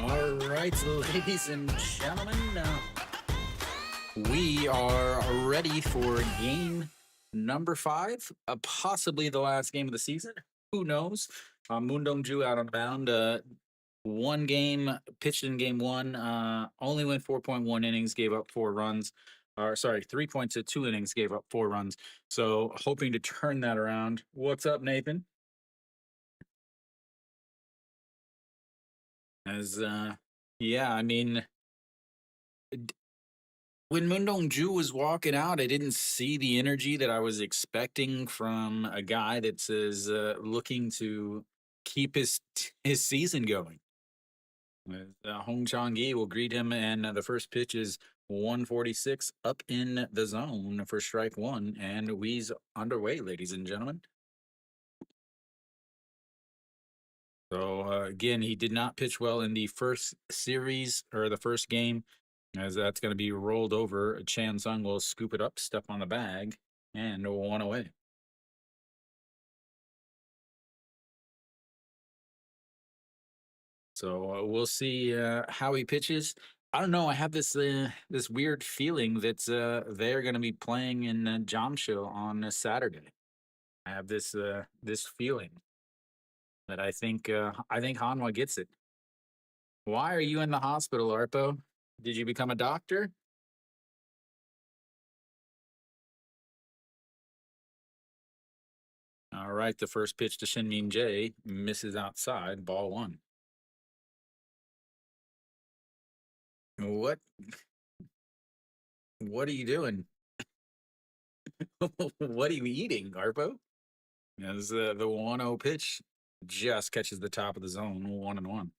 All right, ladies and gentlemen, we are ready for game number 5, possibly the last game of the season. Who knows? Moon Dong-ju out on mound. One game pitched in game one, only went 4.1 innings, gave up 4 runs. Or sorry, 3.2 innings, gave up 4 runs. So hoping to turn that around. What's up, Nathan? As yeah, I mean, when Moon Ju was walking out, I didn't see the energy that I was expecting from a guy that says looking to keep his season going. Hong Chang-gi will greet him, and the first pitch is 146 up in the zone for strike one, and we's underway, ladies and gentlemen. So again, he did not pitch well in the first series or the first game, as that's going to be rolled over. Chan Sung will scoop it up, step on the bag, and 1 away. So we'll see how he pitches. I don't know. I have this weird feeling that they're going to be playing in Jamshil on Saturday. I have this feeling that I think Hanwha gets it. Why are you in the hospital, Arpo? Did you become a doctor? All right, the first pitch to Shin Jae misses outside, ball one. What? What are you doing? What are you eating, Arpo? As the 1-0 pitch just catches the top of the zone, 1-1.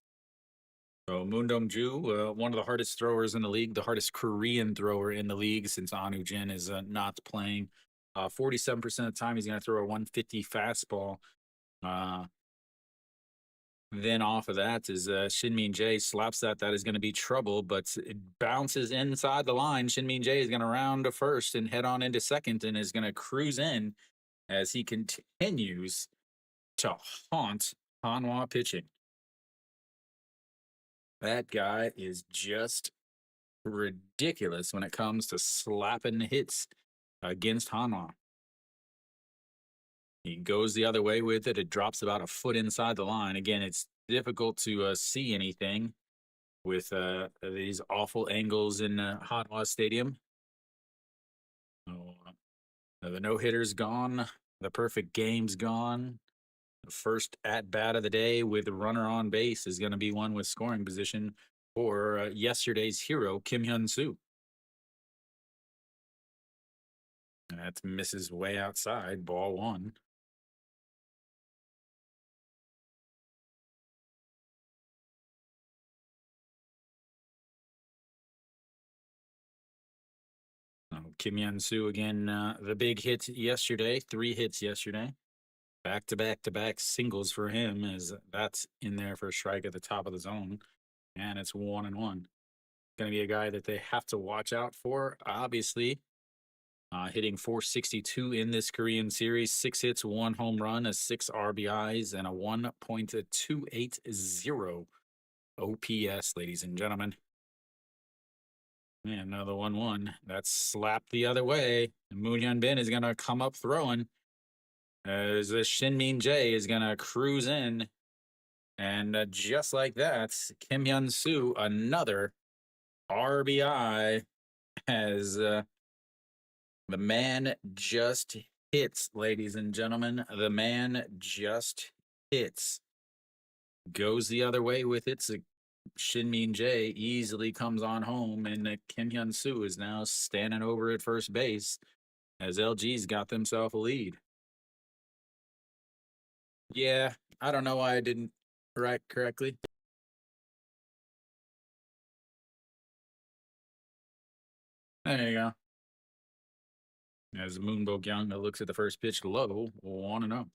So Moon Dong-ju, one of the hardest throwers in the league, the hardest Korean thrower in the league since Anu Jin is not playing. 47% of the time, he's going to throw a 150 fastball. Then off of that is Shin Jae slaps that. That is going to be trouble, but it bounces inside the line. Shin Jae is going to round to first and head on into second and is going to cruise in as he continues to haunt Hanwha pitching. That guy is just ridiculous when it comes to slapping hits against Hanwha. He goes the other way with it. It drops about a foot inside the line. Again, it's difficult to see anything with these awful angles in Hanwha Stadium. Oh, the no-hitter's gone. The perfect game's gone. The first at-bat of the day with a runner on base is going to be one with scoring position for yesterday's hero, Kim Hyun-soo. That misses way outside, ball one. Kim Hyun-soo again, the big hit yesterday, 3 hits yesterday. Back-to-back-to-back singles for him, as that's in there for a strike at the top of the zone. And it's 1-1. Going to be a guy that they have to watch out for, obviously. Hitting 462 in this Korean series, 6 hits, 1 home run, 6 RBIs, and a 1.280 OPS, ladies and gentlemen. And another 1-1. That's slapped the other way. Moon Hyun Bin is going to come up throwing. As Shin Jae is going to cruise in. And just like that, Kim Hyun-soo, another RBI, as the man just hits, ladies and gentlemen. The man just hits. Goes the other way with it. So Shin Jae easily comes on home, and Kim Hyun-soo is now standing over at first base as LG's got themselves a lead. Yeah, I don't know why I didn't write correctly. There you go. As Moon Bo-kyung looks at the first pitch low, 1-0.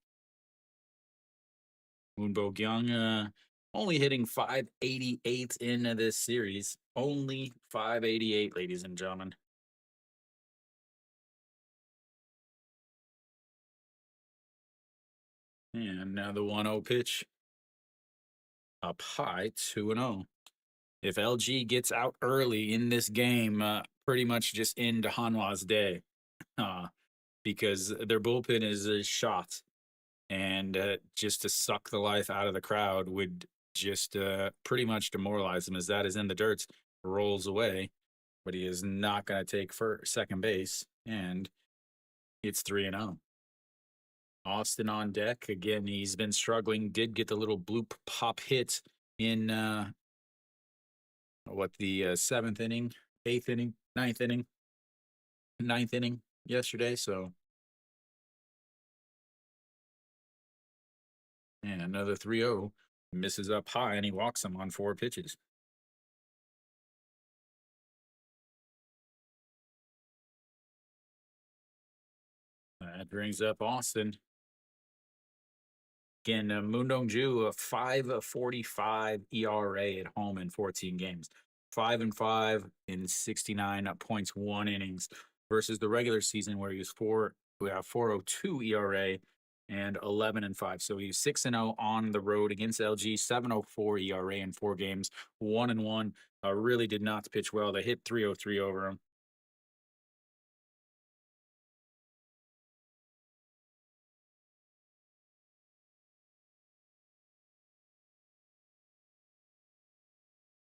Moon Bo-kyung only hitting 588 in this series. Only 588, ladies and gentlemen. And now the 1-0 pitch. Up high, 2-0. If LG gets out early in this game, pretty much just end Hanwha's day, uh, because their bullpen is shot, and just to suck the life out of the crowd would just pretty much demoralize him. As that is in the dirt, rolls away, but he is not going to take for second base, and it's 3-0. Austin on deck again. He's been struggling. Did get the little bloop pop hit in the seventh inning, eighth inning, ninth inning yesterday. So, and another 3-0 misses up high, and he walks him on 4 pitches. That brings up Austin. Again, Moon Dong-ju, a 5.45 ERA at home in 14 games. 5-5 in 69.1 innings versus the regular season where he was 4.02 ERA and 11-5. So he's 6-0 on the road against LG, 7.04 ERA in 4 games, 1-1. Really did not pitch well. They hit 303 over him.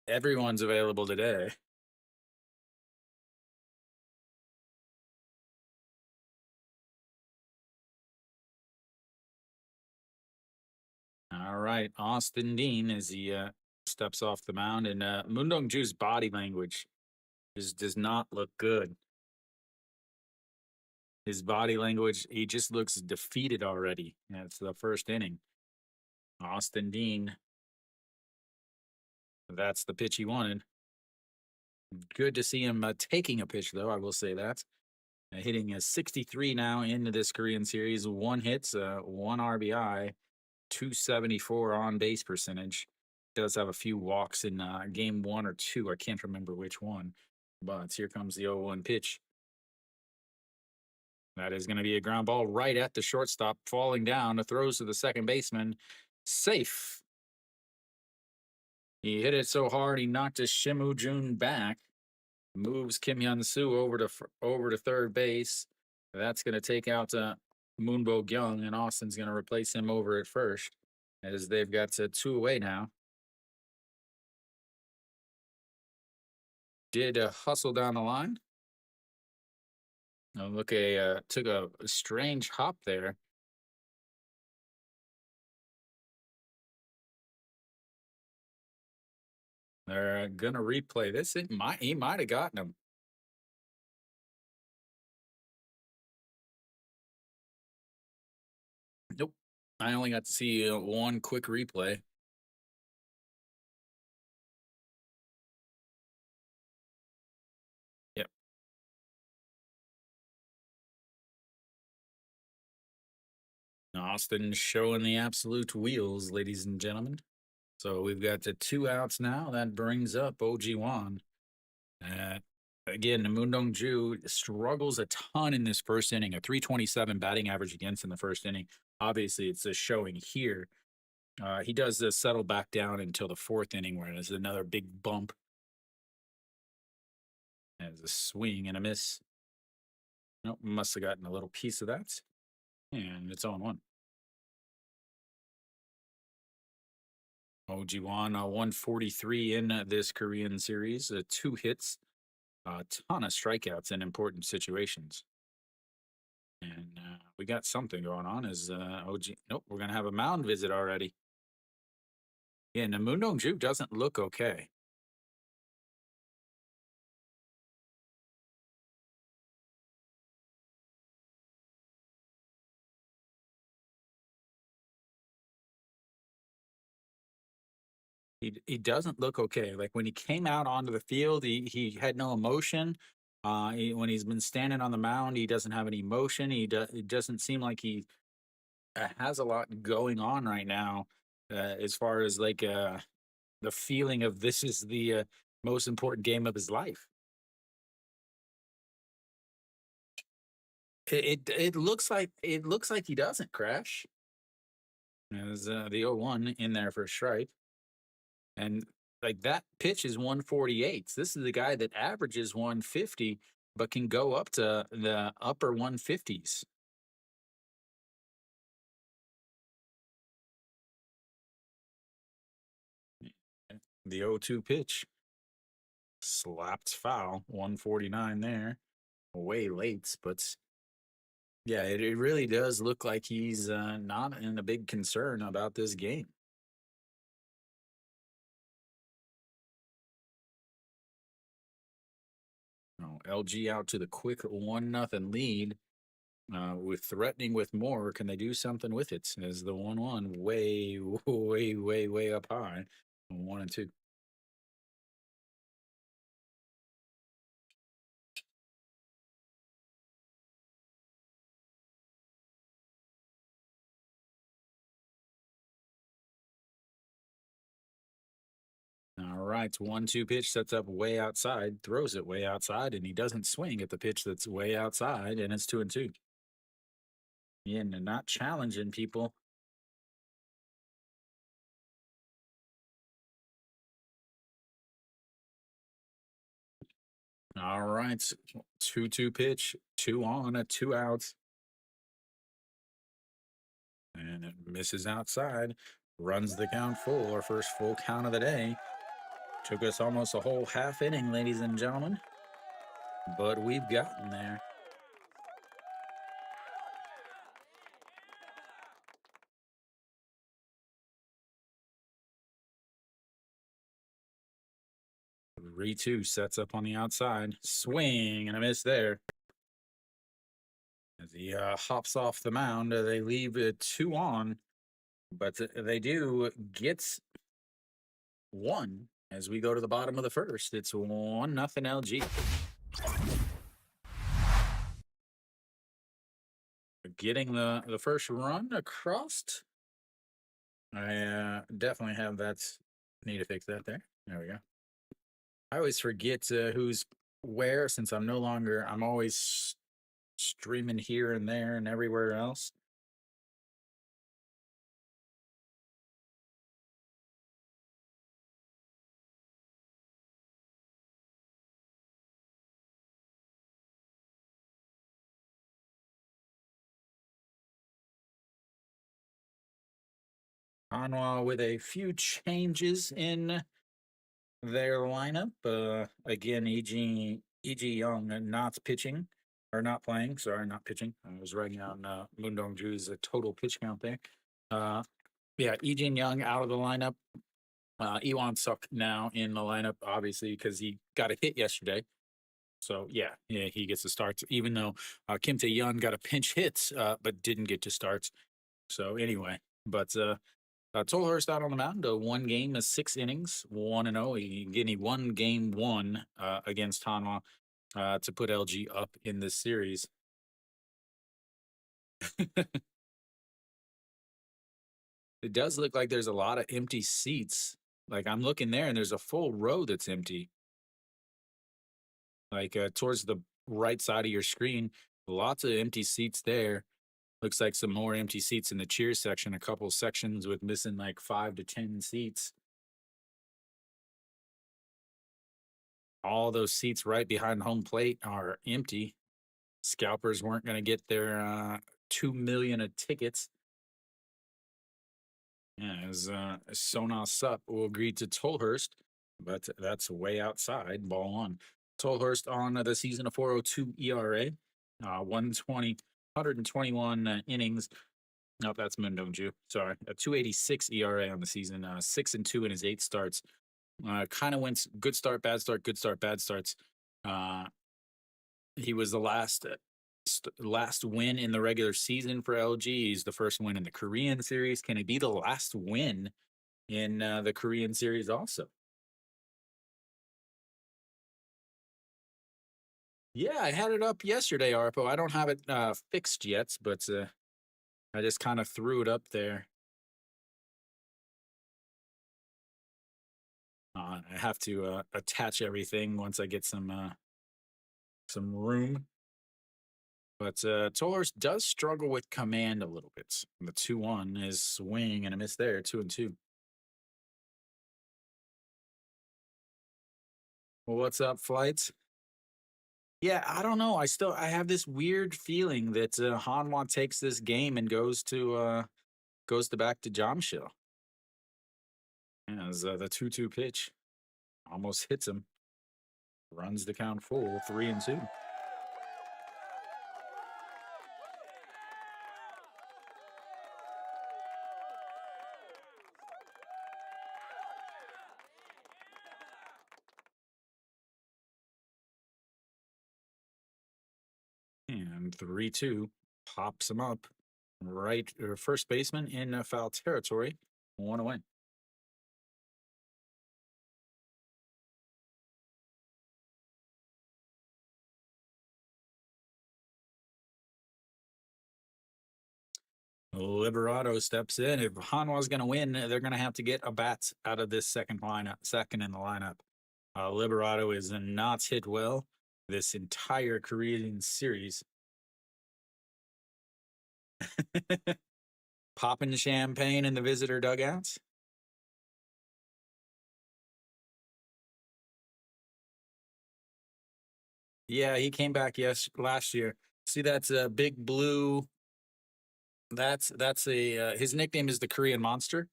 Everyone's available today. All right, Austin Dean as he steps off the mound, and Moon Dong-ju's body language just does not look good. His body language, he just looks defeated already. It's the first inning. Austin Dean, that's the pitch he wanted. Good to see him taking a pitch, though, I will say that. Hitting a 63 now into this Korean series. 1 hit, 1 RBI, 274 on base percentage. Does have a few walks in game 1 or 2. I can't remember which one. But here comes the 0-1 pitch. That is going to be a ground ball right at the shortstop, falling down. The throws to the second baseman. Safe. He hit it so hard he knocked his Shimu Jun back. Moves Kim Hyun Soo over to third base. That's going to take out Moonbo Gyung, and Austin's going to replace him over at first, as they've got 2 away now. Did hustle down the line. Oh, look, took a strange hop there. They're gonna replay this. He might have gotten him. Nope. I only got to see one quick replay. Yep. Austin showing the absolute wheels, ladies and gentlemen. So we've got the 2 outs now. That brings up OG Wan. Again, Moon Dong-ju struggles a ton in this first inning. A 327 batting average against in the first inning. Obviously, it's showing here. He does settle back down until the 4th inning, where there's another big bump. As a swing and a miss. Nope, must have gotten a little piece of that. And it's on 1. Ojiwan, 143 in this Korean series, 2 hits, a ton of strikeouts in important situations. And we got something going on as nope, we're going to have a mound visit already. Yeah, and Moon Dong-ju doesn't look okay. He doesn't look okay. Like when he came out onto the field, he had no emotion. When he's been standing on the mound, he doesn't have any emotion. It doesn't seem like he has a lot going on right now, as far as like the feeling of this is the most important game of his life. It looks like he doesn't crash. There's the 0-1 in there for a strike. And like that pitch is 148. This is the guy that averages 150, but can go up to the upper 150s. The 0-2 pitch slapped foul, 149 there. Way late, but yeah, it really does look like he's not in a big concern about this game. Oh, LG out to the quick 1-0 lead. With threatening with more, can they do something with it? As the 1-1 way, way up high. 1-2. All right, 1-2 pitch sets up way outside, throws it way outside, and he doesn't swing at the pitch that's way outside, and it's 2-2. Yeah, and they're not challenging people. All right, 2-2 pitch, 2 on, 2 outs, and it misses outside. Runs the count full, our first full count of the day. Took us almost a whole half inning, ladies and gentlemen, but we've gotten there. Re2 sets up on the outside. Swing and a miss there. As he hops off the mound, they leave 2 on, but they do get 1 as we go to the bottom of the first. It's 1-0 LG. Getting the first run across. I definitely have that. Need to fix that there. There we go. I always forget who's where since I'm always streaming here and there and everywhere else. Hanwha with a few changes in their lineup. Again, EG Young not pitching or not playing. Sorry, not pitching. I was writing down Moon Dongju's total pitch count there. Yeah, EG Young out of the lineup. Iwan Suk now in the lineup, obviously, because he got a hit yesterday. So yeah, he gets the starts, even though Kim Tae Yun got a pinch hit, but didn't get to starts. So anyway, but Tolhurst out on the mound, 1 game, 6 innings, 1-0. He won game 1 against Hanwha to put LG up in this series. It does look like there's a lot of empty seats. Like I'm looking there, and there's a full row that's empty. Like towards the right side of your screen, lots of empty seats there. Looks like some more empty seats in the cheers section. A couple sections with missing like 5 to 10 seats. All those seats right behind home plate are empty. Scalpers weren't going to get their 2 million of tickets. Yeah, as Sona Sup will agree to Tolhurst, but that's way outside. Ball on. Tolhurst on the season of 4.02 ERA, 120, 121 innings. No, that's Mundongju. Sorry, a 286 ERA on the season. 6-2 in his 8 starts. Kind of went good start, bad start, good start, bad starts. He was the last win in the regular season for LG. He's the first win in the Korean series. Can he be the last win in the Korean series also? Yeah, I had it up yesterday, Arpo. I don't have it fixed yet, but I just kind of threw it up there. I have to attach everything once I get some room. But Taurus does struggle with command a little bit. The 2-1 is swing and a miss there, 2-2. Well, what's up, flights? Yeah, I don't know. I have this weird feeling that Hanwha takes this game and goes to back to Jamshil. As the 2-2 pitch almost hits him, runs the count full, 3-2. And 3-2 pops him up. Right, first baseman in foul territory. 1 away. Liberato steps in. If Hanwha's going to win, they're going to have to get a bat out of this second in the lineup. Liberato is not hit well this entire Korean series. Popping champagne in the visitor dugouts. Yeah, he came back last year. See, that's a big blue. That's a his nickname is the Korean Monster.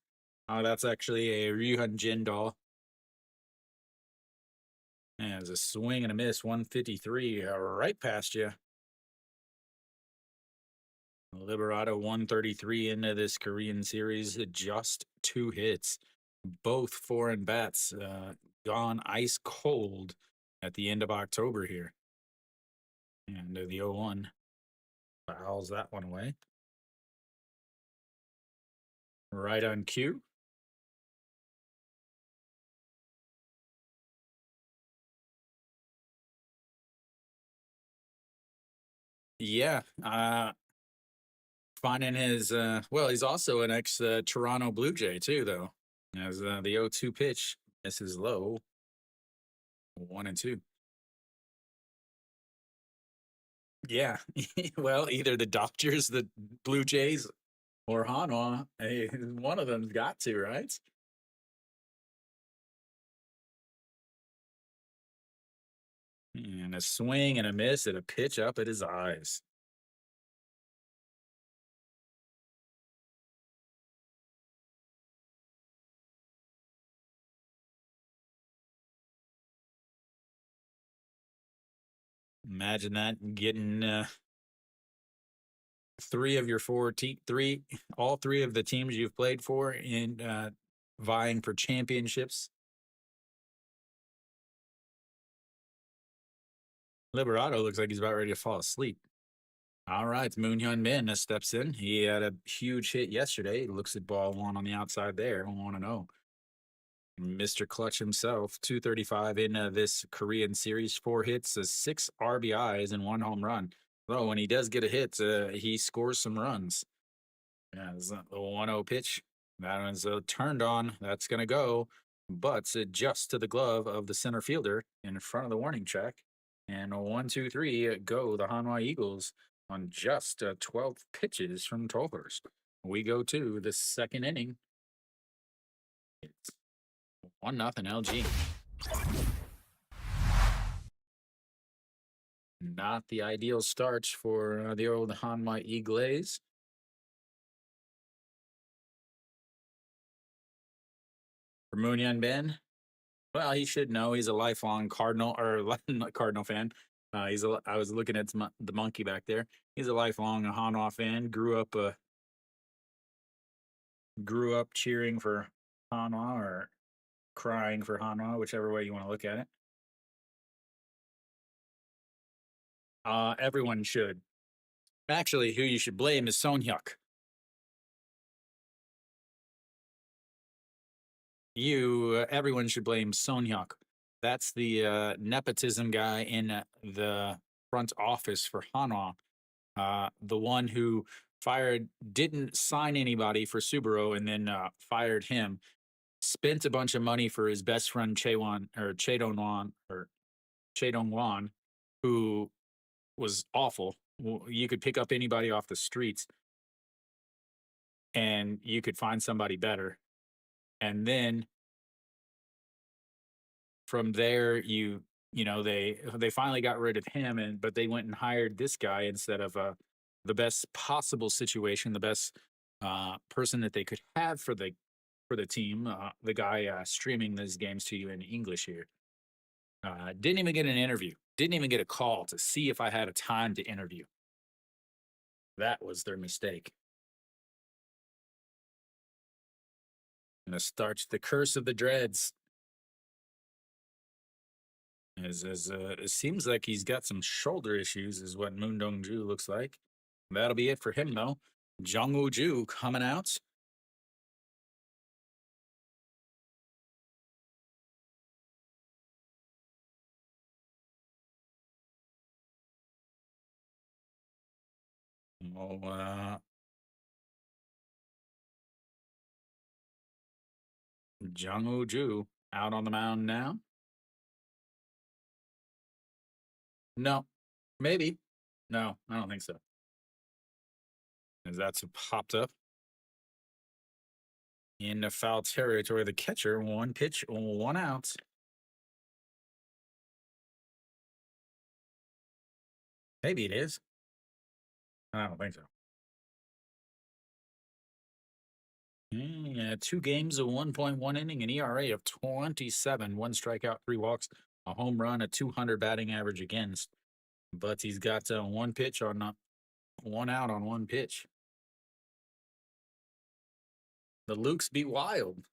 That's actually a Ryuhan Jin doll. And it's a swing and a miss, 153, right past you. Liberato 133 into this Korean series, just 2 hits, both foreign bats gone ice cold at the end of October here. And the 0-1 fouls that one away. Right on cue. Yeah, finding his well, he's also an ex Toronto Blue Jay too, though. As the 0-2 pitch misses low, 1-2. Yeah, well, either the Dodgers, the Blue Jays, or Hanwha. Hey, one of them's got to, right? And a swing and a miss and a pitch up at his eyes. Imagine that getting three of your all three of the teams you've played for in vying for championships. Liberato looks like he's about ready to fall asleep. All right, Moon Hyun Min steps in. He had a huge hit yesterday. He looks at ball one on the outside there. 1-0. Mr. Clutch himself, 235 in this Korean series, 4 hits, 6 RBIs, and 1 home run. Though when he does get a hit, he scores some runs. Yeah, this is the 1-0 pitch. That one's turned on. That's going to go, but just to the glove of the center fielder in front of the warning track. And 1-2-3 go the Hanwha Eagles on just 12 pitches from Tolhurst. We go to the second inning. It's 1-0 LG. Not the ideal start for the old Hanwha Eagles. For Moon Ben, well, he should know. He's a lifelong Cardinal or Cardinal fan. I was looking at the monkey back there. He's a lifelong Hanwha fan. Grew up cheering for Hanwha or crying for Hanwha, whichever way you want to look at it. Everyone should. Actually, who you should blame is Sonhyuk. Everyone should blame Sonhyuk. That's the nepotism guy in the front office for Hanwha. The one who didn't sign anybody for Subaru and then fired him, spent a bunch of money for his best friend Chae Dong-wan, who was awful. You could pick up anybody off the streets and you could find somebody better. And then from there, they finally got rid of him, but they went and hired this guy instead of the best possible situation, the best person that they could have for the team. The guy streaming these games to you in English here didn't even get an interview, didn't even get a call to see if I had a time to interview. That was their mistake. And it starts the curse of the dreads. It seems like he's got some shoulder issues, is what Moon Dong Ju looks like. That'll be it for him, though. Jung Woo Ju coming out. Oh, Jung Woo Ju out on the mound now. No, maybe. No, I don't think so. As that's popped up in the foul territory. The catcher, one pitch, one out. Maybe it is. I don't think so. Yeah, 2 games, a 1.1 inning, an ERA of 27, 1 strikeout, 3 walks, a home run, a 200 batting average against. But he's got one pitch on one out on one pitch. The Lukes be wild.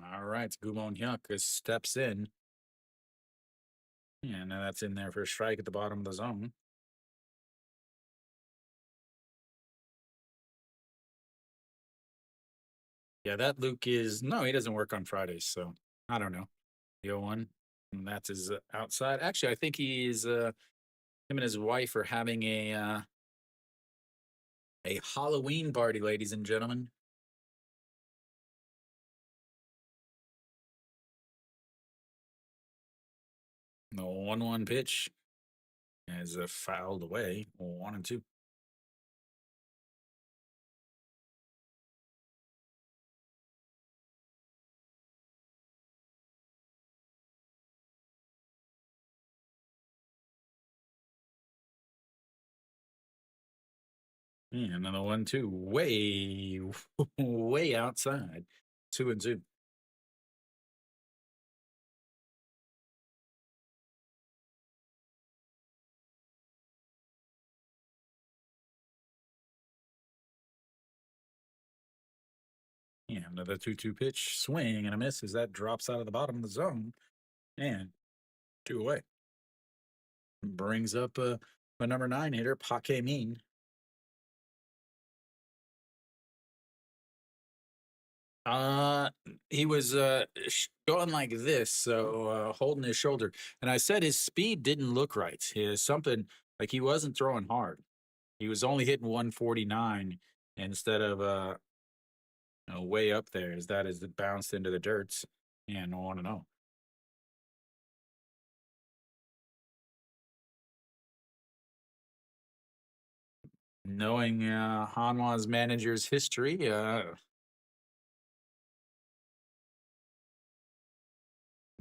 All right, Gumon Hyuk steps in. Yeah, now that's in there for a strike at the bottom of the zone. Yeah, that Luke is no, he doesn't work on Fridays, so I don't know. The 0-1, and that's his outside. Actually, I think he's him and his wife are having a Halloween party, ladies and gentlemen. The 1-1 pitch is fouled away. 1-2. Yeah, another 1-2. Way, way outside. 2-2. Yeah, another 2-2 pitch. Swing and a miss as that drops out of the bottom of the zone. And 2 away. Brings up a number 9 hitter, Paque Min. Uh, he was going like this, so holding his shoulder. And I said his speed didn't look right. His something like he wasn't throwing hard. He was only hitting 149 instead of way up there. As that is it bounced into the dirt. Yeah, no one to know. Knowing Hanwha's manager's history,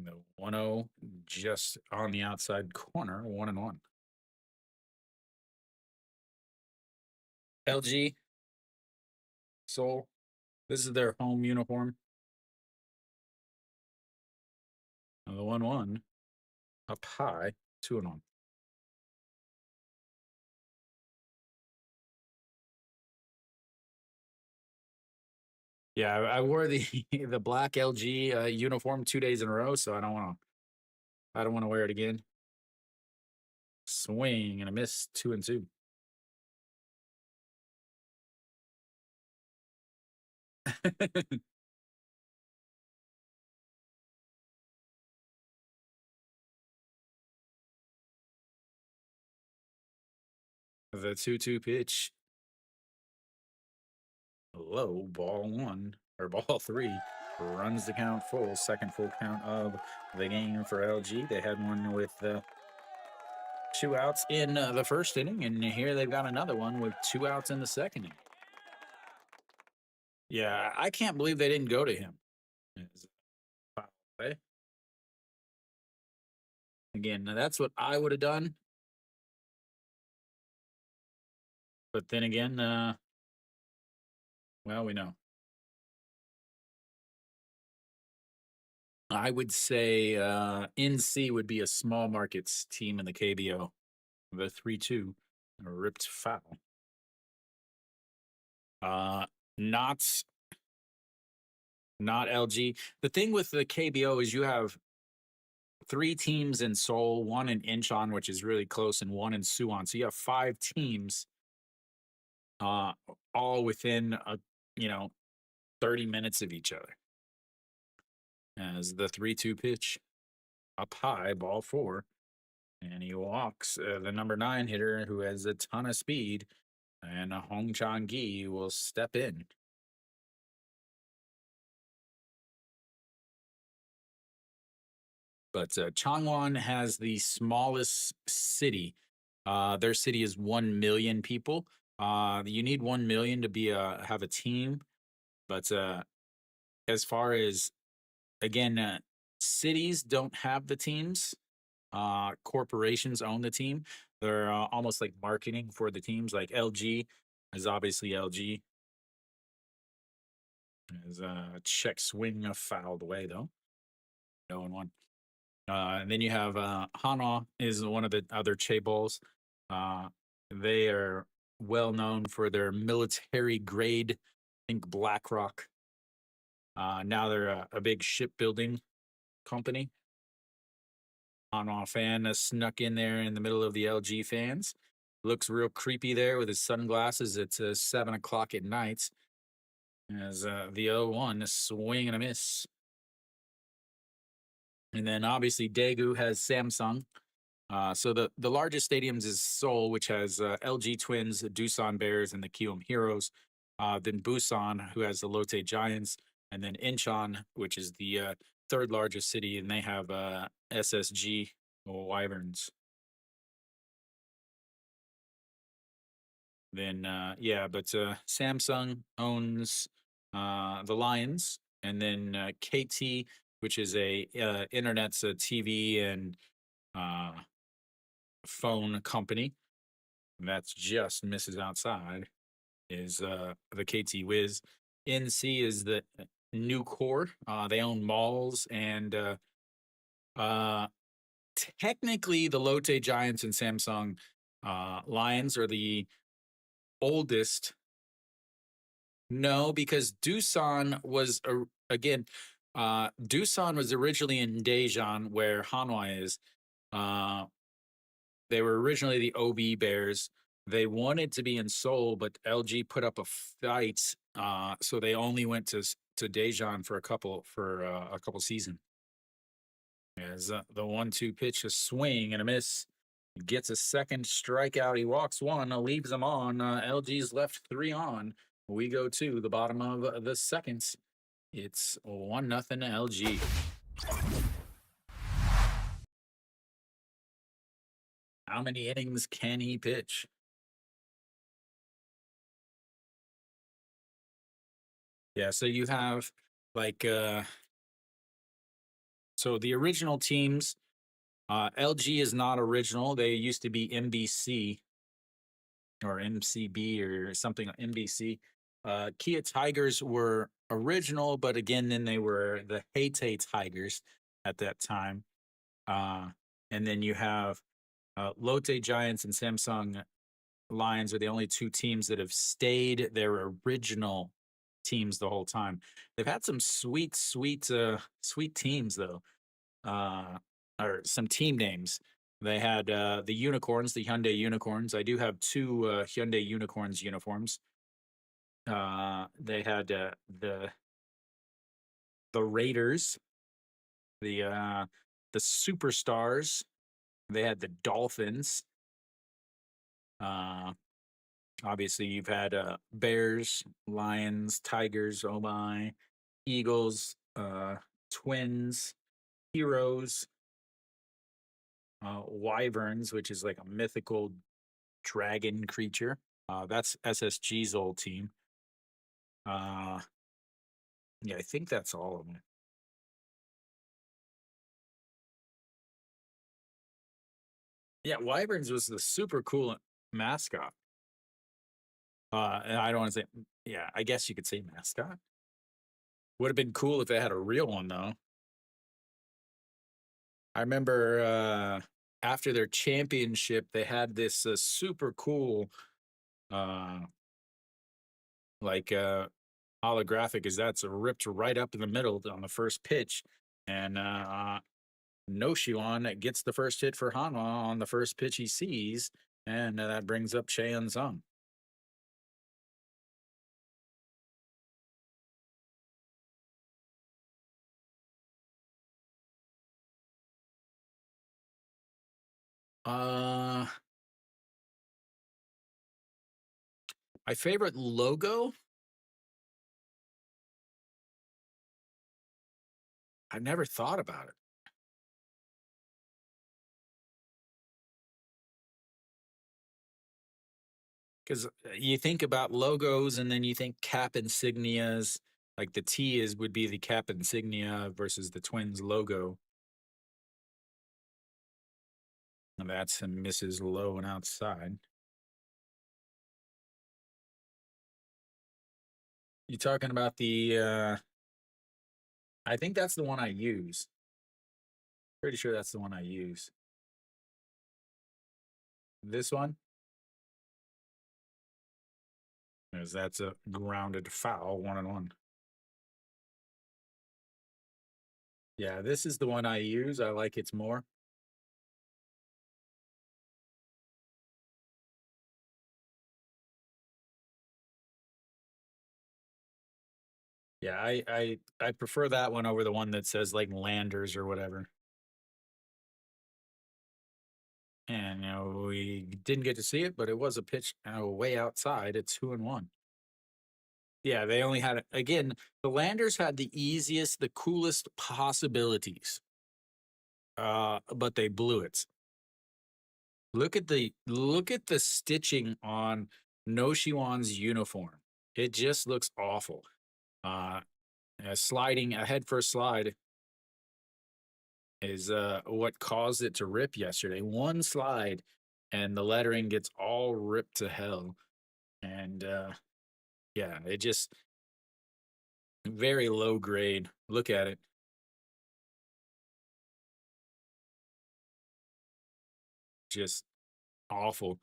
the 1-0 just on the outside corner, 1-1. LG, Seoul, this is their home uniform. The 1-1 up high, 2-1. Yeah, I wore the the black LG uniform 2 days in a row, so I don't want to wear it again. Swing and a miss, 2-2. The 2-2 pitch, low, ball 1 or ball 3, runs the count full, second full count of the game for LG. They had one with 2 outs in the first inning, and here they've got another one with 2 outs in the second inning. Yeah, I can't believe they didn't go to him. Again, now that's what I would have done. But then again, well, we know. I would say NC would be a small markets team in the KBO. The 3-2, a ripped foul. Uh, not not LG. The thing with the KBO is you have three teams in Seoul, one in Incheon, which is really close, and one in Suwon. So you have five teams, uh, all within 30 minutes of each other. As the 3-2 pitch up high, ball four, and he walks the number 9 hitter who has a ton of speed, and Hong Chang Gi will step in. But Changwon has the smallest city. Their city is 1 million people. You need 1 million to be have a team. But as far as again, cities don't have the teams. Corporations own the team. They're almost like marketing for the teams. Like LG is obviously LG. As check swing fouled away though. 0-1. And then you have Hanwha is one of the other chaebols. They are well known for their military grade, I think BlackRock. Now they're a big shipbuilding company. Hanwha fan snuck in there in the middle of the LG fans. Looks real creepy there with his sunglasses. It's 7 o'clock at night. As the 0-1 swing and a miss. And then obviously Daegu has Samsung. So the largest stadiums is Seoul, which has LG Twins, the Doosan Bears, and the Kiwoom Heroes. Then Busan, who has the Lotte Giants, and then Incheon, which is the third largest city, and they have SSG Wyverns. Then but Samsung owns the Lions, and then KT, which is a internet's a TV and uh, phone company. That's just misses outside. Is the KT Wiz. NC is the new core. They own malls and technically the Lotte Giants and Samsung Lions are the oldest. No, because Doosan was again. Doosan was originally in Daejeon, where Hanwha is. Uh, they were originally the OB Bears. They wanted to be in Seoul, but LG put up a fight, so they only went to Daejeon for a couple seasons. As the 1-2 pitch, a swing and a miss, gets a second strikeout. He walks one, leaves them on. LG's left 3 on. We go to the bottom of the second. It's 1-0 LG. How many innings can he pitch? Yeah, so you have like so the original teams, LG is not original. They used to be MBC or MCB or something, NBC. Kia Tigers were original, but again, then they were the Haiti Tigers at that time. And then you have Lotte Giants and Samsung Lions are the only two teams that have stayed their original teams the whole time. They've had some sweet teams though, or some team names. They had the Unicorns, the Hyundai Unicorns. I do have two Hyundai Unicorns uniforms. They had the Raiders, the Superstars. They had the Dolphins. Obviously, you've had Bears, Lions, Tigers, oh my, Eagles, Twins, Heroes, Wyverns, which is like a mythical dragon creature. That's SSG's old team. Yeah, I think that's all of them. Yeah, Wyverns was the super cool mascot. And I don't want to say, yeah, I guess you could say mascot. Would have been cool if they had a real one though. I remember after their championship, they had this super cool, uh, like holographic, is that's ripped right up in the middle on the first pitch, and No Shiwan gets the first hit for Hanwha on the first pitch he sees, and that brings up Cheon Sung. Uh, my favorite logo. I never thought about it because you think about logos and then you think cap insignias. Like the T is would be the cap insignia versus the Twins logo, and that's Mrs. Low and outside. You talking about the? I think that's the one I use. Pretty sure that's the one I use. This one, because that's a grounded foul, 1-1. Yeah, this is the one I use. I like it more. Yeah, I prefer that one over the one that says like Landers or whatever. And we didn't get to see it, but it was a pitch way outside. It's 2-1. Yeah, they only had again. The Landers had the easiest, the coolest possibilities, but they blew it. Look at the stitching on No Shiwan's uniform. It just looks awful. Uh, sliding a head first slide is what caused it to rip yesterday. One slide, and the lettering gets all ripped to hell. And yeah, it just very low grade. Look at it, just awful.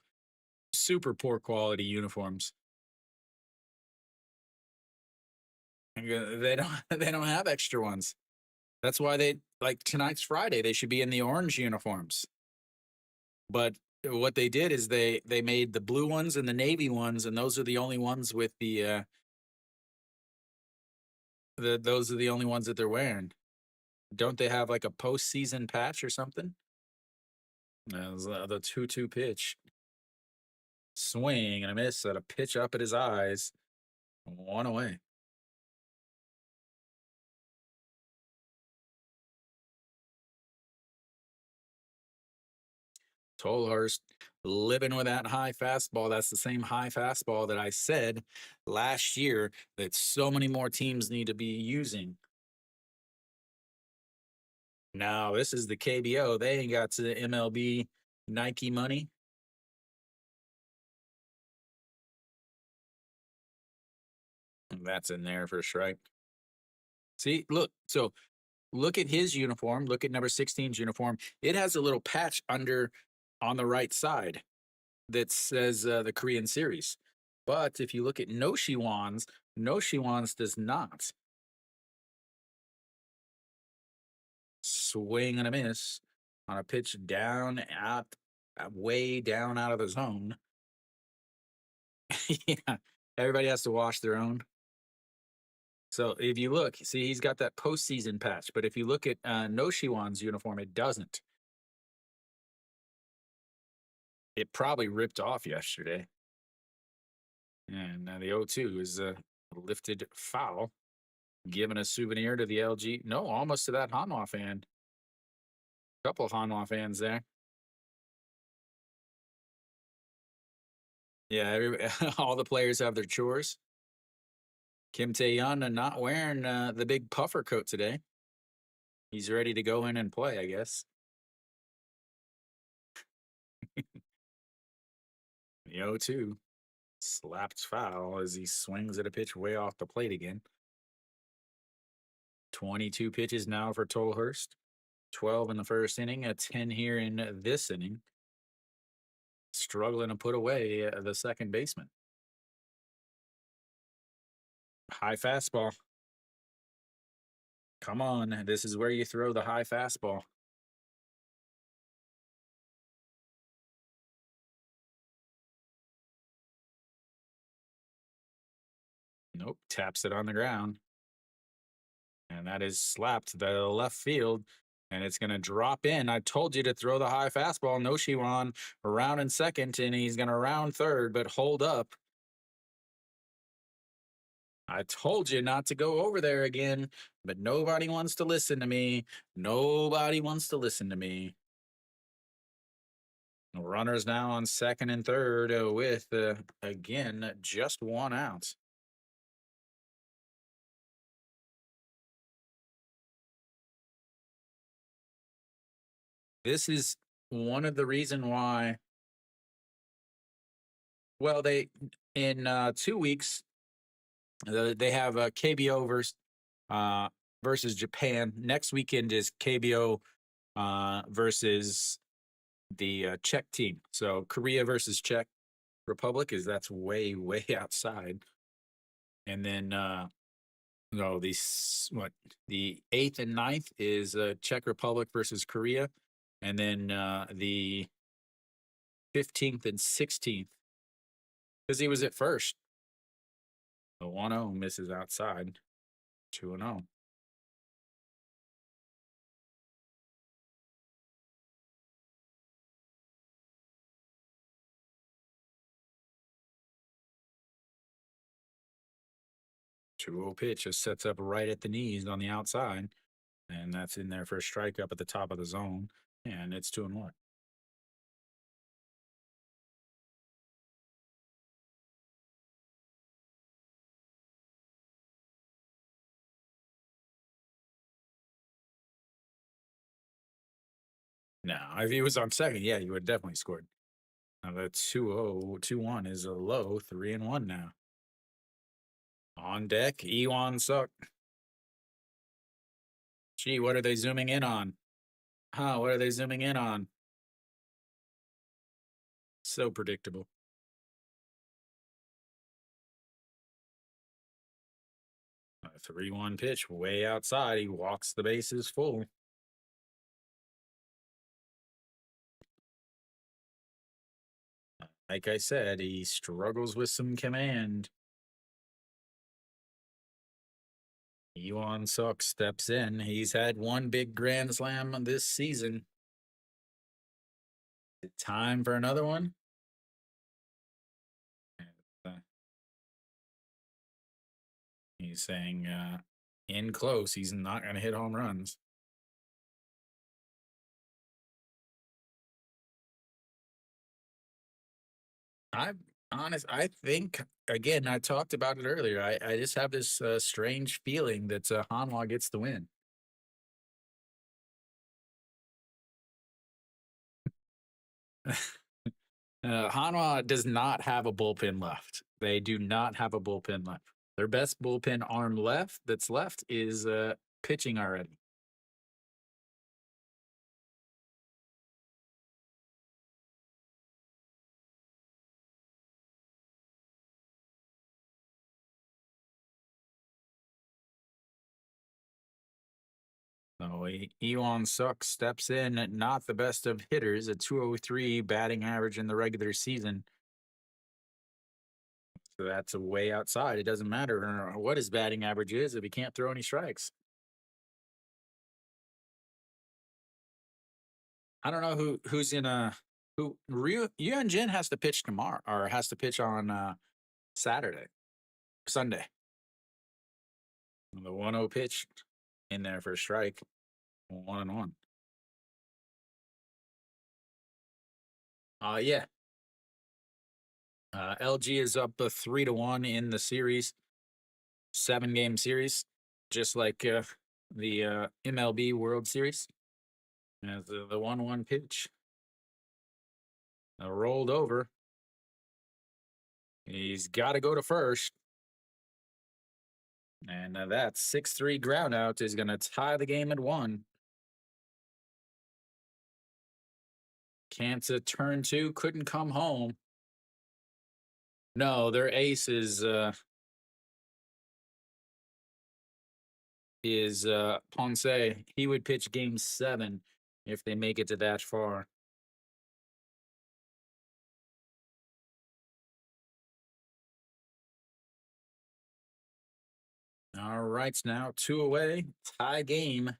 Super poor quality uniforms. They don't they don't have extra ones. That's why they like tonight's Friday. They should be in the orange uniforms. But what they did is they made the blue ones and the navy ones, and those are the only ones with the those are the only ones that they're wearing. Don't they have like a postseason patch or something? The 2-2 pitch, swing and a miss at a pitch up at his eyes, 1 away. Tolhurst living with that high fastball. That's the same high fastball that I said last year that so many more teams need to be using. Now, this is the KBO. They ain't got to MLB Nike money. That's in there for a strike. See, look. So look at his uniform. Look at number 16's uniform. It has a little patch under on the right side that says the Korean series. But if you look at No Shiwan's, No Shiwan's does not. Swing and a miss on a pitch down out, way down out of the zone. Yeah, everybody has to wash their own. So if you look, see, he's got that postseason patch. But if you look at No Shiwan's uniform, it doesn't. It probably ripped off yesterday. And the 0-2 is a lifted foul, giving a souvenir to the LG. No, almost to that Hanwha fan. Couple of Hanwha fans there. Yeah, all the players have their chores. Kim Tae-yeon not wearing the big puffer coat today. He's ready to go in and play, I guess. The 0-2 slapped foul as he swings at a pitch way off the plate again. 22 pitches now for Tolhurst. 12 in the first inning, a 10 here in this inning. Struggling to put away the second baseman. High fastball. Come on, this is where you throw the high fastball. Nope, taps it on the ground. And that is slapped the left field. And it's going to drop in. I told you to throw the high fastball. No, Shiwan around in second, and he's going to round third, but hold up. I told you not to go over there again, but nobody wants to listen to me. Nobody wants to listen to me. Runners now on second and third with, again, just one out. This is one of the reason why. Well, they in 2 weeks they have a KBO versus Japan. Next weekend is KBO versus the Czech team. So Korea versus Czech Republic that's way outside. And then no, the 8th and 9th is Czech Republic versus Korea, and then the 15th and 16th, because he was at first. The 1-0 misses outside. 2-0. Pitch just sets up right at the knees on the outside, and that's in there for a strike up at the top of the zone, and it's 2-1. Now, if he was on second, yeah, you would definitely scored. Now the 2-0, 2-1 is a low 3-1 now. On deck, Ewan Suk. Gee, what are they zooming in on? Huh, what are they zooming in on? So predictable. A 3-1 pitch way outside. He walks the bases full. Like I said, he struggles with some command. Ewan Suk steps in. He's had one big grand slam this season. Is it time for another one? He's saying in close, he's not going to hit home runs. I think, again, I talked about it earlier. I just have this strange feeling that Hanwha gets the win. Hanwha does not have a bullpen left. They do not have a bullpen left. Their best bullpen arm that's left is pitching already. So Ewan Suk steps in, not the best of hitters, a 203 batting average in the regular season. So that's a way outside. It doesn't matter what his batting average is if he can't throw any strikes. I don't know who's in Yuan Jin has to pitch tomorrow or has to pitch on Sunday. The 1-0 pitch in there for a strike. 1-1. Yeah. LG is up 3-1 in the series, 7-game series, just like the MLB World Series. As the 1-1 pitch rolled over. He's got to go to first. And that 6-3 ground out is going to tie the game at 1. Kansas turn 2, couldn't come home. No, their ace is Ponce. He would pitch game 7 if they make it to that far. All right, now 2 away, tie game.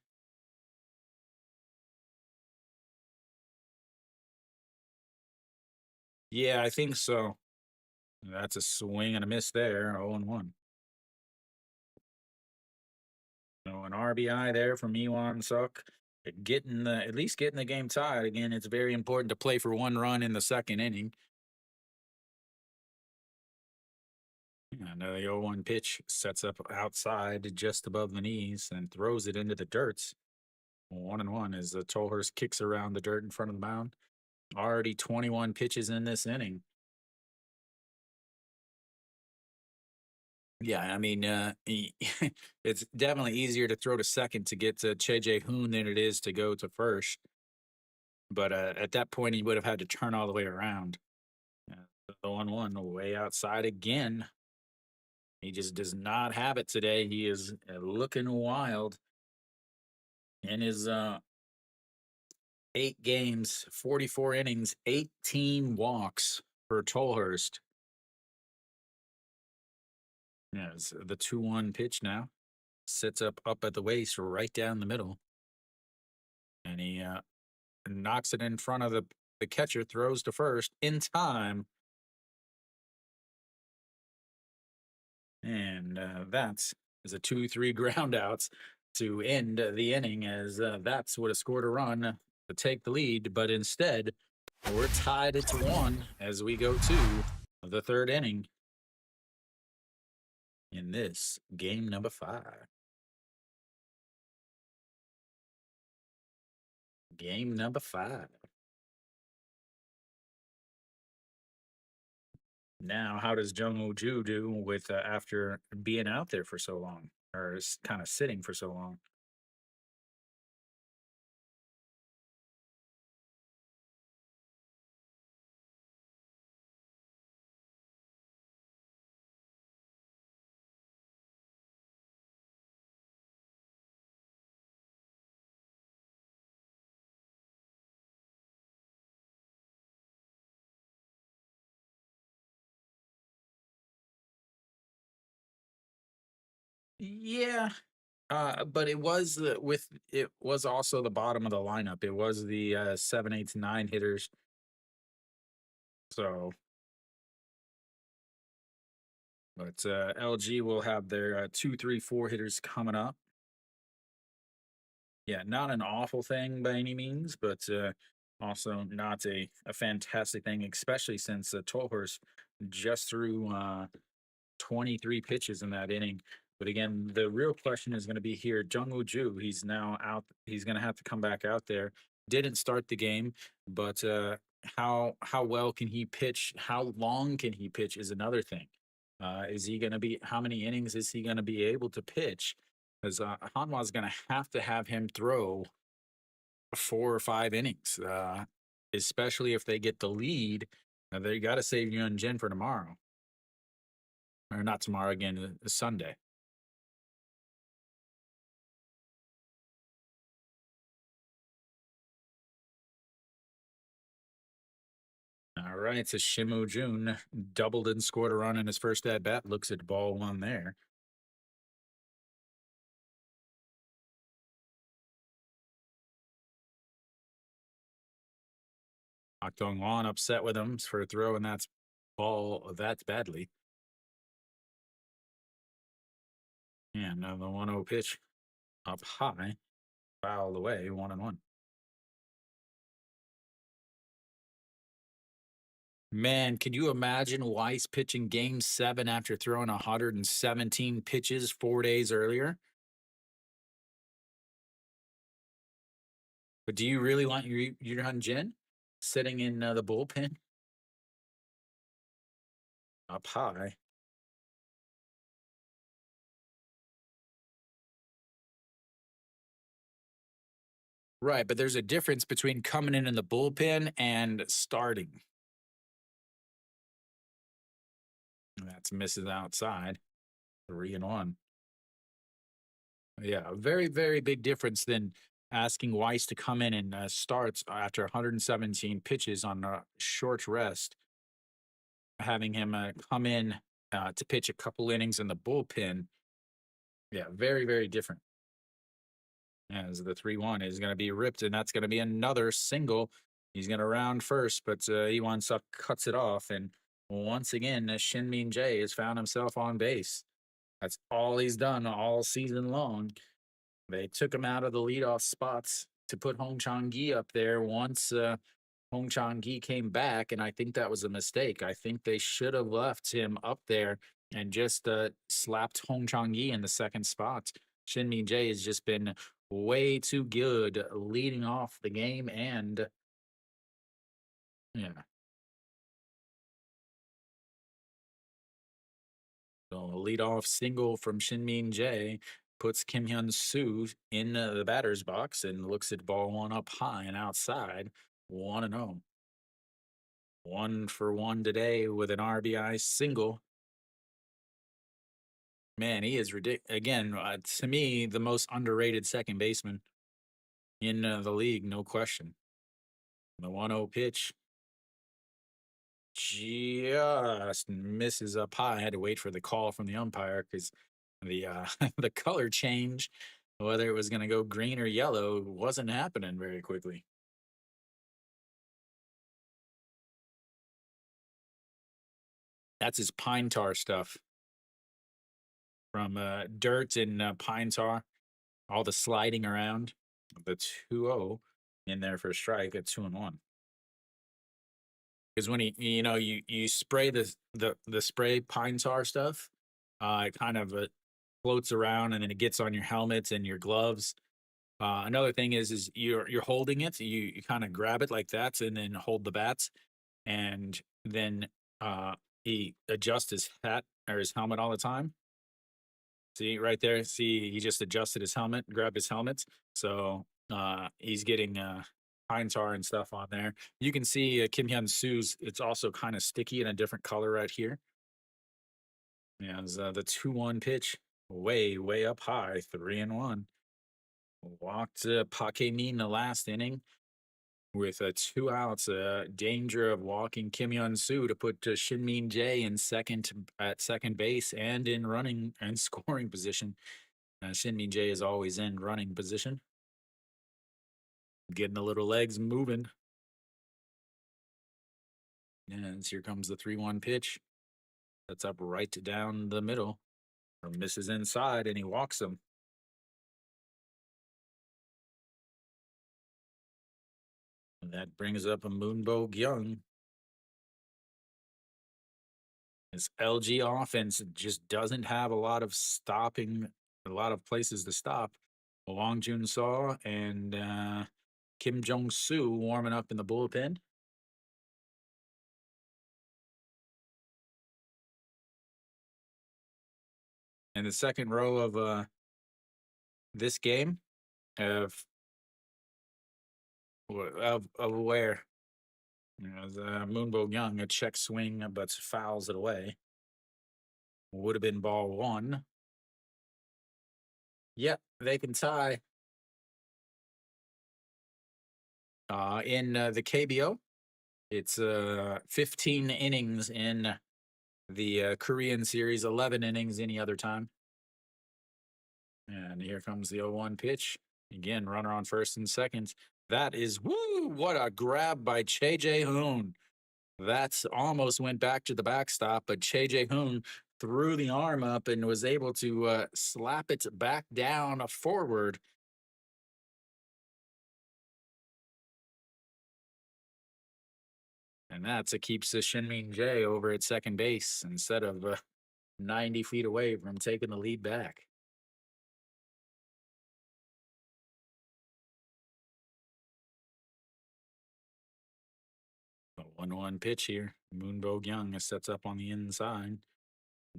Yeah, I think so. That's a swing and a miss there, 0-1. So an RBI there from Iwan Suk, at least getting the game tied. Again, it's very important to play for 1 run in the 2nd inning. And the 0-1 pitch sets up outside just above the knees and throws it into the dirt. 1-1 as the Tolhurst kicks around the dirt in front of the mound. Already 21 pitches in this inning. Yeah, I mean, it's definitely easier to throw to second to get to Che Hoon than it is to go to first. But at that point, he would have had to turn all the way around. The 1-1 way outside again. He just does not have it today. He is looking wild in his 8 games, 44 innings, 18 walks for Tolhurst. Yeah, it's the 2-1 pitch now. Sits up at the waist, right down the middle. And he knocks it in front of the catcher, throws to first in time. And that is a 2-3 groundouts to end the inning, as that's would have scored a run to take the lead. But instead, we're tied at 1 as we go to the 3rd inning in this game number 5. Game number 5. Now, how does Jung Woo Ju do with after being out there for so long, or kind of sitting for so long? Yeah, but it was also the bottom of the lineup. It was the 7, 8, 9 hitters. So, but LG will have their 2, 3, 4 hitters coming up. Yeah, not an awful thing by any means, but also not a fantastic thing, especially since Tolhurst just threw 23 pitches in that inning. But again, the real question is going to be here. Jungwoo Ju, he's now out. He's going to have to come back out there. Didn't start the game, but how well can he pitch? How long can he pitch is another thing. Is he going to be? How many innings is he going to be able to pitch? Because Hanwha is going to have him throw 4 or 5 innings, especially if they get the lead. They got to save Yun Jin for tomorrow, or not tomorrow again, Sunday. All right, so Shimu Jun doubled and scored a run in his first at bat. Looks at ball 1 there. Pak Dong Won upset with him for throwing that ball that badly. And the 1-0 pitch up high, fouled away, 1-1. Man, can you imagine Weiss pitching game 7 after throwing 117 pitches 4 days earlier? But do you really want your Jin sitting in the bullpen? up high. Right, but there's a difference between coming in the bullpen and starting. That's misses outside. 3-1. Yeah, a very, very big difference than asking Weiss to come in and starts after 117 pitches on a short rest, having him come in to pitch a couple innings in the bullpen. Yeah, very, very different. As the 3-1 is going to be ripped, and that's going to be another single. He's going to round first, but Iwan cuts it off. And once again, Shinmin Jae has found himself on base. That's all he's done all season long. They took him out of the leadoff spots to put Hong Chang-gi up there once Hong Chang-gi came back, and I think that was a mistake. I think they should have left him up there and just slapped Hong Chang-gi in the second spot. Shin Min Jae has just been way too good leading off the game, and yeah. So a leadoff single from Shin Min Jae puts Kim Hyun Soo in the batter's box and looks at ball one up high and outside. 1-0. 1 for 1 today with an RBI single. Man, he is ridiculous. Again, to me, the most underrated second baseman in the league, no question. The 1-0 pitch just misses up high. I had to wait for the call from the umpire because the the color change, whether it was going to go green or yellow, wasn't happening very quickly. That's his pine tar stuff from dirt and pine tar, all the sliding around. The 2-0 in there for a strike at 2-1. Because when you spray the spray pine tar stuff, it kind of floats around and then it gets on your helmets and your gloves. Another thing is you're holding it, you kind of grab it like that and then hold the bats, and then he adjusts his hat or his helmet all the time. See right there, see he just adjusted his helmet, grabbed his helmet, so he's getting pine tar and stuff on there. You can see Kim Hyun Soo's. It's also kind of sticky in a different color right here. Yeah, the 2-1 pitch, way up high, 3-1. Walked Park Min the last inning with 2 outs. Danger of walking Kim Hyun Soo to put Shin Min Jae in at second base and in running and scoring position. Shin Min Jae is always in running position, getting the little legs moving. And here comes the 3-1 pitch. That's up right down the middle, or misses inside, and he walks him. And that brings up a Moonbo Young. This LG offense just doesn't have a lot of places to stop. Wong Jun Saw and Kim Jong Soo warming up in the bullpen. And the second row of this game of where the Moonbo Young, a check swing but fouls it away. Would have been ball one. Yep, they can tie. In the KBO, it's 15 innings in the Korean series, 11 innings any other time. And here comes the 0-1 pitch. Again, runner on first and second. That is, woo, what a grab by Che Jae-hoon. That's almost went back to the backstop, but Che Jae-hoon threw the arm up and was able to slap it back down forward. And that's it keeps Shinmin Jae over at second base instead of 90 feet away from taking the lead back. 1-1 pitch here. Moonbog Young sets up on the inside,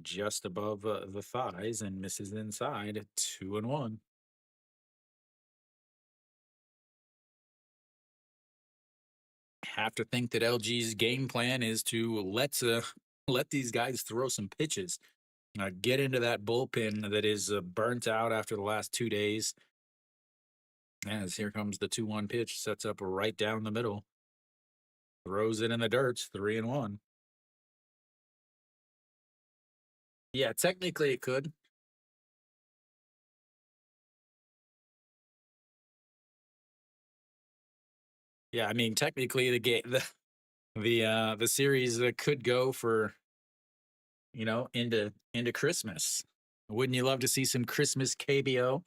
just above the thighs, and misses inside. 2-1. Have to think that LG's game plan is to let these guys throw some pitches. Get into that bullpen that is burnt out after the last 2 days. As here comes the 2-1 pitch, sets up right down the middle, throws it in the dirt. 3-1. Yeah, technically it could. Yeah, I mean technically the game the series could go for into Christmas. Wouldn't you love to see some Christmas KBO?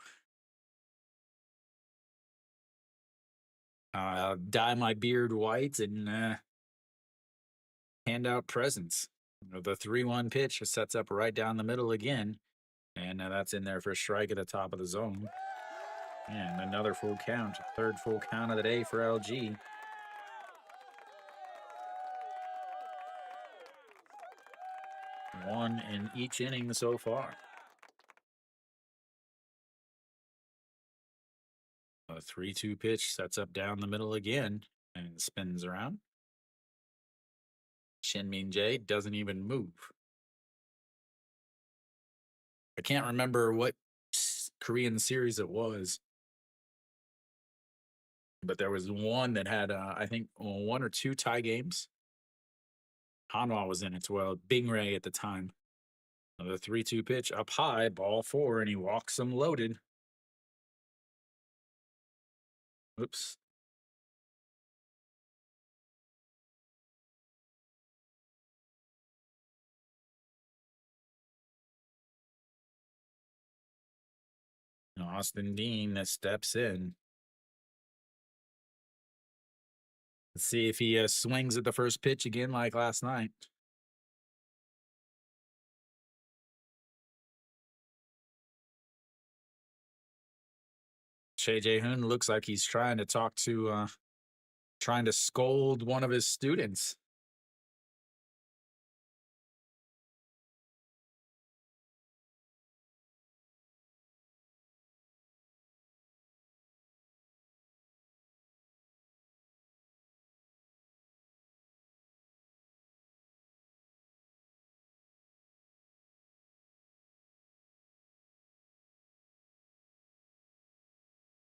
Dye my beard white and hand out presents. The 3-1 pitch sets up right down the middle again, and that's in there for a strike at the top of the zone. And another full count, third full count of the day for LG. One in each inning so far. A 3-2 pitch sets up down the middle again and spins around. Shin-Min Jae doesn't even move. I can't remember what Korean series it was, but there was one that had, I think, 1 or 2 tie games. Hanwha was in it as well. Bingray at the time. The 3-2 pitch up high, ball 4, and he walks them loaded. Oops. Austin Dean steps in. Let's see if he swings at the first pitch again like last night. Shea Jae-hoon looks like he's trying to scold one of his students.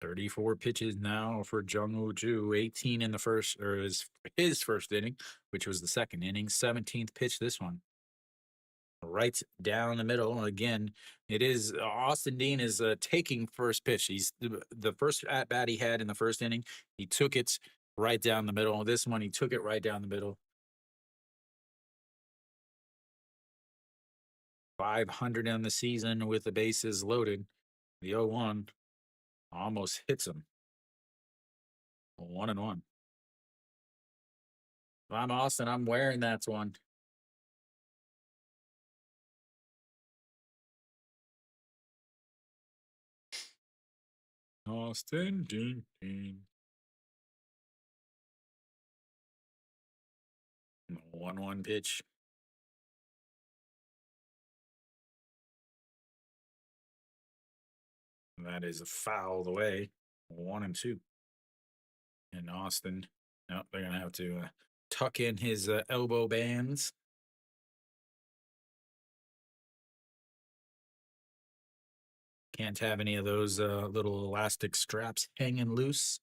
"34 pitches now for Jung Woo Ju, 18 in the first, or his first inning, which was the second inning. 17th pitch this one. Right down the middle. Again, it is Austin Dean is taking first pitch. He's the first at bat he had in the first inning. He took it right down the middle. This one, he took it right down the middle. 500 on the season with the bases loaded. The 0-1 almost hits him. 1-1. If I'm Austin, I'm wearing that one. Austin Dean. 1-1 pitch. That is a foul away. 1-2. And Austin, no, they're going to have to tuck in his elbow bands. Can't have any of those little elastic straps hanging loose.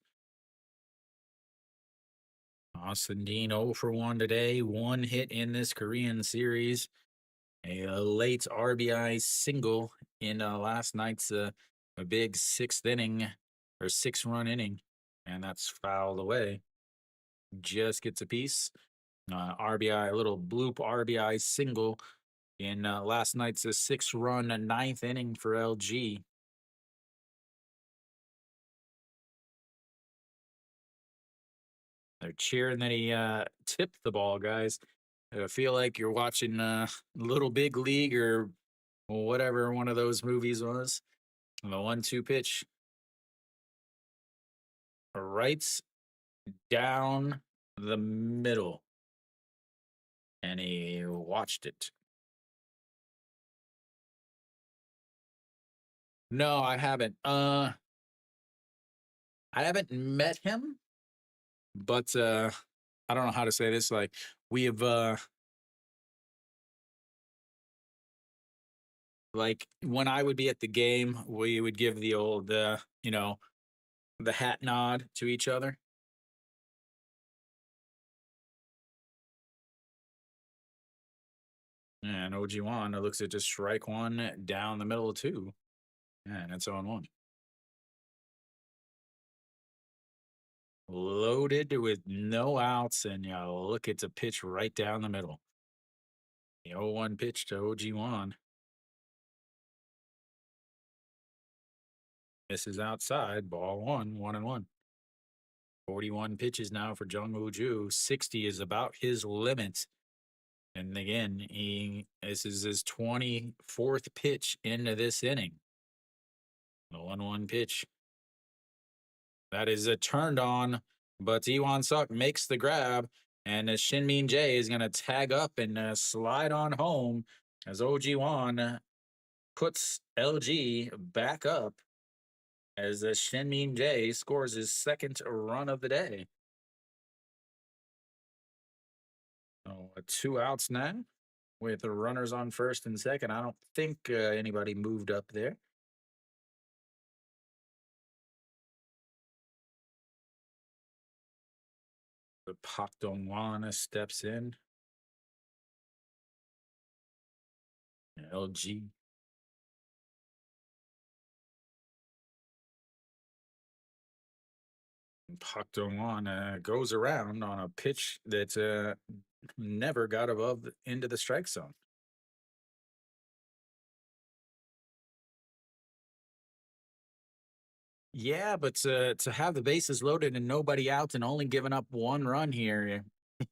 Austin Dean 0 for 1 today. 1 hit in this Korean series. A late RBI single in last night's a big 6th inning or 6-run inning, and that's fouled away. Just gets a piece. RBI, a little bloop RBI single in last night's 6-run 9th inning for LG. They're cheering that he tipped the ball, guys. I feel like you're watching Little Big League or whatever one of those movies was. The 1-2 pitch. Right down the middle. and he watched it. No, I haven't. I haven't met him, but I don't know how to say this. Like we have like when I would be at the game, we would give the old the hat nod to each other. And OG1 looks at just strike one down the middle of two. And it's on one. Loaded with no outs, and you look at the pitch right down the middle. The 0-1 pitch to OG1. Misses outside, ball one, 1-1. 41 pitches now for Jung Woo Ju. 60 is about his limit. And again, this is his 24th pitch into this inning. The 1-1 pitch. That is a turned on, but Iwan Suk makes the grab, and Shinmin Jae is going to tag up and slide on home as OG1 puts LG back up as Shinmin Jae scores his second run of the day. So, 2 outs now with the runners on first and second. I don't think anybody moved up there. The Pak Dong-wan steps in. LG. Pak Dong-wan goes around on a pitch that never got above into the strike zone. Yeah, but to have the bases loaded and nobody out and only giving up 1 run here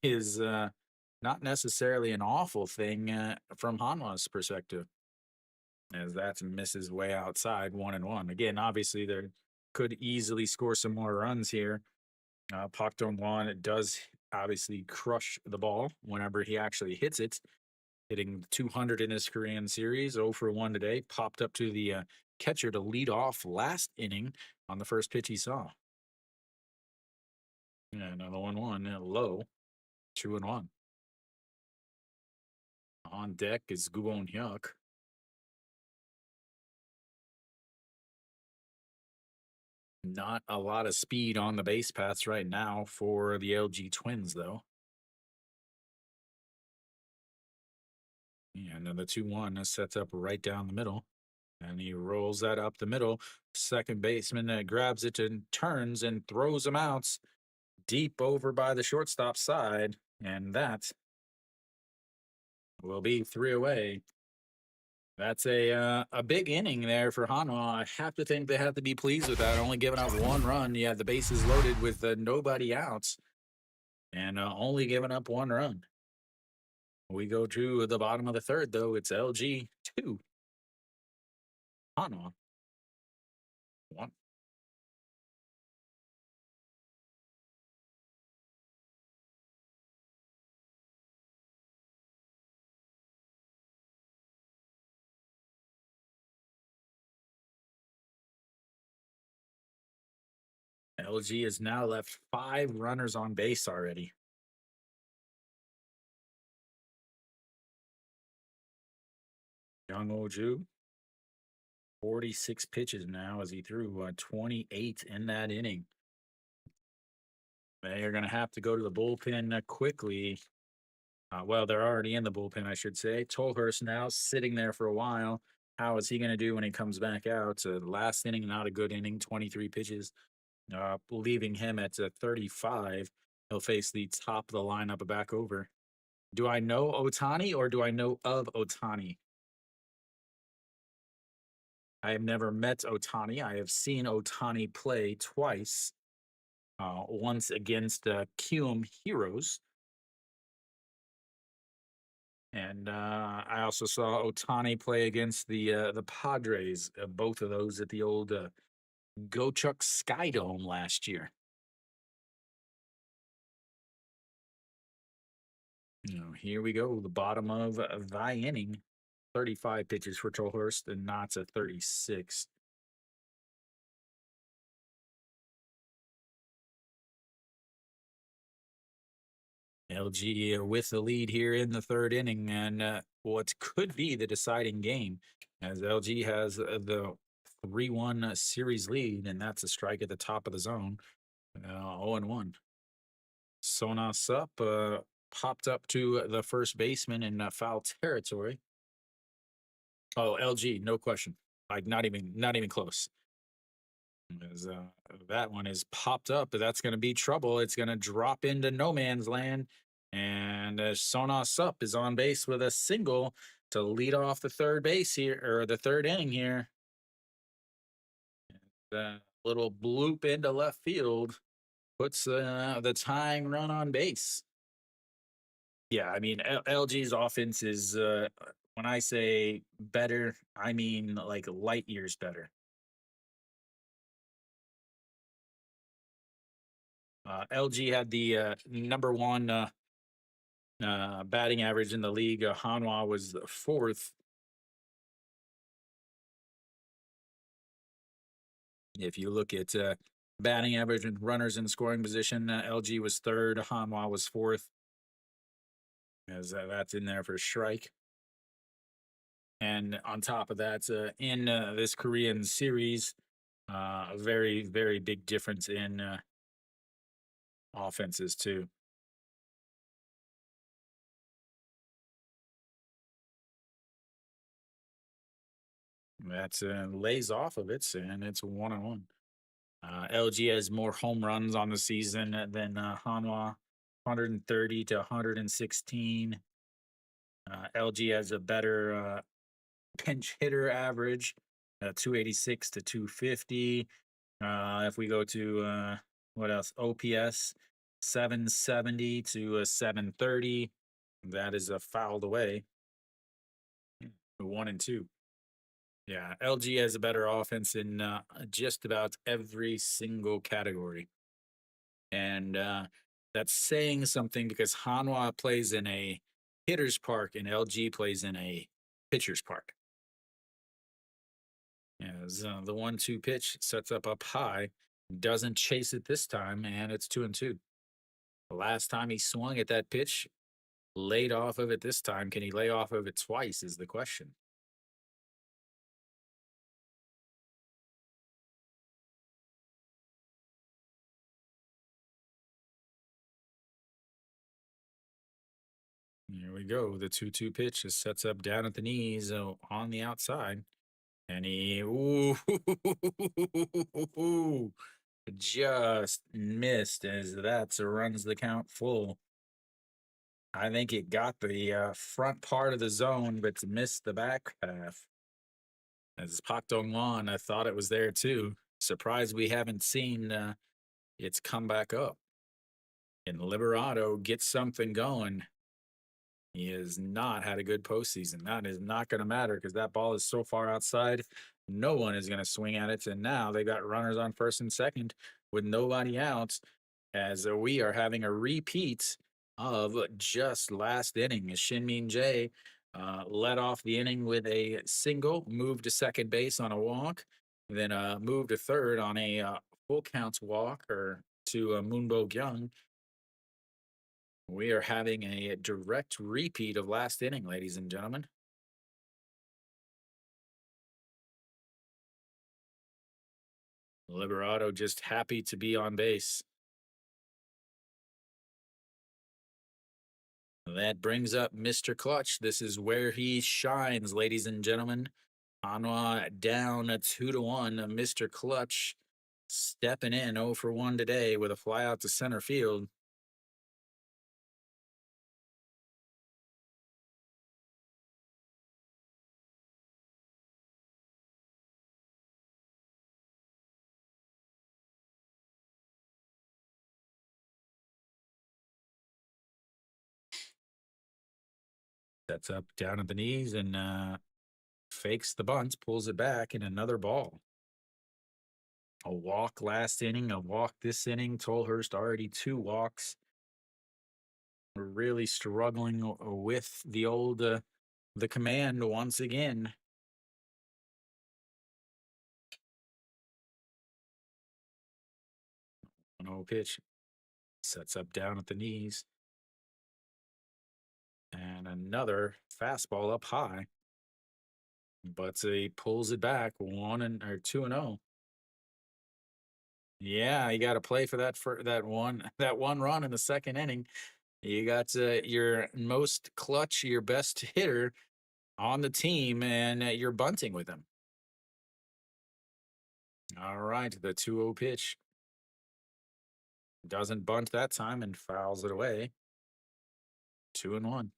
is not necessarily an awful thing from Hanwha's perspective, as that misses way outside 1-1. Again, obviously, there could easily score some more runs here. Pak Dong-wan does obviously crush the ball whenever he actually hits it, hitting 200 in his Korean series, 0 for 1 today, popped up to the catcher to lead off last inning on the first pitch he saw. Yeah, another 1-1, low, 2-1. On deck is Gubon Hyuk. Not a lot of speed on the base paths right now for the LG Twins, though. Yeah, another 2-1 sets up right down the middle. And he rolls that up the middle. Second baseman grabs it and turns and throws him out deep over by the shortstop side. And that will be 3 away. That's a big inning there for Hanwha. I have to think they have to be pleased with that. Only giving up 1 run. You had the bases loaded with nobody outs, and only giving up 1 run. We go to the bottom of the third, though. It's LG 2, Hanwha 1. LG has now left 5 runners on base already. Young Oju, 46 pitches now as he threw 28 in that inning. They are going to have to go to the bullpen quickly. Well, they're already in the bullpen, I should say. Tolhurst now sitting there for a while. How is he going to do when he comes back out? Last inning, not a good inning, 23 pitches, leaving him at 35. He'll face the top of the lineup back over. Do I know Otani or do I know of Otani? I have never met Otani. I have seen Otani play twice. Once against Kium Heroes. And I also saw Otani play against the Padres, both of those at the old Gochuck Skydome last year. Here we go. The bottom of the inning. 35 pitches for Trollhurst and Knott's at 36. LG with the lead here in the third inning, and what could be the deciding game, as LG has the 3-1 series lead, and that's a strike at the top of the zone. 0-1. Sonas up, popped up to the first baseman in foul territory. Oh, LG, no question. Like not even close. As that one is popped up, but that's going to be trouble. It's going to drop into no man's land, and Sonas up is on base with a single to lead off the third base here, or the third inning here. The little bloop into left field puts the tying run on base. Yeah, I mean LG's offense is when I say better, I mean like light years better. LG had the number one batting average in the league. Hanwha was fourth. If you look at batting average and runners in scoring position, LG was third. Hanwha was fourth. As that's in there for strike. And on top of that, in this Korean series, a very, very big difference in offenses, too. That lays off of it, and it's 1-1. LG has more home runs on the season than Hanwha, 130 to 116. LG has a better pinch hitter average, 286 to 250. If we go to what else? OPS, 770 to 730. That is fouled away. 1-2. Yeah, LG has a better offense in just about every single category. And that's saying something because Hanwha plays in a hitter's park and LG plays in a pitcher's park. As the 1-2 pitch sets up high, doesn't chase it this time, and it's 2-2. The last time he swung at that pitch, laid off of it this time. Can he lay off of it twice? Is the question. Here we go. The 2-2 pitch just sets up down at the knees on the outside. And he just missed as that runs the count full. I think it got the front part of the zone, but missed the back half. As Pak Dong-won, I thought it was there too. Surprised we haven't seen its come back up. And Liberato gets something going. He has not had a good postseason. That is not going to matter because that ball is so far outside. No one is going to swing at it. And now they got runners on first and second with nobody out as we are having a repeat of just last inning. Shin Min Jae led off the inning with a single, moved to second base on a walk, then moved to third on a full counts walk or to Moonbo Kyung. We are having a direct repeat of last inning, ladies and gentlemen. Liberato just happy to be on base. That brings up Mr. Clutch. This is where he shines, ladies and gentlemen. Hanwha down 2-1. Mr. Clutch stepping in 0 for 1 today with a fly out to center field. Sets up down at the knees and fakes the bunt, pulls it back, and another ball. A walk last inning, a walk this inning. Tolhurst already 2 walks. We're really struggling with the old the command once again. No pitch. Sets up down at the knees. And another fastball up high. But he pulls it back 2-0. Yeah, you got to play for that one run in the second inning. You got your most clutch, your best hitter on the team, and you're bunting with him. All right, the 2-0 pitch. Doesn't bunt that time and fouls it away. 2-1.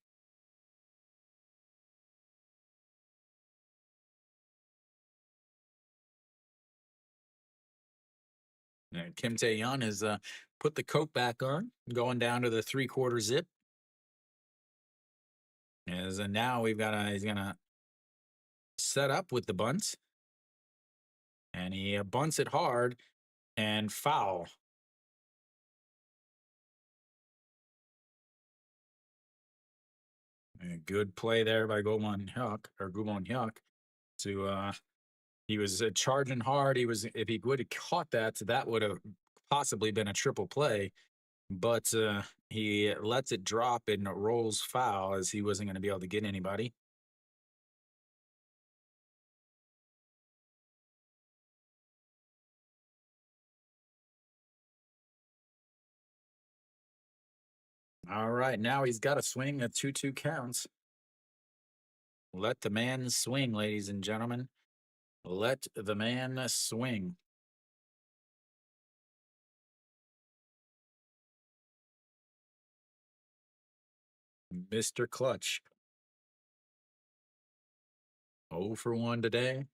And Kim Tae-yeon has put the coat back on, going down to the 3/4 zip. And now he's gonna set up with the bunt, and he bunts it hard and foul. A good play there by Gomon Hyuk to he was charging hard. If he would have caught that, that would have possibly been a triple play. But he lets it drop and rolls foul as he wasn't going to be able to get anybody. All right, now he's got a swing at 2-2 counts. Let the man swing, ladies and gentlemen. Let the man swing. Mr. Clutch. 0 for 1 today.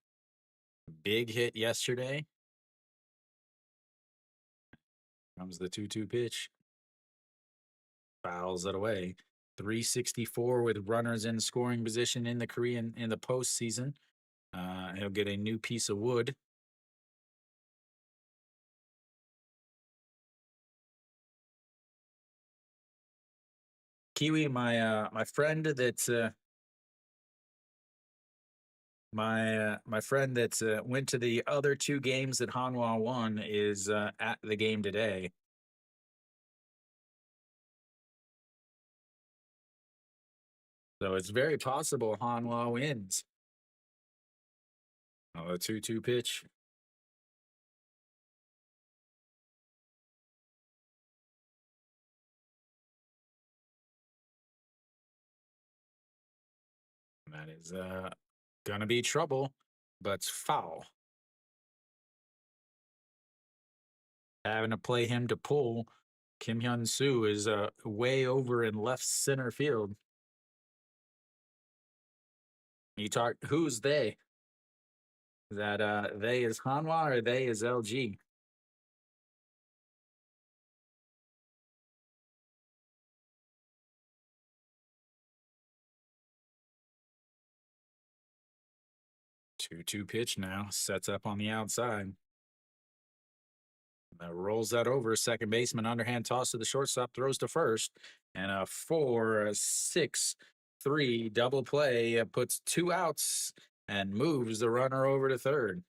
Big hit yesterday. Comes the 2-2 pitch. Fouls it away. 364 with runners in scoring position in the postseason. He'll get a new piece of wood. Kiwi, my friend that my friend that went to the other two games that Hanwha won is at the game today. So it's very possible Hanwha wins. Oh, a 2-2 pitch. That is gonna be trouble, but it's foul. Having to play him to pull. Kim Hyun Soo is way over in left center field. You talk who's they? Is that they is Hanwha or they is LG? Two pitch now. Sets up on the outside. Rolls that over. Second baseman underhand toss to the shortstop, throws to first, and a 4-6-3 double play puts 2 outs and moves the runner over to third.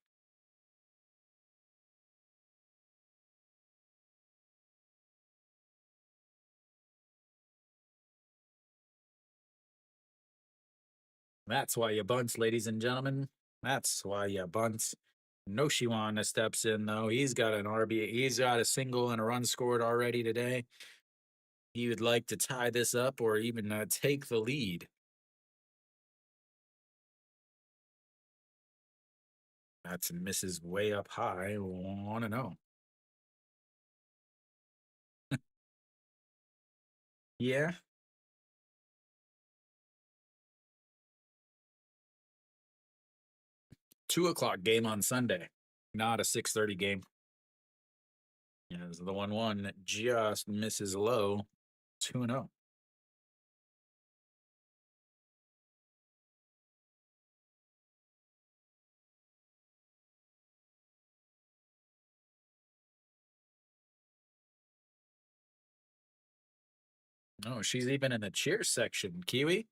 That's why you bunt, ladies and gentlemen. That's why you bunt. Noshiwan steps in though. He's got an RB. He's got a single and a run scored already today. He would like to tie this up or even take the lead. That's misses way up high. 1-0. Yeah. 2 o'clock game on Sunday, not a 6:30 game. Yeah, this is the 1-1 that just misses low. 2-0. Oh, she's even in the cheer section. Kiwi.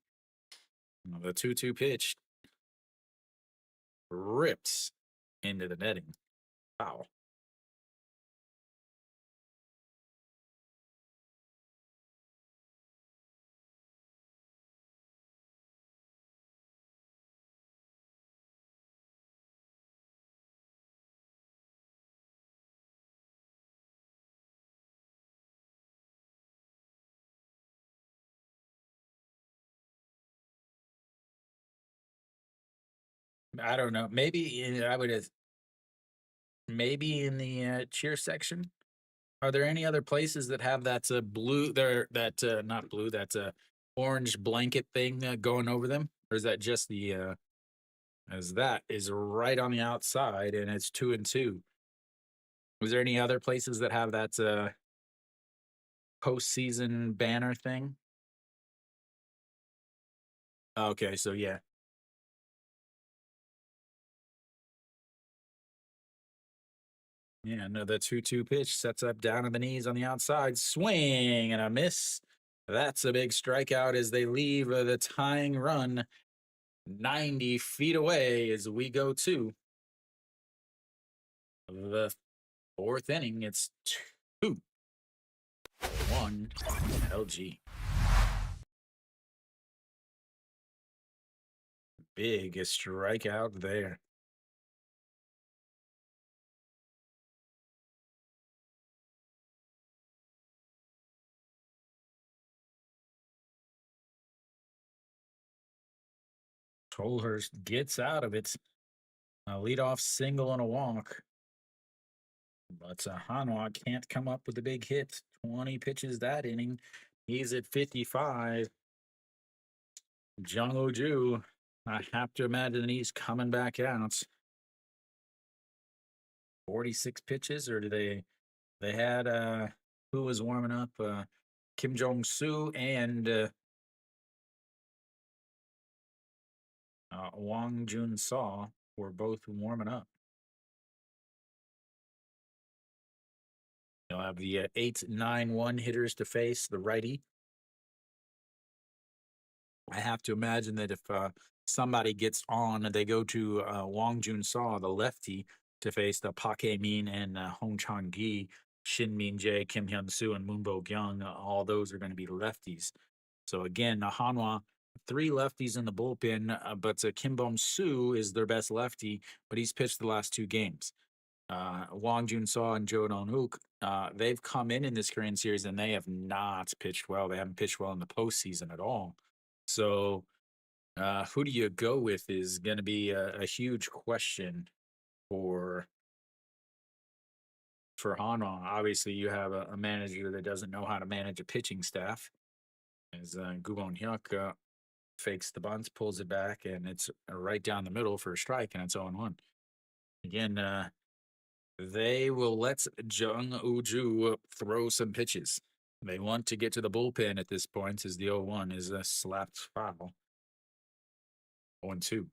The 2-2 pitch rips into the netting. Wow. I don't know. Maybe I would have. Maybe in the cheer section. Are there any other places that have that blue? There, that not blue. That's a orange blanket thing going over them, or is that just the? As that is right on the outside, and it's 2-2. Was there any other places that have that postseason banner thing? Okay, so yeah, yeah. No, the 2-2 pitch sets up down on the knees on the outside, swing and a miss. That's a big strikeout as they leave the tying run 90 feet away as we go to the fourth inning. It's 2-1 LG. Big strikeout there. Tolhurst gets out of it. A leadoff single and a walk. But Hanwha can't come up with a big hit. 20 pitches that inning. He's at 55. Jung Ju, I have to imagine he's coming back out. 46 pitches, or do they had who was warming up? Kim Jong Soo and Wang Jun Saw were both warming up. You'll have the 8-9-1 hitters to face the righty. I have to imagine that if somebody gets on, they go to Wang Jun Saw, the lefty, to face the Park Min and Hong Chang Gi, Shin Min Jae, Kim Hyun Soo, and Moonbo Kyung. All those are going to be lefties. So again, Hanwha, three lefties in the bullpen, but Kim Bom Soo is their best lefty, but he's pitched the last two games. Wang Jun Saw and Jo Don Hook, they've come in this Korean series and they have not pitched well. They haven't pitched well in the postseason at all. So, who do you go with is going to be a huge question for Hanwha. Obviously, you have a manager that doesn't know how to manage a pitching staff. As Gubon Hyuk fakes the bunts, pulls it back, and it's right down the middle for a strike, and it's 0-1. Again, they will let Jung Uju throw some pitches. They want to get to the bullpen at this point, as the 0-1 is a slapped foul. 0-2.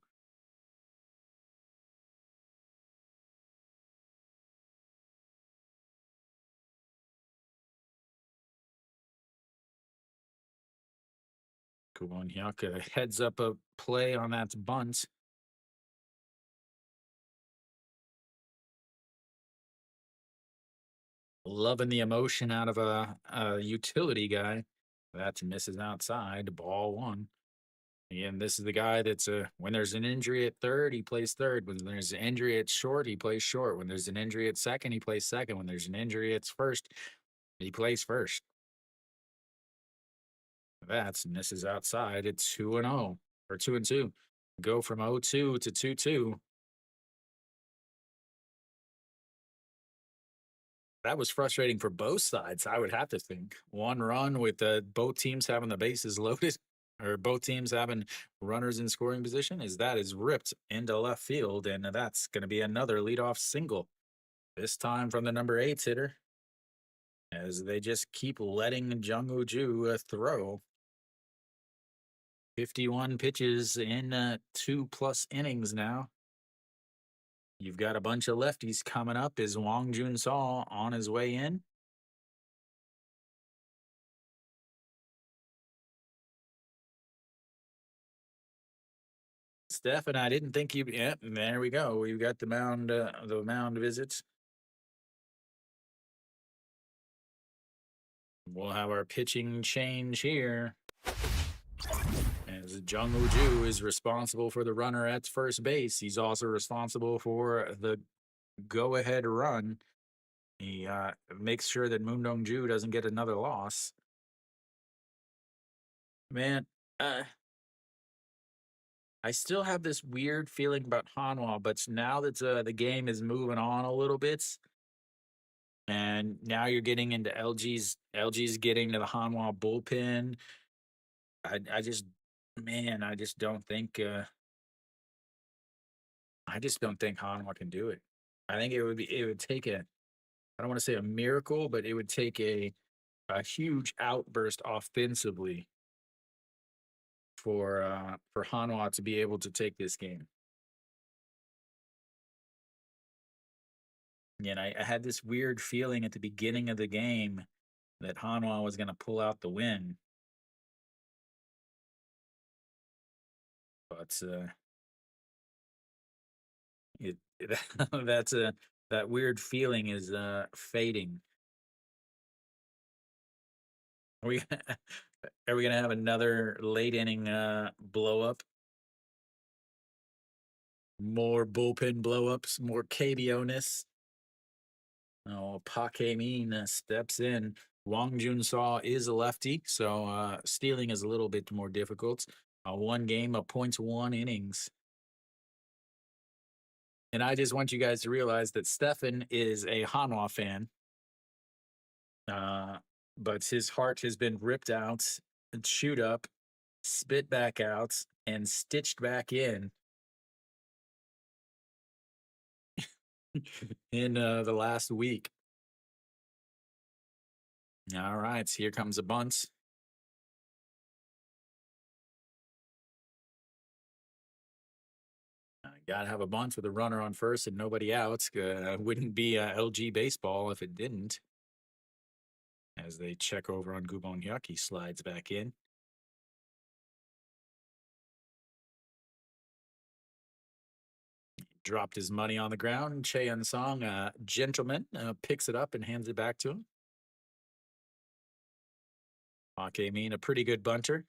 Gubon Hyuk heads up a play on that bunt. Loving the emotion out of a utility guy. That misses outside. Ball one. Again, this is the guy that's when there's an injury at third, he plays third. When there's an injury at short, he plays short. When there's an injury at second, he plays second. When there's an injury at first, he plays first. That's misses outside. It's 2-0 or 2-2. Go from 0-2 to 2-2. That was frustrating for both sides, I would have to think. One run with both teams having the bases loaded, or both teams having runners in scoring position, is ripped into left field, and that's going to be another leadoff single. This time from the number 8 hitter, as they just keep letting Jung Woo-ju throw. 51 pitches in 2+ innings now. You've got a bunch of lefties coming up. Is Wang Jun Saw on his way in? Stefan, I didn't think you. Yeah, and there we go. We've got the mound visits. We'll have our pitching change here. As Jung Woo Ju is responsible for the runner at first base, he's also responsible for the go-ahead run. He makes sure that Moon Dong-ju doesn't get another loss. Man, I still have this weird feeling about Hanwha, but now that the game is moving on a little bit, and now you're getting into LG's getting to the Hanwha bullpen. I just, man, I just don't think Hanwha can do it. I think it would take I don't want to say a miracle, but it would take a huge outburst offensively for Hanwha to be able to take this game. And I had this weird feeling at the beginning of the game that Hanwha was going to pull out the win. But that's that weird feeling is fading. Are we are we gonna have another late inning blow up? More bullpen blow ups, more KBO-ness. Oh, Park Hae-min steps in. Wang Jun-saw is a lefty, so stealing is a little bit more difficult. One game, a 0.1 innings. And I just want you guys to realize that Stefan is a Hanwha fan. But his heart has been ripped out, and chewed up, spit back out, and stitched back in in the last week. All right, so here comes a bunt. Gotta have a bunt with a runner on first and nobody out. Wouldn't be LG baseball if it didn't. As they check over on Gubon Hyuk, he slides back in. Dropped his money on the ground. Che Song, gentleman, picks it up and hands it back to him. Park Hae-min, a pretty good bunter.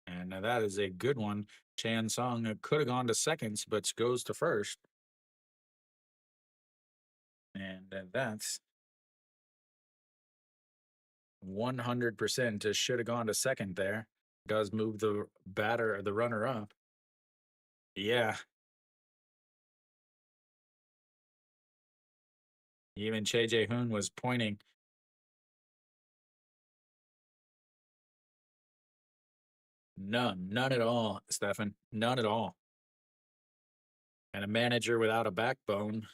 And that is a good one. Chan Song could have gone to seconds, but goes to first. And that's 100% should have gone to second there. Does move the the runner up. Yeah. Even Che Jae-hoon was pointing. None at all, Stefan. None at all. And a manager without a backbone.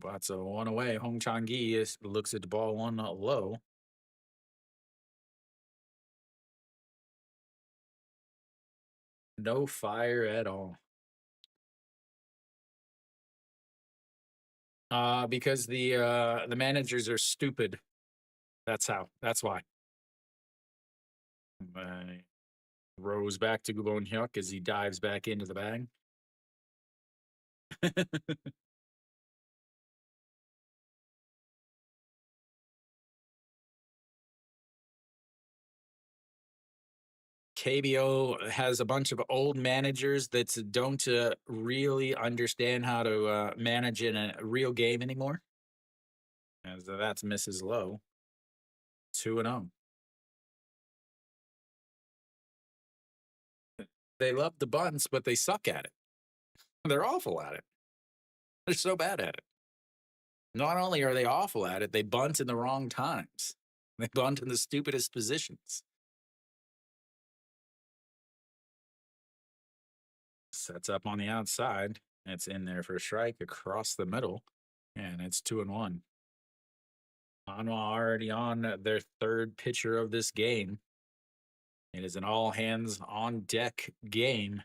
That's a one away. Hong Chang-gi looks at the ball one low. No fire at all. Because the managers are stupid. That's how. That's why. Rose back to Gubon Hyuk as he dives back into the bag. KBO has a bunch of old managers that don't really understand how to manage in a real game anymore. As that's Mrs. Lowe. 2-0. They love the bunts, but they suck at it. They're awful at it. They're so bad at it. Not only are they awful at it, they bunt in the wrong times. They bunt in the stupidest positions. Sets up on the outside. It's in there for a strike across the middle. And it's 2-1. Hanwha already on their third pitcher of this game. It is an all hands on deck game.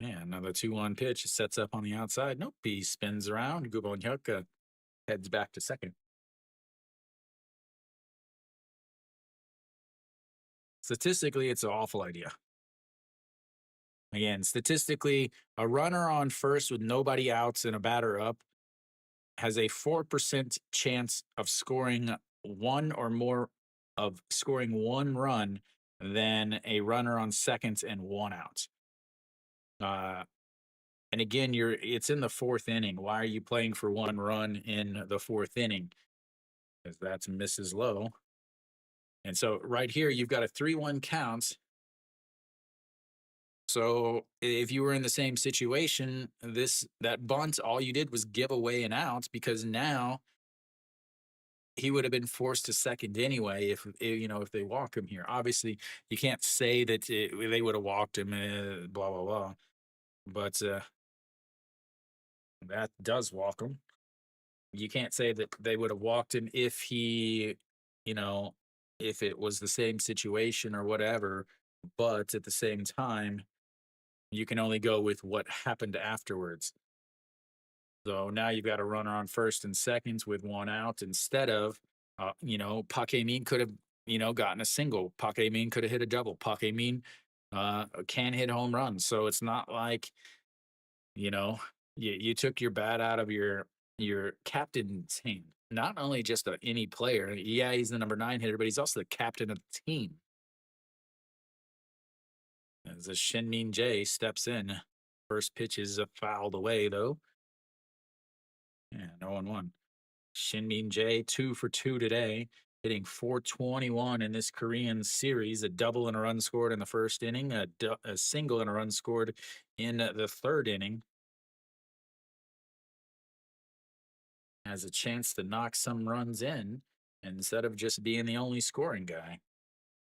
Yeah, another 2-1 pitch. Sets up on the outside. Nope, he spins around. Gubon Hyuk heads back to second. Statistically, it's an awful idea. Again, statistically, a runner on first with nobody outs and a batter up has a 4% chance of scoring one or more of scoring one run than a runner on second and one out. Uh, and again, it's in the fourth inning. Why are you playing for one run in the fourth inning? Because that's misses low. And so right here, you've got a 3-1 count. So if you were in the same situation, that bunt, all you did was give away an out because now he would have been forced to second anyway if they walk him here. Obviously, you can't say that they would have walked him, blah blah blah. But that does walk him. You can't say that they would have walked him if you know, if it was the same situation or whatever. But at the same time, you can only go with what happened afterwards. So now you've got a runner on first and seconds with one out instead of, Pac Min could have, gotten a single. Pac Min could have hit a double. Pac Min can hit home runs. So it's not like, you know, you took your bat out of your captain's hand. Not only just any player. Yeah, he's the number 9 hitter, but he's also the captain of the team. As the Shin Min Jae steps in. First pitch is fouled away, though. Yeah, no 1-1. Shin Min Jae, 2 for 2 today, hitting 421 in this Korean series. A double and a run scored in the first inning, a single and a run scored in the third inning. Has a chance to knock some runs in instead of just being the only scoring guy.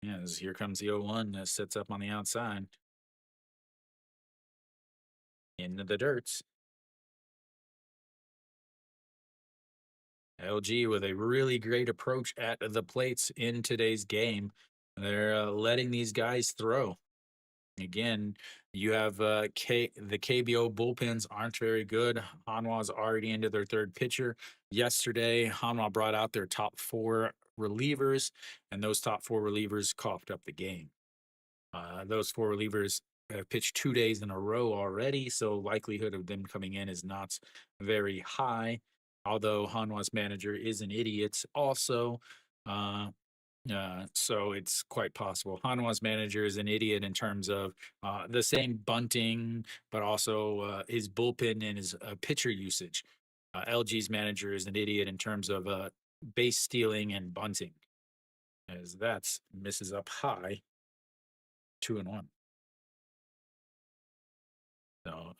Yes, here comes the 0-1 that sits up on the outside. Into the dirt. LG with a really great approach at the plates in today's game. They're letting these guys throw. Again, you have the KBO bullpens aren't very good. Hanwha's already into their third pitcher. Yesterday, Hanwha brought out their top 4 relievers, and those top 4 relievers coughed up the game. Those 4 relievers have pitched 2 days in a row already, so likelihood of them coming in is not very high. Although Hanwha's manager is an idiot, also. So it's quite possible. Hanwha's manager is an idiot in terms of the same bunting, but also his bullpen and his pitcher usage. LG's manager is an idiot in terms of base stealing and bunting, as that misses up high, 2-1. So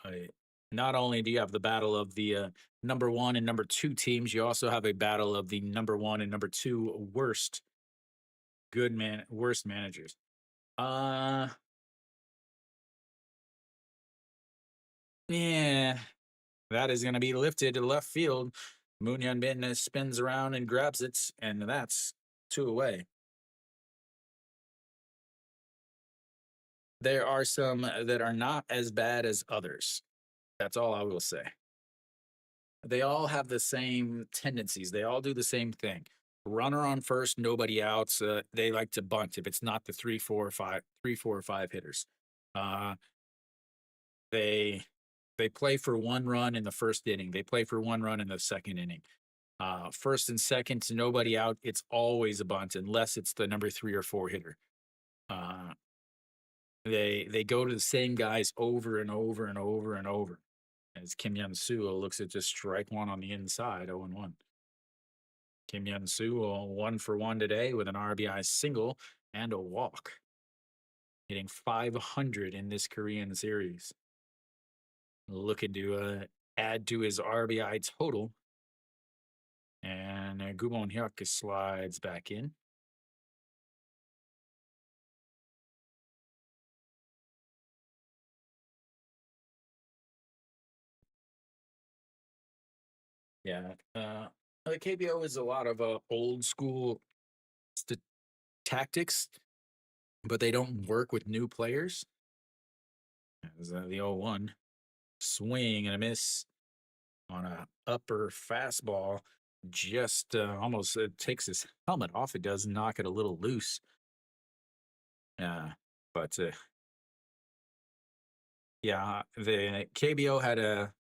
not only do you have the battle of the number 1 and number 2 teams, you also have a battle of the number 1 and number 2 worst managers. Yeah, that is going to be lifted to left field. Moon Bin spins around and grabs it, and that's 2 away. There are some that are not as bad as others. That's all I will say. They all have the same tendencies. They all do the same thing. Runner on first, nobody outs. They like to bunt if it's not the 3-4-5 hitters. Uh, they they play for one run in the first inning. They play for one run in the second inning. First and second, nobody out. It's always a bunt unless it's the number 3 or 4 hitter. Uh, they go to the same guys over and over and over and over. As Kim Yun Soo looks at just strike one on the inside, 0-1. Kim Yun Soo 1 for 1 today with an RBI single and a walk, hitting 500 in this Korean series. Looking to add to his RBI total. And Gumon Hyuk slides back in. Yeah. The KBO is a lot of old school tactics, but they don't work with new players. As the 0-1 swing and a miss on a upper fastball, just almost takes his helmet off. It does knock it a little loose. But yeah, the KBO had a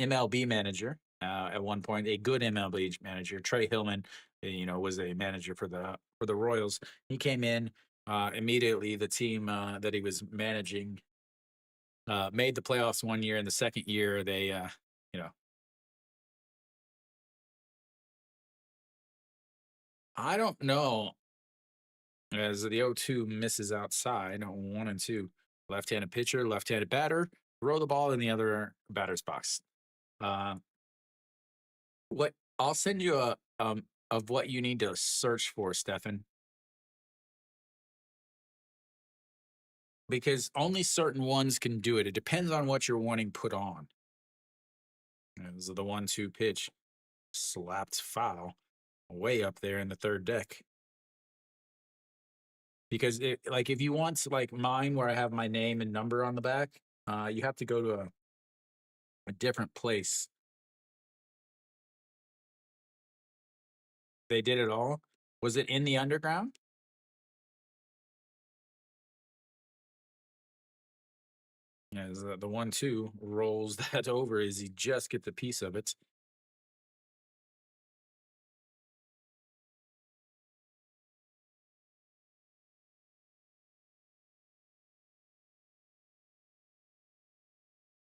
MLB manager at one point, a good MLB manager. Trey Hillman, was a manager for the Royals. He came in immediately. The team that he was managing made the playoffs one year, and the second year they, you know, I don't know. As the 0-2 misses outside, 1-2, left-handed pitcher, left-handed batter, throw the ball in the other batter's box. Uh, what I'll send you a of what you need to search for, Stefan, because only certain ones can do it. It depends on what you're wanting put on. This is the 1-2 pitch, slapped foul, way up there in the third deck. Because like if you want like mine where I have my name and number on the back, you have to go to a different place. They did it all. Was it in the underground? Yeah, the 1-2 rolls that over as he just gets a piece of it.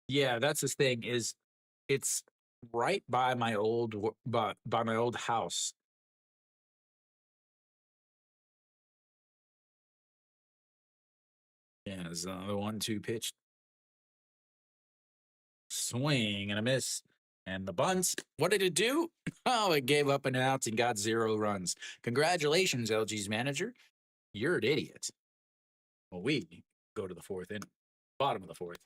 Yeah, that's the thing is it's right by my old by my old house. Yeah, it's the 1-2 pitch, swing and a miss. And the bunts, what did it do? Oh, it gave up an out and got 0 runs. Congratulations, LG's manager. You're an idiot. Well, we go to the fourth inning, bottom of the fourth.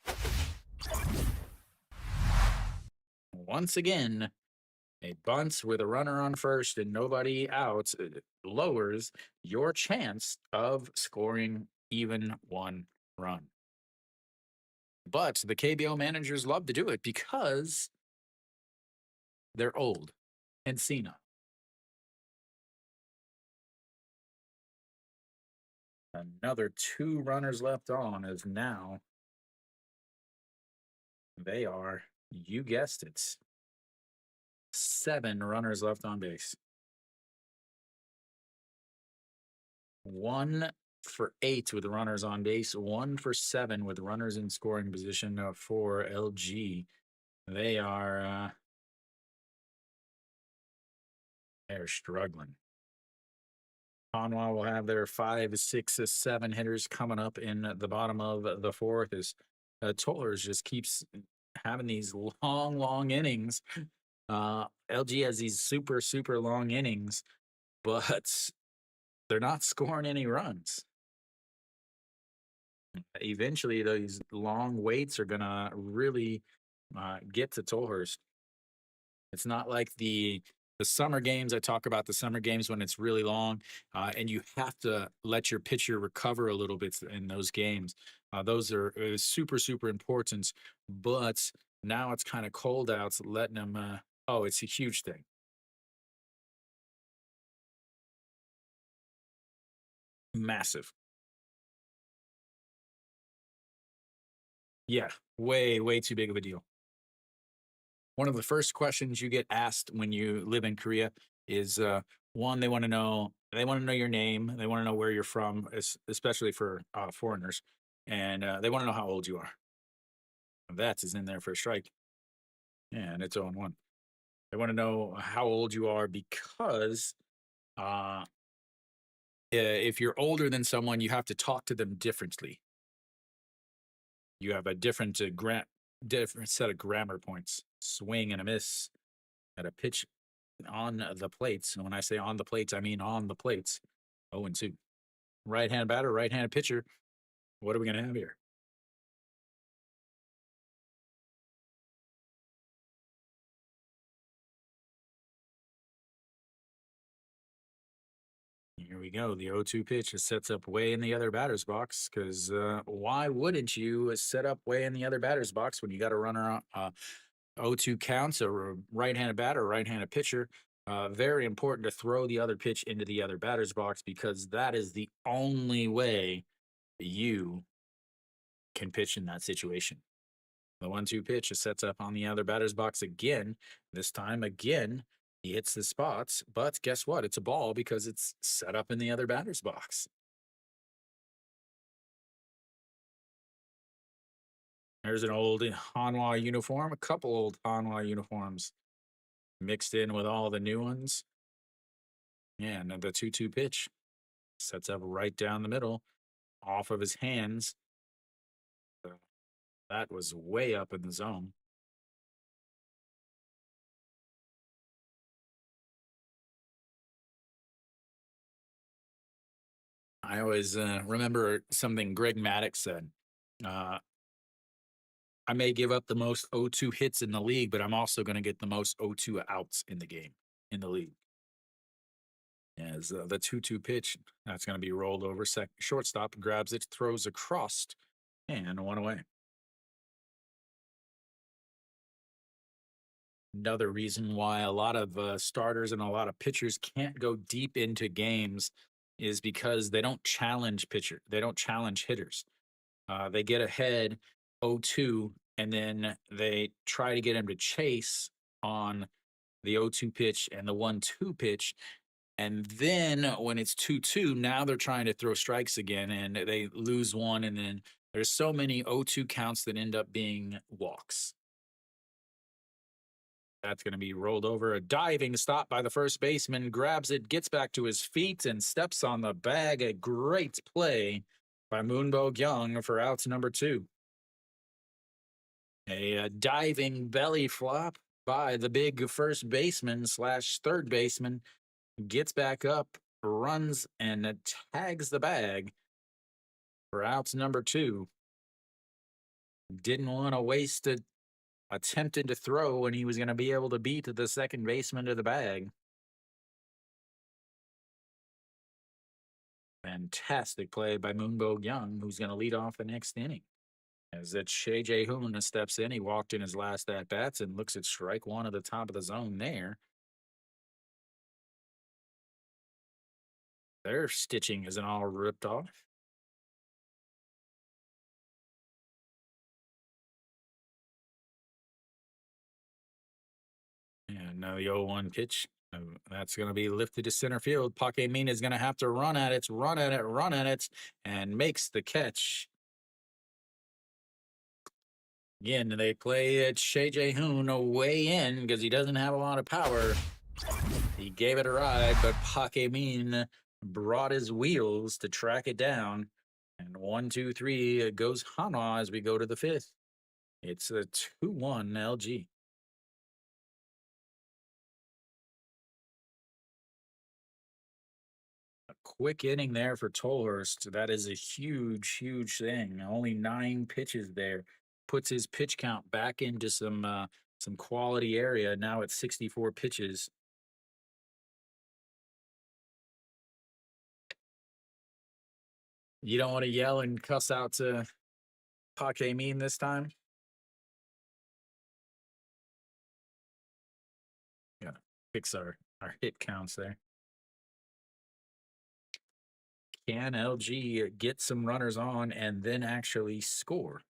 Once again, a bunt with a runner on first and nobody out lowers your chance of scoring even 1 run. But the KBO managers love to do it because they're old and senile. Another 2 runners left on as now they are, you guessed it, 7 runners left on base. 1 for 8 with runners on base, 1 for 7 with runners in scoring position for LG. They are they're struggling. Hanwha will have their 5, 6, 7 hitters coming up in the bottom of the fourth as Tollers just keeps having these long innings. LG has these super long innings, but they're not scoring any runs. Eventually, those long waits are gonna really get to Tolhurst. It's not like the summer games. I talk about the summer games when it's really long, and you have to let your pitcher recover a little bit in those games. Those are super important. But now it's kind of cold out, so letting them. Oh, it's a huge thing. Massive. Yeah, way too big of a deal. One of the first questions you get asked when you live in Korea is one, they want to know your name, they want to know where you're from, especially for foreigners, and they want to know how old you are. That is in there for a strike, and it's 0-1. They want to know how old you are because uh, if you're older than someone, you have to talk to them differently. You have a different set of grammar points. Swing and a miss at a pitch on the plates. And when I say on the plates, I mean on the plates. 0-2. Right-hand batter, right-handed pitcher. What are we going to have here? Here we go. The 0-2 pitch sets up way in the other batter's box because why wouldn't you set up way in the other batter's box when you got a runner on 0-2 counts, a right-handed batter, right-handed pitcher? Very important to throw the other pitch into the other batter's box because that is the only way you can pitch in that situation. The 1-2 pitch sets up on the other batter's box again. This time, again, he hits the spots, but guess what? It's a ball because it's set up in the other batter's box. There's an old Hanwha uniform, a couple old Hanwha uniforms mixed in with all the new ones. Yeah, and the 2-2 pitch sets up right down the middle off of his hands. That was way up in the zone. I always remember something Greg Maddox said. Uh, I may give up the most 0-2 hits in the league, but I'm also going to get the most 0-2 outs in the game, in the league. As the 2-2 pitch, that's going to be rolled over. Shortstop grabs it, throws across, and one away. Another reason why a lot of starters and a lot of pitchers can't go deep into games is because they don't challenge pitcher. They don't challenge hitters. They get ahead 0-2, and then they try to get him to chase on the 0-2 pitch and the 1-2 pitch. And then when it's 2-2, now they're trying to throw strikes again, and they lose one. And then there's so many 0-2 counts that end up being walks. That's going to be rolled over. A diving stop by the first baseman, grabs it, gets back to his feet, and steps on the bag. A great play by Moonbo Young for outs number 2. A diving belly flop by the big first baseman slash third baseman, gets back up, runs, and tags the bag for outs number 2. Didn't want to waste a attempted to throw when he was going to be able to beat the second baseman to the bag. Fantastic play by Moonbo Young, who's going to lead off the next inning. As that Shea Hoon steps in, he walked in his last at bats and looks at strike one at the top of the zone there. Their stitching isn't all ripped off. And now the 0-1 pitch. That's going to be lifted to center field. Pakemina is going to have to run at it, and makes the catch. Again, they play it Shea Hoon way in because he doesn't have a lot of power. He gave it a ride, but Pakemina brought his wheels to track it down. And 1-2-3 goes Hanwha as we go to the 5th. It's a 2-1 LG. A quick inning there for Tolhurst. That is a huge, huge thing. Only 9 pitches there. Puts his pitch count back into some quality area. Now it's 64 pitches. You don't want to yell and cuss out to Pakemina this time? Yeah, fix our hit counts there. Can LG get some runners on and then actually score?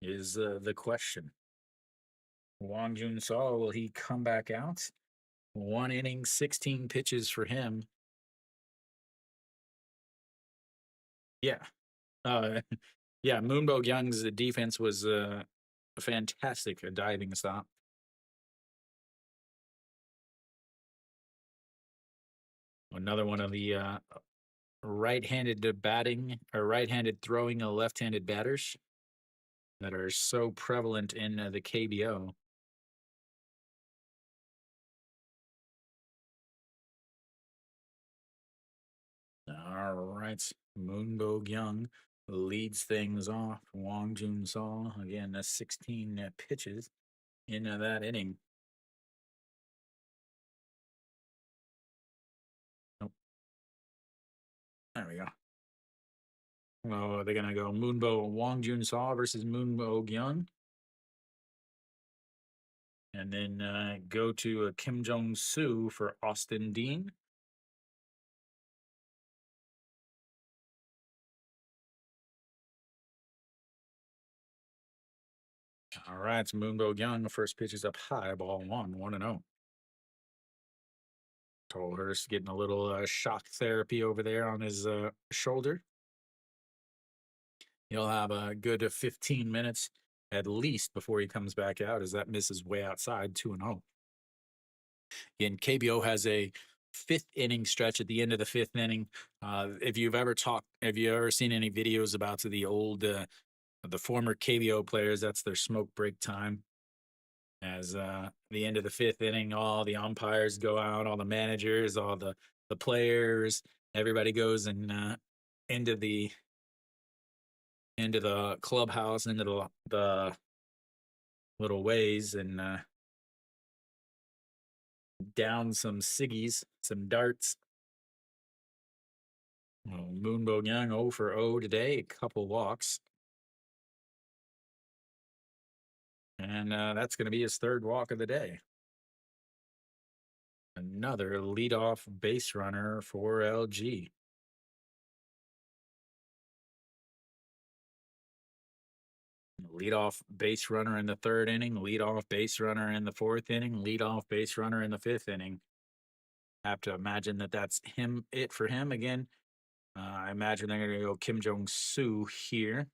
Is the question. Wang Jun Saw, will he come back out? 1 inning, 16 pitches for him. Yeah. Yeah, Moonbo Young's defense was fantastic, a diving stop. Another one of the right-handed batting or right-handed throwing left-handed batters that are so prevalent in the KBO. All right, Moonbo Young leads things off. Wang Jun Saw, again, 16 pitches in that inning. Nope. There we go. Oh, they're going to go Moonbo Wang Jun Saw versus Moonbo Young. And then go to Kim Jong-soo for Austin Dean. All right, it's Moonbo Young. The first pitch is up high, ball 1-0. Tolhurst getting a little shock therapy over there on his shoulder. He'll have a good 15 minutes at least before he comes back out, as that misses way outside, 2-0. Again, KBO has a fifth inning stretch at the end of the fifth inning. If you've ever seen any videos about the old, the former KBO players, that's their smoke break time. As the end of the fifth inning, all the umpires go out, all the managers, all the players, everybody goes and into the clubhouse, into the little ways, and down some ciggies, some darts. Well, Moonbo Young 0 for 0 today, a couple walks. And that's going to be his third walk of the day. Another leadoff base runner for LG. Leadoff base runner in the third inning, leadoff base runner in the fourth inning, leadoff base runner in the fifth inning. Have to imagine that that's it for him again. I imagine they're going to go Kim Jong-soo here.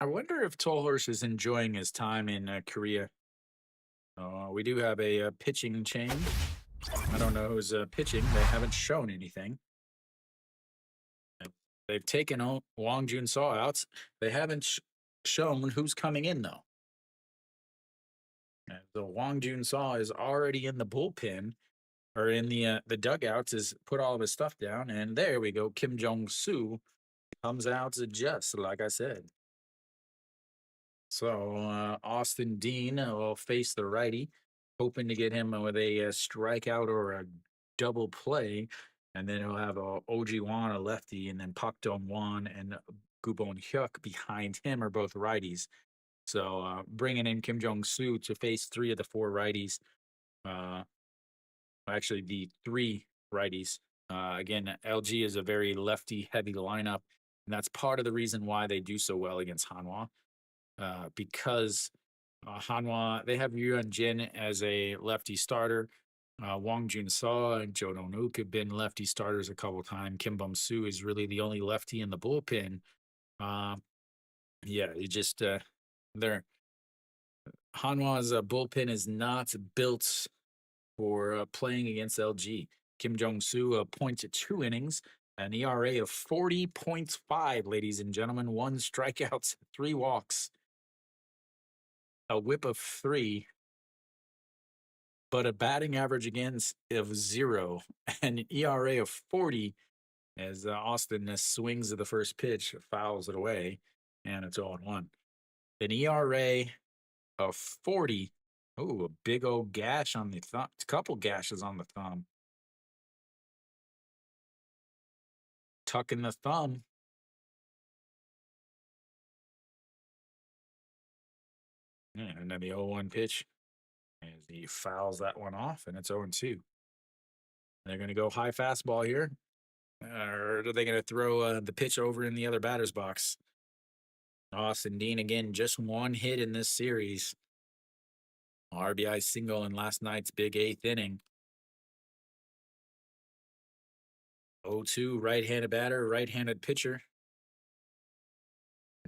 I wonder if Tolhurst is enjoying his time in Korea. We do have a pitching change. I don't know who's pitching. They haven't shown anything. They've taken Wong Jun Saw out. They haven't shown who's coming in, though. The Wong Jun Saw is already in the bullpen, or in the dugouts, is put all of his stuff down. And there we go. Kim Jong-soo comes out just like I said. So Austin Dean will face the righty, hoping to get him with a strikeout or a double play. And then he'll have OG Wan, a lefty, and then Pak Dong Wan and Gubon Hyuk behind him are both righties. So bringing in Kim Jong-soo to face three of the four righties. Actually, the three righties. Again, LG is a very lefty-heavy lineup, and that's part of the reason why they do so well against Hanwha. Because Hanwha, they have Yuan Jin as a lefty starter. Wong Jun Saw and Jo Dong-uk have been lefty starters a couple times. Kim Bum-soo is really the only lefty in the bullpen. Yeah, you just Hanwha's bullpen is not built for playing against LG. Kim Jong-soo pointed 2 innings, an ERA of 40.5, ladies and gentlemen, 1 strikeouts, 3 walks, a whip of 3, but a batting average against of 0, and an ERA of 40 as Austin swings at the first pitch, fouls it away, and it's 0-1. An ERA of 40. Oh, a big old gash on the thumb. A couple gashes on the thumb. Tucking the thumb. Yeah, and then the 0-1 pitch as he fouls that one off, and it's 0-2. They're going to go high fastball here. Or are they going to throw the pitch over in the other batter's box? Austin Dean, again, just 1 hit in this series. RBI single in last night's big 8th inning. 0-2, right-handed batter, right-handed pitcher.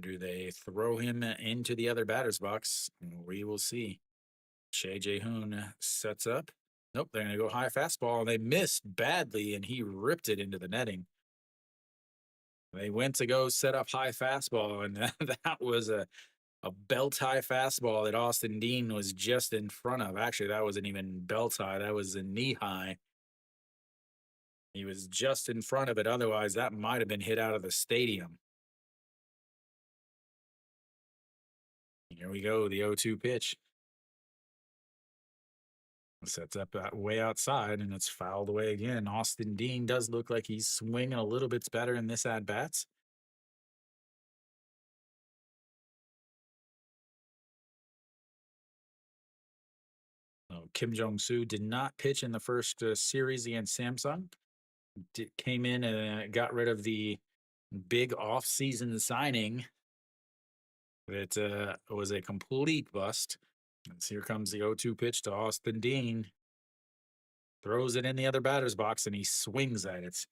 Do they throw him into the other batter's box? We will see. Shea Jae-hoon sets up. Nope, they're going to go high fastball. They missed badly, and he ripped it into the netting. They went to go set up high fastball, and that was a belt high fastball that Austin Dean was just in front of. Actually, that wasn't even belt high. That was a knee high. He was just in front of it. Otherwise, that might have been hit out of the stadium. Here we go. The 0-2 pitch. Sets up way outside, and it's fouled away again. Austin Dean does look like he's swinging a little bit better in this at bats. Kim Jong-soo did not pitch in the first series against Samsung. Came in and got rid of the big off-season signing that was a complete bust. And here comes the 0-2 pitch to Austin Dean. Throws it in the other batter's box, and he swings at it.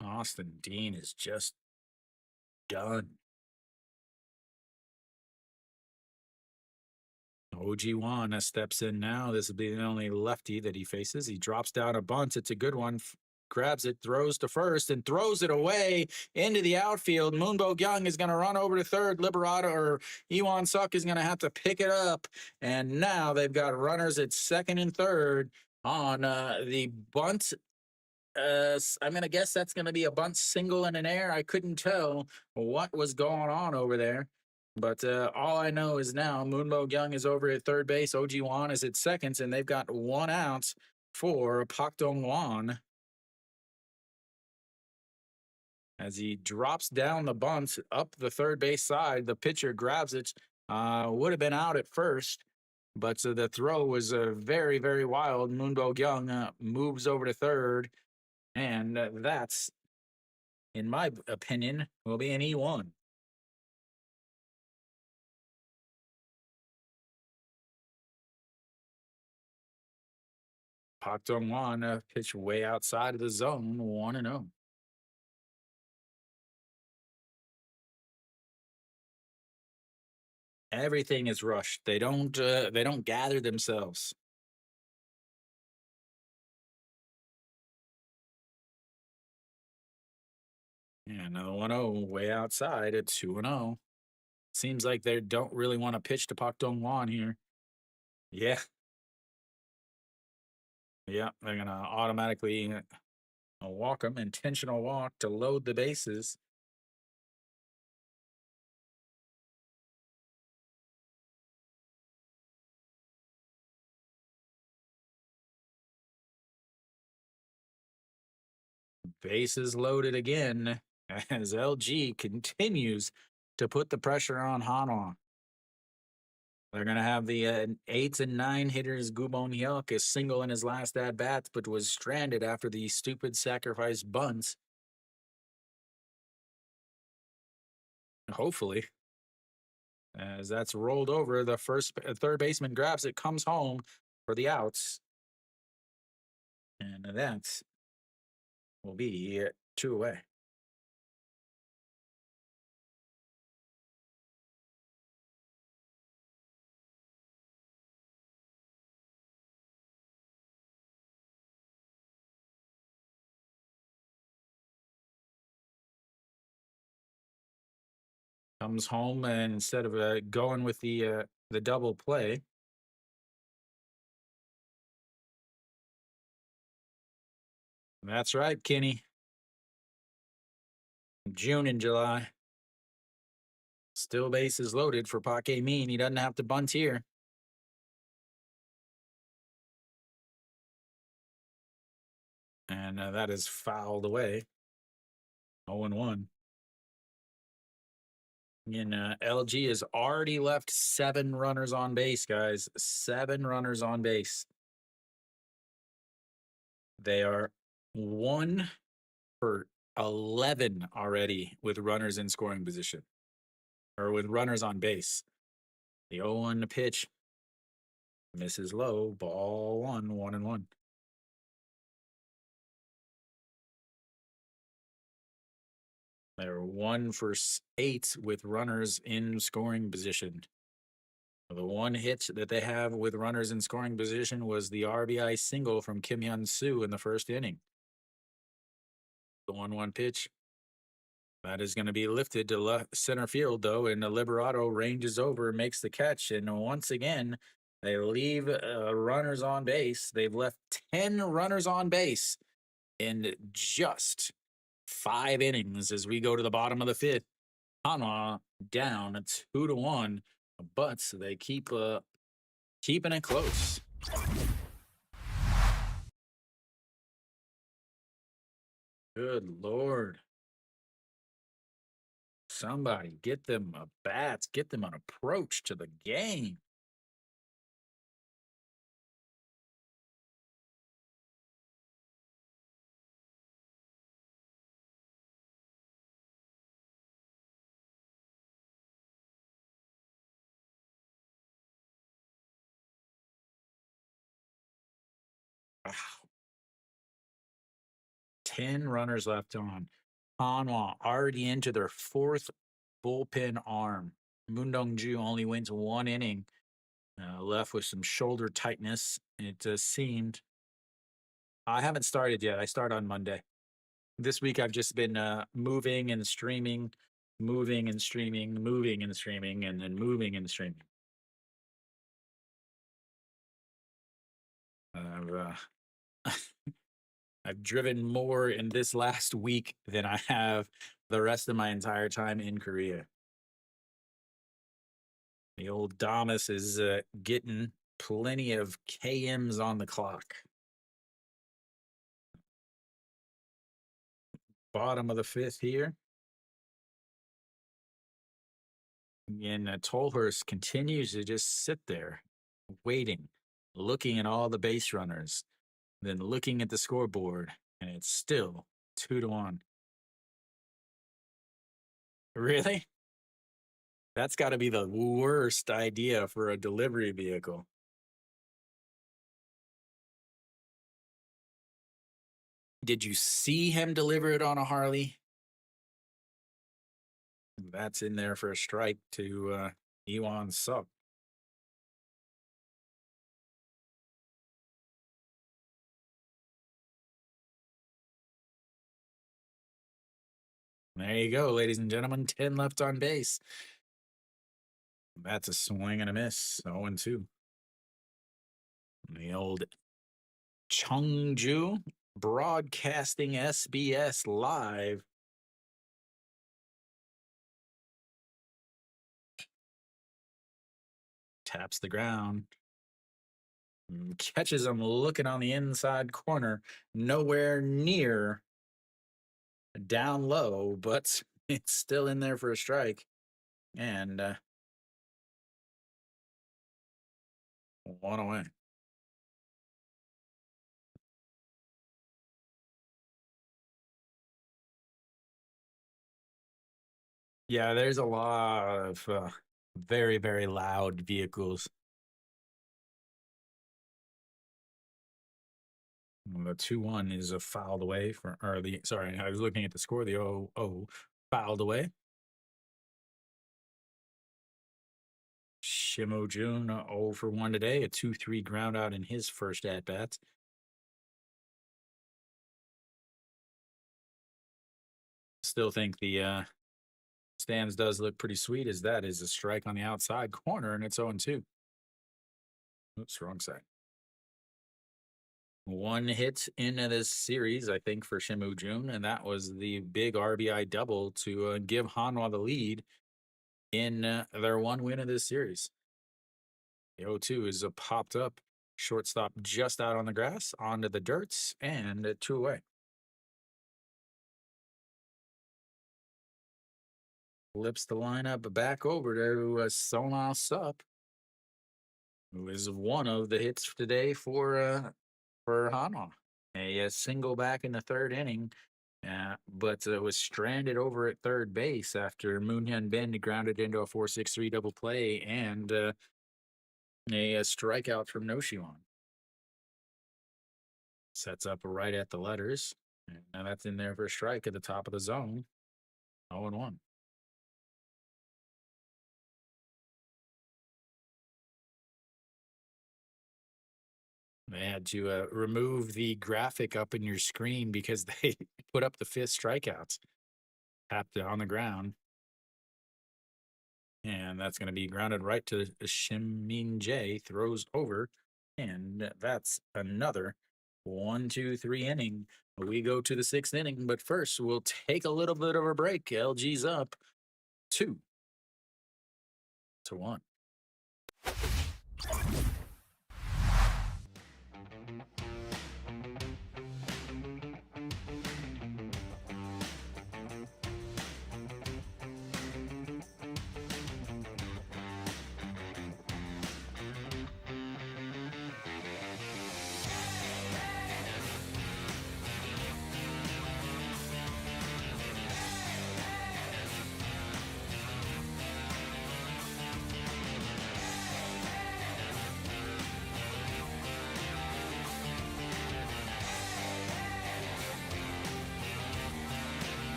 Austin Dean is just done. OG Wan steps in now. This will be the only lefty that he faces. He drops down a bunt. It's a good one. Grabs it, throws to first, and throws it away into the outfield. Moonbo Young is going to run over to third. Liberato or Iwan Suk is going to have to pick it up. And now they've got runners at second and third on the bunt. I'm going to guess that's going to be a bunt single in an air. I couldn't tell what was going on over there. But all I know is now Moonbo Young is over at third base. OG Wan is at second, and they've got 1 out for Pak Dong Wan. As he drops down the bunt up the third base side, the pitcher grabs it. Would have been out at first, but the throw was very, very wild. Moonbo Young moves over to third, and that's, in my opinion, will be an E1. Pak Dong Wan pitch way outside of the zone, 1-0. Everything is rushed. They don't gather themselves. Yeah, another 1-0 way outside at 2-0. Seems like they don't really want to pitch to Pak Dong Wan here. Yeah. Yeah, they're going to automatically walk him, intentional walk to load the bases. Bases loaded again as LG continues to put the pressure on Hanwha. They're going to have the 8 and 9 hitters. Gubon Hyuk is single in his last at-bats, but was stranded after the stupid sacrifice bunts. Hopefully. As that's rolled over, the third baseman grabs it, comes home for the outs. And that will be 2 away. Comes home, and instead of going with the double play, that's right, Kenny. June and July. Still bases loaded for Pak Min. He doesn't have to bunt here. And that is fouled away. 0-1. And LG has already left 7 runners on base, guys. 7 runners on base. They are 1 for 11 already with runners in scoring position, or with runners on base. The 0-1 pitch misses low. Ball 1, 1-1. They're 1 for 8 with runners in scoring position. The one hit that they have with runners in scoring position was the RBI single from Kim Hyun Soo in the first inning. The 1-1 pitch. That is going to be lifted to center field, though, and the Liberato ranges over, makes the catch, and once again, they leave runners on base. They've left 10 runners on base in just 5 innings as we go to the bottom of the fifth. Hanwha down 2-1, but they keep keeping it close. Good Lord. Somebody get them a bats, get them an approach to the game. Wow. 10 runners left on. Hanwha already into their fourth bullpen arm. Moondongju only wins 1 inning, left with some shoulder tightness. It seemed. I haven't started yet. I start on Monday. This week I've just been moving and streaming, moving and streaming, moving and streaming, and then moving and streaming. I've driven more in this last week than I have the rest of my entire time in Korea. The old Damas is getting plenty of KMs on the clock. Bottom of the fifth here. And Tolhurst continues to just sit there, waiting, looking at all the base runners, then looking at the scoreboard, and it's still 2-1. Really? That's got to be the worst idea for a delivery vehicle. Did you see him deliver it on a Harley? That's in there for a strike to Iwan Suk. There you go, ladies and gentlemen. 10 left on base. That's a swing and a miss. 0-2. The old Cheongju broadcasting SBS live. Taps the ground. Catches him looking on the inside corner. Nowhere near down low, but it's still in there for a strike. And 1 away. Yeah, there's a lot of very, very loud vehicles. The 2-1 is a fouled away sorry, I was looking at the score. The 0-0 fouled away. Shimo Jun 0 for 1 today, a 2-3 ground out in his first at bat. Still think the stands does look pretty sweet, as that is a strike on the outside corner, and it's 0-2. Oops, wrong side. 1 hit in this series, I think, for Shimu Jun, and that was the big RBI double to give Hanwha the lead in their 1 win of this series. The 0-2 is popped up. Shortstop just out on the grass, onto the dirts, and 2 away. Flips the lineup back over to Soma Sup, who is one of the hits today for Hanwha. A single back in the 3rd inning, but was stranded over at third base after Moonhyun Ben grounded into a 4-6-3 double play and a strikeout from Noshiwan. Sets up right at the letters, and that's in there for a strike at the top of the zone. 0-1. They had to remove the graphic up in your screen because they put up the 5th strikeouts. tapped on the ground. And that's going to be grounded right to Shimin J. Throws over. And that's another 1-2-3 inning. We go to the 6th inning, but first we'll take a little bit of a break. LG's up 2-1.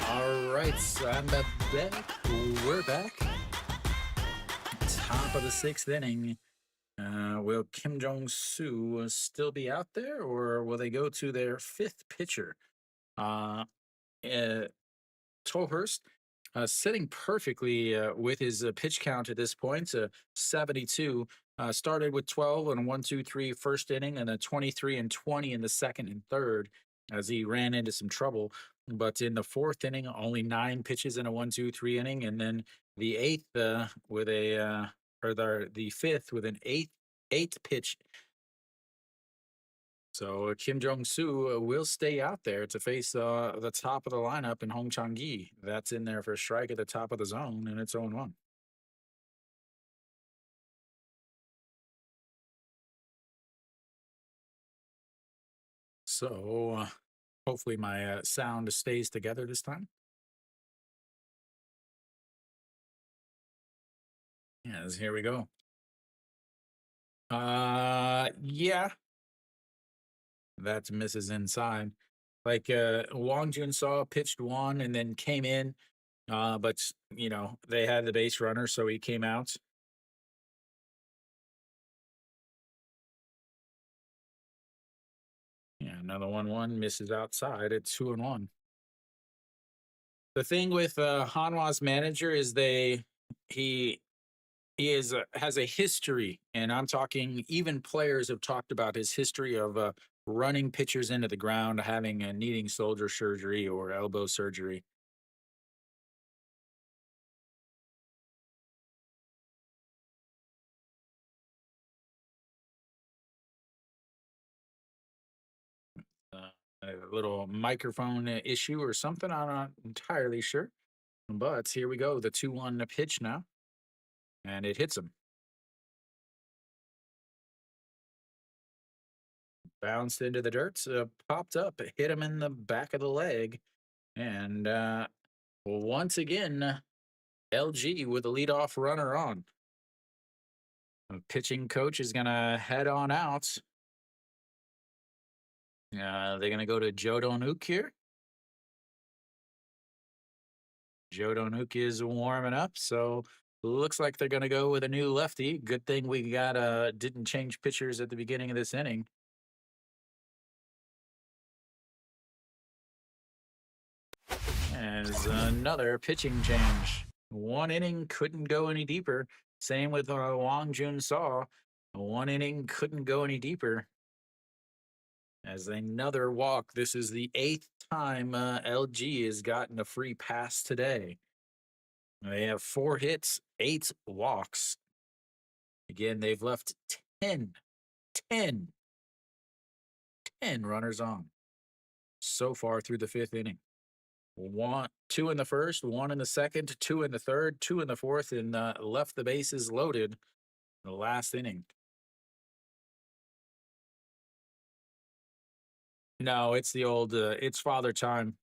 All right, so I'm back. We're back. Top of the 6th inning. Will Kim Jong-soo still be out there, or will they go to their 5th pitcher? Uh, Tolhurst sitting perfectly with his pitch count at this point, 72. Started with 12 and a 1-2-3 first inning, and a 23 and 20 in the second and third as he ran into some trouble. But in the 4th inning, only 9 pitches in a 1-2-3 inning, and then the 8th with a or the 5th with an eighth pitch. So Kim Jong-soo will stay out there to face the top of the lineup in Hong Chang-gi. That's in there for a strike at the top of the zone, and it's 0-1. So hopefully my sound stays together this time. Yes, here we go. Yeah, that misses inside. Like Wong Jun Saw pitched one and then came in, but they had the base runner, so he came out. Yeah, another 1-1 misses outside at 2-1. The thing with Hanwha's manager is he he is has a history, and I'm talking even players have talked about his history of running pitchers into the ground, having needing shoulder surgery or elbow surgery. Uh, a little microphone issue or something. I'm not entirely sure, but here we go. The 2-1 pitch now, and it hits him. Bounced into the dirt, popped up, hit him in the back of the leg, and once again, LG with a leadoff runner on. The pitching coach is going to head on out. They're going to go to Joe Donuk here. Joe Donuk is warming up, so looks like they're going to go with a new lefty. Good thing we got didn't change pitchers at the beginning of this inning. As another pitching change. One inning couldn't go any deeper. Same with Wang Jun Saw. One inning couldn't go any deeper. As another walk. This is the 8th time LG has gotten a free pass today. They have 4 hits, 8 walks. Again, they've left 10, 10, 10 runners on so far through the 5th inning. 2 in the first, 1 in the second, 2 in the third, 2 in the fourth, and left the bases loaded the last inning. No, it's the old, it's Father Time.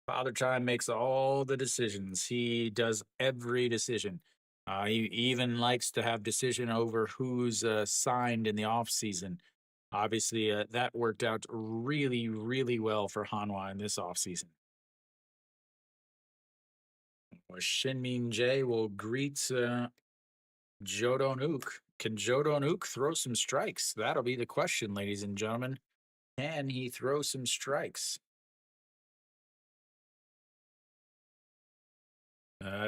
Father Time makes all the decisions. He does every decision. He even likes to have decision over who's signed in the off season. Obviously, that worked out really, really well for Hanwha in this offseason. Shinmin Jae will greet Jodo Nuke. Can Jodo Nuke throw some strikes? That'll be the question, ladies and gentlemen. Can he throw some strikes?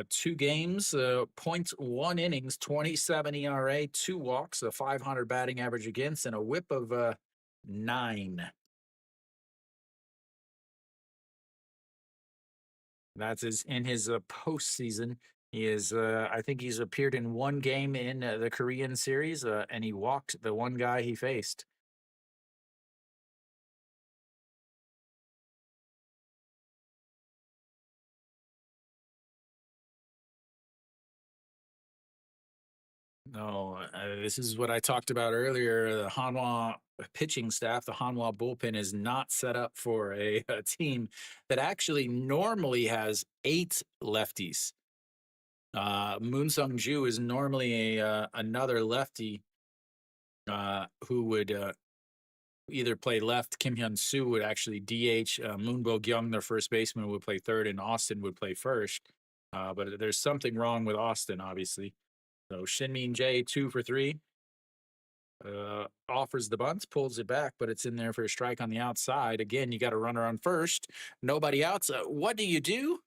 2 games, .1 innings, 27 ERA, 2 walks, a 500 batting average against, and a whip of 9. In his postseason. He is, I think he's appeared in 1 game in the Korean series, and he walked the one guy he faced. No, this is what I talked about earlier. The Hanwha pitching staff, the Hanwha bullpen is not set up for a team that actually normally has 8 lefties. Moon Sung Ju is normally another lefty who would either play left. Kim Hyun Soo would actually DH. Moon Bo Kyung, their first baseman, would play third, and Austin would play first. But there's something wrong with Austin, obviously. So Shinmin Jae, 2 for 3. Offers the bunt, pulls it back, but it's in there for a strike on the outside. Again, you got a runner on first, nobody out. What do you do?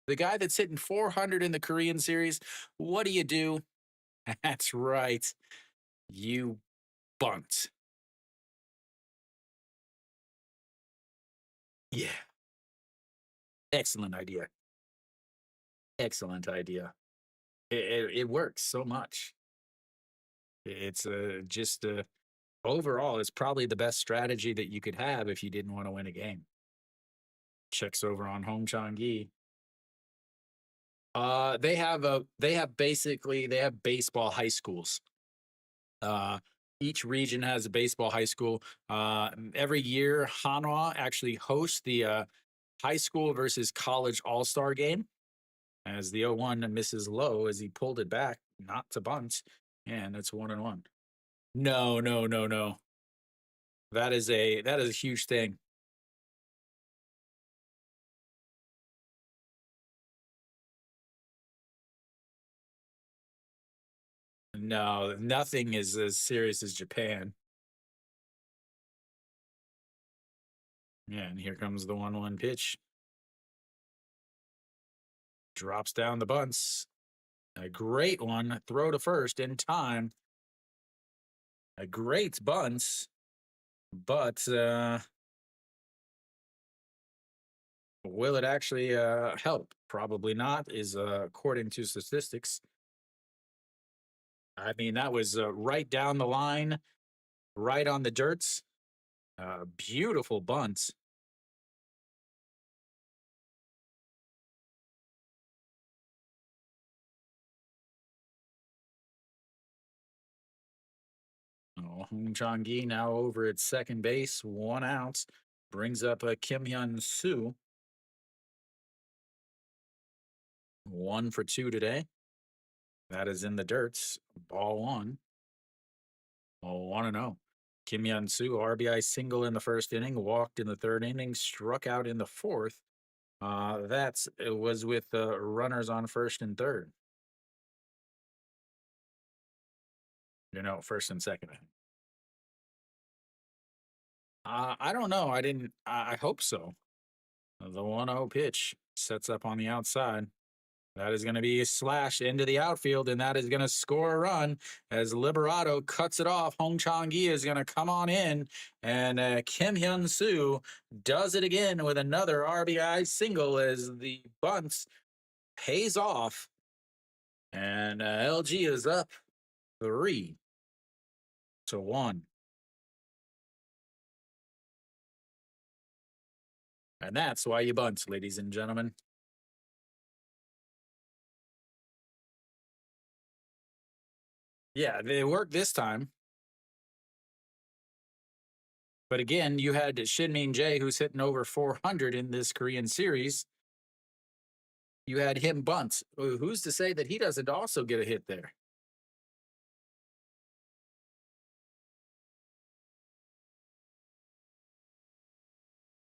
The guy that's hitting 400 in the Korean series, what do you do? That's right. You bunt. Yeah. Excellent idea. Excellent idea. It works so much. It's just overall, it's probably the best strategy that you could have if you didn't want to win a game. Checks over on Hong Chang-gi. They have baseball high schools. Each region has a baseball high school. Every year, Hanwha actually hosts the high school versus college all-star game. As the 0-1 misses low as he pulled it back, not to bunt, and it's 1-1. No, no, no, no. That is a huge thing. No, nothing is as serious as Japan. Yeah, and here comes the 1-1 pitch. Drops down the bunts. A great one. Throw to first in time. A great bunt, but will it actually help? Probably not, is according to statistics. I mean, that was right down the line, right on the dirt. Beautiful bunt. Oh, Hong Chang-gi now over at second base, 1 out. Brings up Kim Hyun Soo. 1 for 2 today. That is in the dirt. Ball one. Oh, 1-0. Kim Hyun Soo, RBI single in the first inning, walked in the third inning, struck out in the fourth. That was with runners on first and third. First and second. I don't know. I didn't. I hope so. The 1-0 pitch sets up on the outside. That is going to be a slash into the outfield, and that is going to score a run as Liberato cuts it off. Hong Chang-gi is going to come on in, and Kim Hyun Soo does it again with another RBI single as the bunt pays off, and LG is up 3-1. And that's why you bunt, ladies and gentlemen. Yeah, they worked this time. But again, you had Shin Min Jae, who's hitting over 400 in this Korean series. You had him bunt. Who's to say that he doesn't also get a hit there?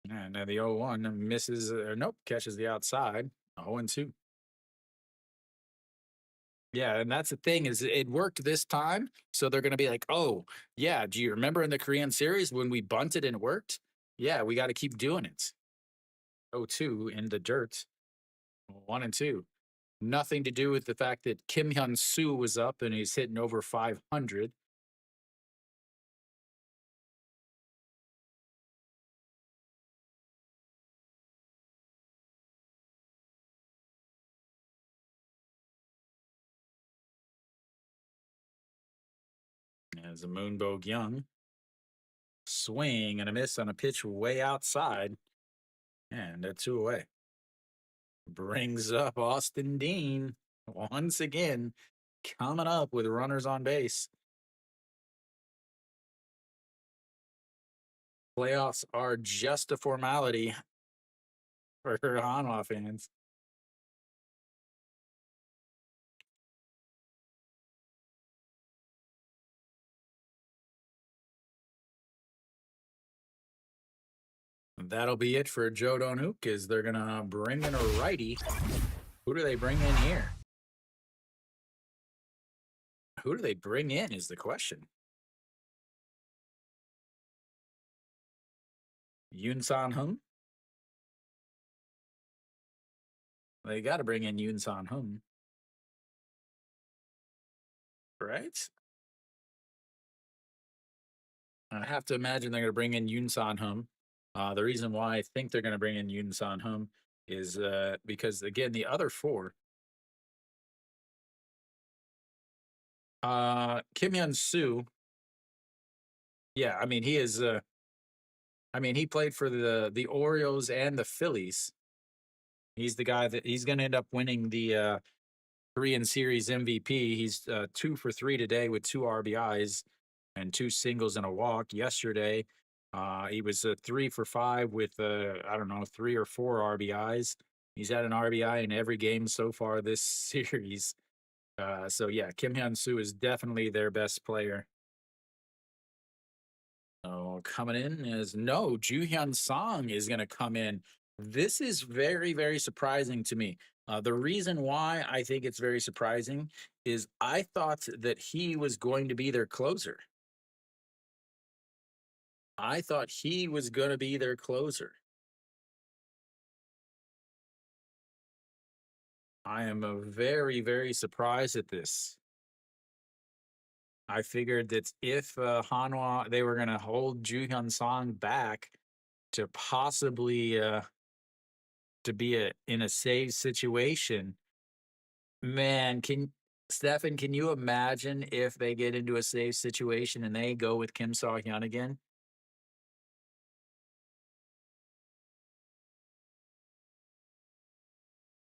And the 0-1 misses, nope, catches the outside. 0-2. Yeah, and that's the thing is it worked this time, so they're going to be like, "Oh, yeah, do you remember in the Korean series when we bunted and it worked? Yeah, we got to keep doing it." 0-2 in the dirt. 1-2. Nothing to do with the fact that Kim Hyun Soo was up and he's hitting over 500. As a Moonbo Young swing and a miss on a pitch way outside, and a 2 away. Brings up Austin Dean once again, coming up with runners on base. Playoffs are just a formality for Hanwha fans. That'll be it for Joe Donhook, as they're gonna bring in a righty. Who do they bring in here? Who do they bring in is the question. Yoon San Hum. They got to bring in Yoon San Hum, right? I have to imagine they're going to bring in Yoon San Hum. The reason why I think they're going to bring in Yoon San Hum is because, again, the other four, Kim Hyun Soo. Yeah, I mean he is. I mean he played for the Orioles and the Phillies. He's the guy that he's going to end up winning the Korean Series MVP. He's 2 for 3 today with 2 RBIs and 2 singles and a walk. Yesterday, he was 3 for 5 with I don't know 3 or 4 RBIs. He's had an RBI in every game so far this series. So yeah, Kim Hyun Soo is definitely their best player. Oh, coming in is no Ju Hyun Song is going to come in This is very, very surprising to me. The reason why I think it's very surprising is I thought that he was going to be their closer. I thought he was going to be their closer. I am very, very surprised at this. I figured that if Hanwha they were going to hold Ju Hyun Song back to possibly to be in a safe situation. Man, can Stefan, can you imagine if they get into a safe situation and they go with Kim So Hyun again?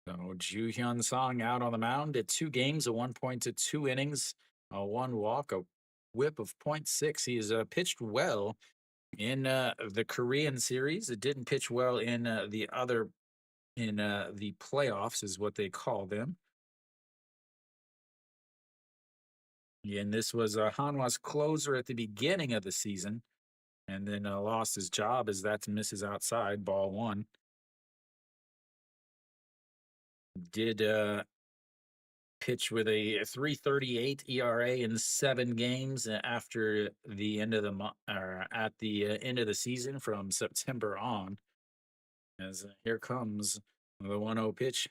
So Ju Hyun Song out on the mound at 2 games, a 1 point to 2 innings, a one walk, a whip of .6. He's pitched well in the Korean series. It didn't pitch well in the other in the playoffs, is what they call them. Yeah, and this was Hanwha's closer at the beginning of the season, and then lost his job as that misses outside, ball one. Did pitch with a 3.38 ERA in 7 games after the end of the month, or at the end of the season from September on. As here comes the 1-0 pitch.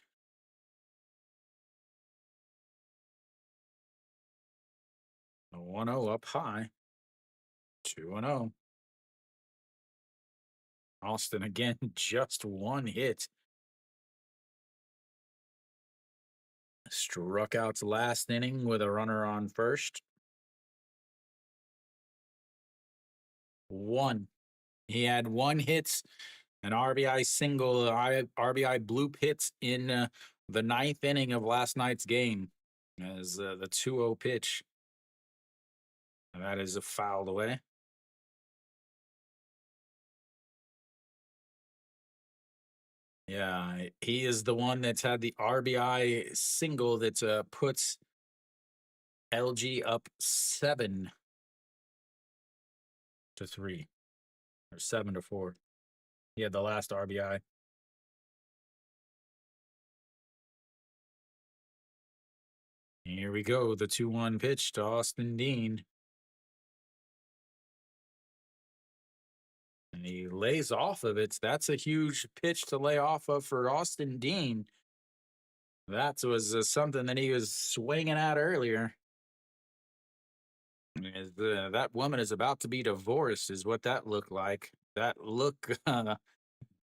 The 1-0 up high. 2-0. Austin again, just one hit. Struck out's last inning with a runner on first. One. He had one hit, an RBI single, RBI bloop hits in the ninth inning of last night's game as the 2-0 pitch. And that is a fouled away. Yeah, he is the one that's had the RBI single that puts LG up 7-3 or 7-4. He had the last RBI. Here we go. The 2-1 pitch to Austin Dean. And he lays off of it. That's a huge pitch to lay off of for Austin Dean. That was something that he was swinging at earlier. That woman is about to be divorced, is what that looked like. That look, a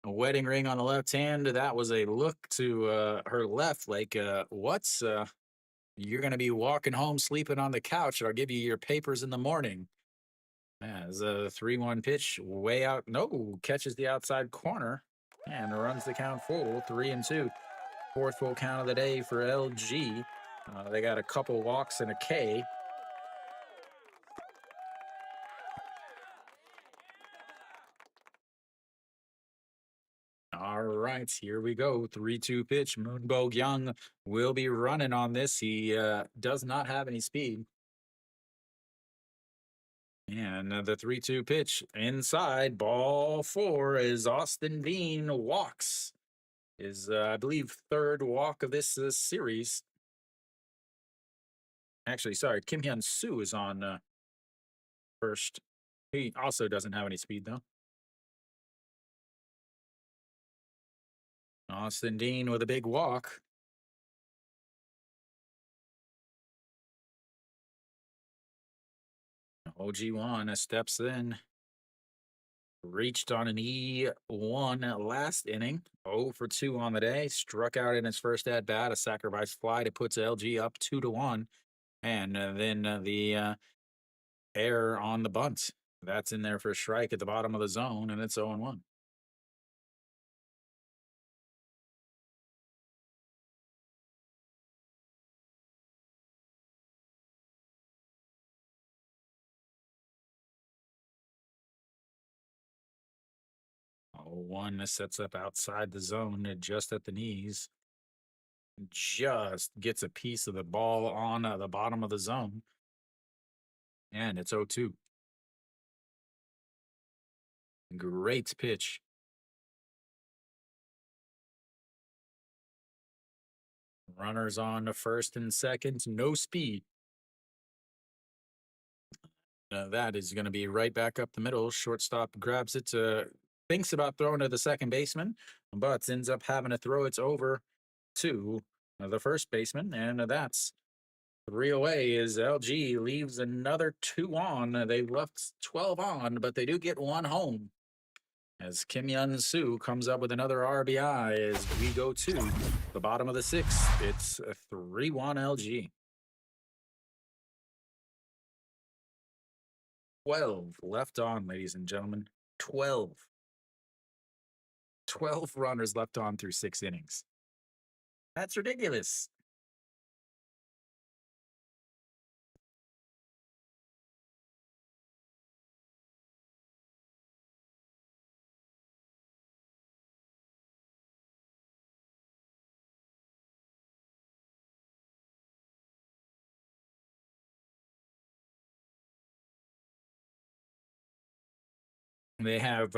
wedding ring on the left hand. That was a look to her left, like, what's, you're going to be walking home sleeping on the couch. I'll give you your papers in the morning. As a 3-1 pitch, way out. No, catches the outside corner and runs the count full, 3-2. Fourth full count of the day for LG. They got a couple walks and a K. All right, here we go. 3-2 pitch. Moonbo Young will be running on this. He does not have any speed. And the 3-2 pitch inside, ball four, as Austin Dean walks. His, I believe, third walk of this series. Actually, sorry, Kim Hyun Soo is on first. He also doesn't have any speed, though. Austin Dean with a big walk. OG1 steps in. Reached on an E1 last inning. 0 for 2 on the day. Struck out in his first at bat. A sacrifice fly that puts LG up 2-1. And then the error on the bunt. That's in there for a strike at the bottom of the zone, and it's 0-1. One sets up outside the zone, just at the knees. Just gets a piece of the ball on the bottom of the zone. And it's 0-2. Great pitch. Runners on to first and second, no speed. That is going to be right back up the middle. Shortstop grabs it, thinks about throwing to the second baseman, but ends up having to throw it over to the first baseman, and that's 3 away as LG leaves another 2 on. They left 12 on, but they do get 1 home. As Kim Yun Soo comes up with another RBI as we go to the bottom of the 6th. It's a 3-1 LG. 12 left on, ladies and gentlemen. 12. 12 runners left on through 6 innings. That's ridiculous. They have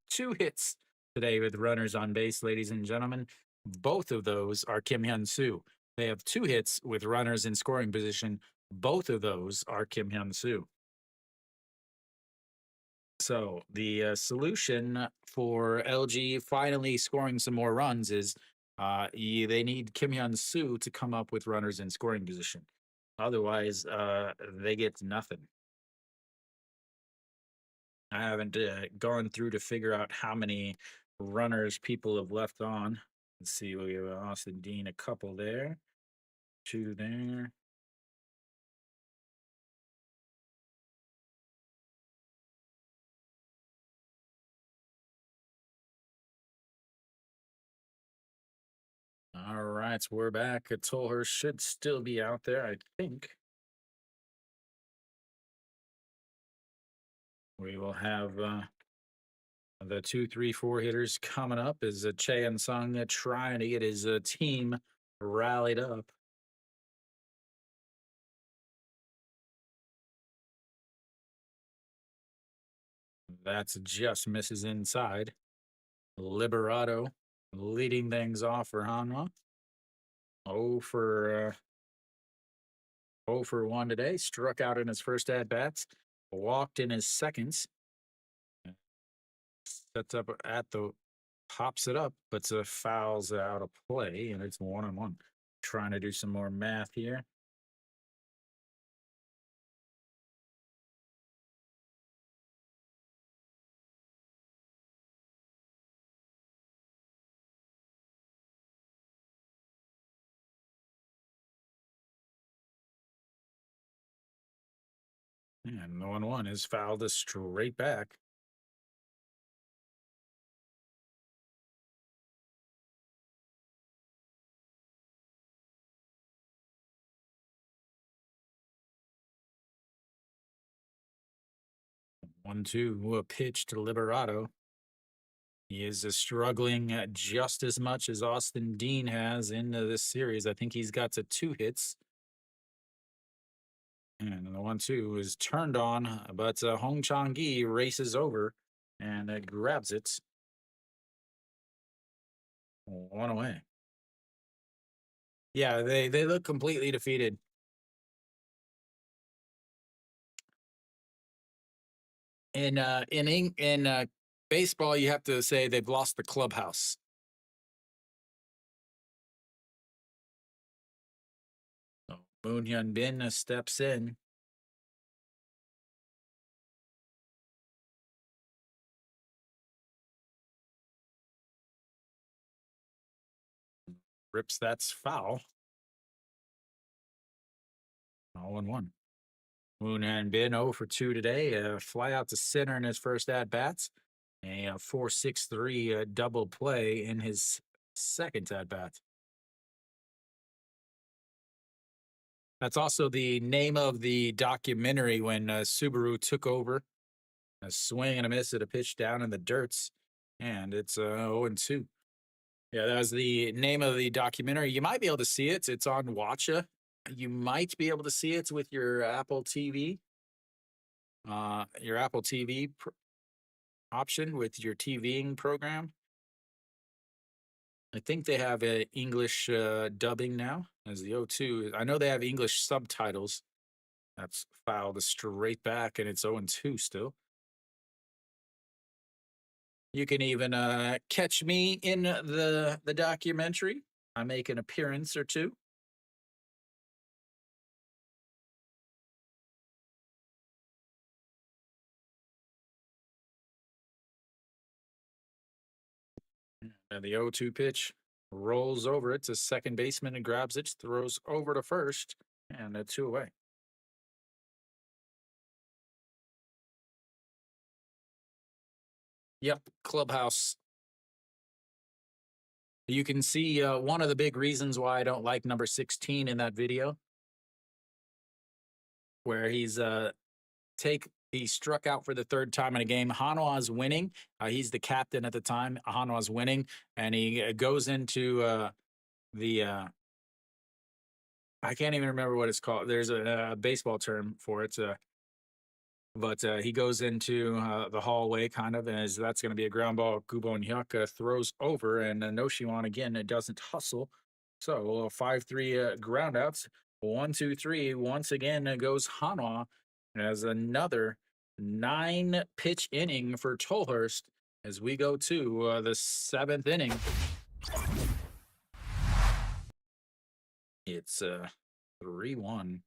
2 hits today with runners on base, ladies and gentlemen. Both of those are Kim Hyun Soo. They have 2 hits with runners in scoring position. Both of those are Kim Hyun Soo. So the solution for LG finally scoring some more runs is they need Kim Hyun Soo to come up with runners in scoring position. Otherwise, they get nothing. I haven't gone through to figure out how many runners people have left on. Let's see, we have Austin Dean, a couple there, 2 there. All right, so we're back. Tolhurst should still be out there, I think. We will have the 2, 3, 4 hitters coming up as Che and Sung trying to get his team rallied up. That's just misses inside. Liberato leading things off for Hanwha. 0 for 0 for 1 today. Struck out in his first at bats. Walked in his seconds. Sets up at the pops it up, but fouls out of play, and it's 1-1. Trying to do some more math here. And the 1-1 is fouled straight back. One, two, a pitch to Liberato. He is struggling just as much as Austin Dean has in this series. I think he's got to 2 hits. And the 1-2 is turned on, but Hong Chang-gi races over and grabs it. 1 away. Yeah, they look completely defeated. In baseball, you have to say they've lost the clubhouse. So Moon Hyun Bin steps in. Rips, that's foul. 0-1. Moon Hyun Bin 0 for 2 today. Fly out to center in his first at bats. A 4-6-3 double play in his second at bat. That's also the name of the documentary when Subaru took over. A swing and a miss at a pitch down in the dirts. And it's 0-2. Yeah, that was the name of the documentary. You might be able to see it. It's on Watcha. You might be able to see it with your Apple TV. Your Apple TV option with your TVing program. I think they have a English dubbing now as the 0-2. I know they have English subtitles. That's fouled straight back, and it's 0-2 still. You can even catch me in the documentary. I make an appearance or two. And the 0-2 pitch rolls over it to second baseman and grabs it, throws over to first, and a 2 away. Yep, clubhouse. You can see one of the big reasons why I don't like number 16 in that video, where he struck out for the third time in a game. Hanwha's winning. He's the captain at the time. Hanwha's winning, and he goes into the I can't even remember what it's called. There's a baseball term for it. But he goes into the hallway kind of, as that's going to be a ground ball. Kubo Nyaka throws over, and Noshiwan again, it doesn't hustle. So 5-3 ground outs. 1-2-3. Once again goes Hanwha as another 9-pitch inning for Tolhurst as we go to the 7th inning. It's 3-1.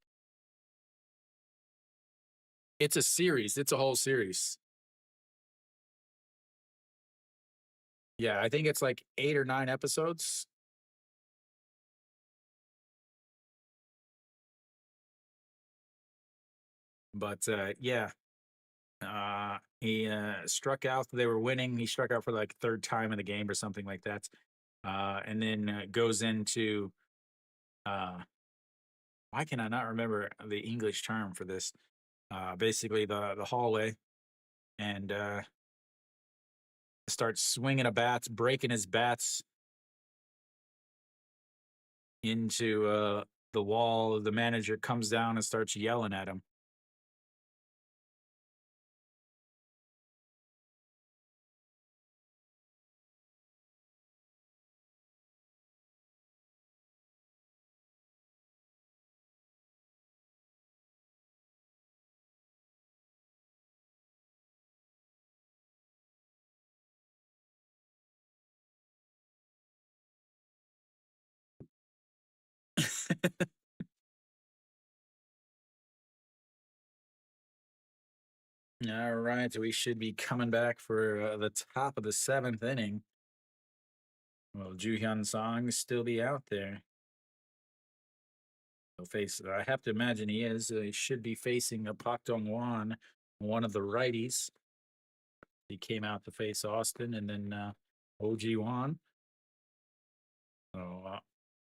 It's a series. It's a whole series. Yeah, I think it's like 8 or 9 episodes. But yeah, he struck out. They were winning. He struck out for like third time in the game or something like that. And then goes into why can I not remember the English term for this? Basically the hallway, and starts swinging a bat, breaking his bats into the wall. The manager comes down and starts yelling at him. All right, we should be coming back for the top of the 7th inning. Will Ju Hyun Song still be out there? He'll face. I have to imagine he is. He should be facing a Pak Dong Wan, one of the righties. He came out to face Austin, and then OG Wan. So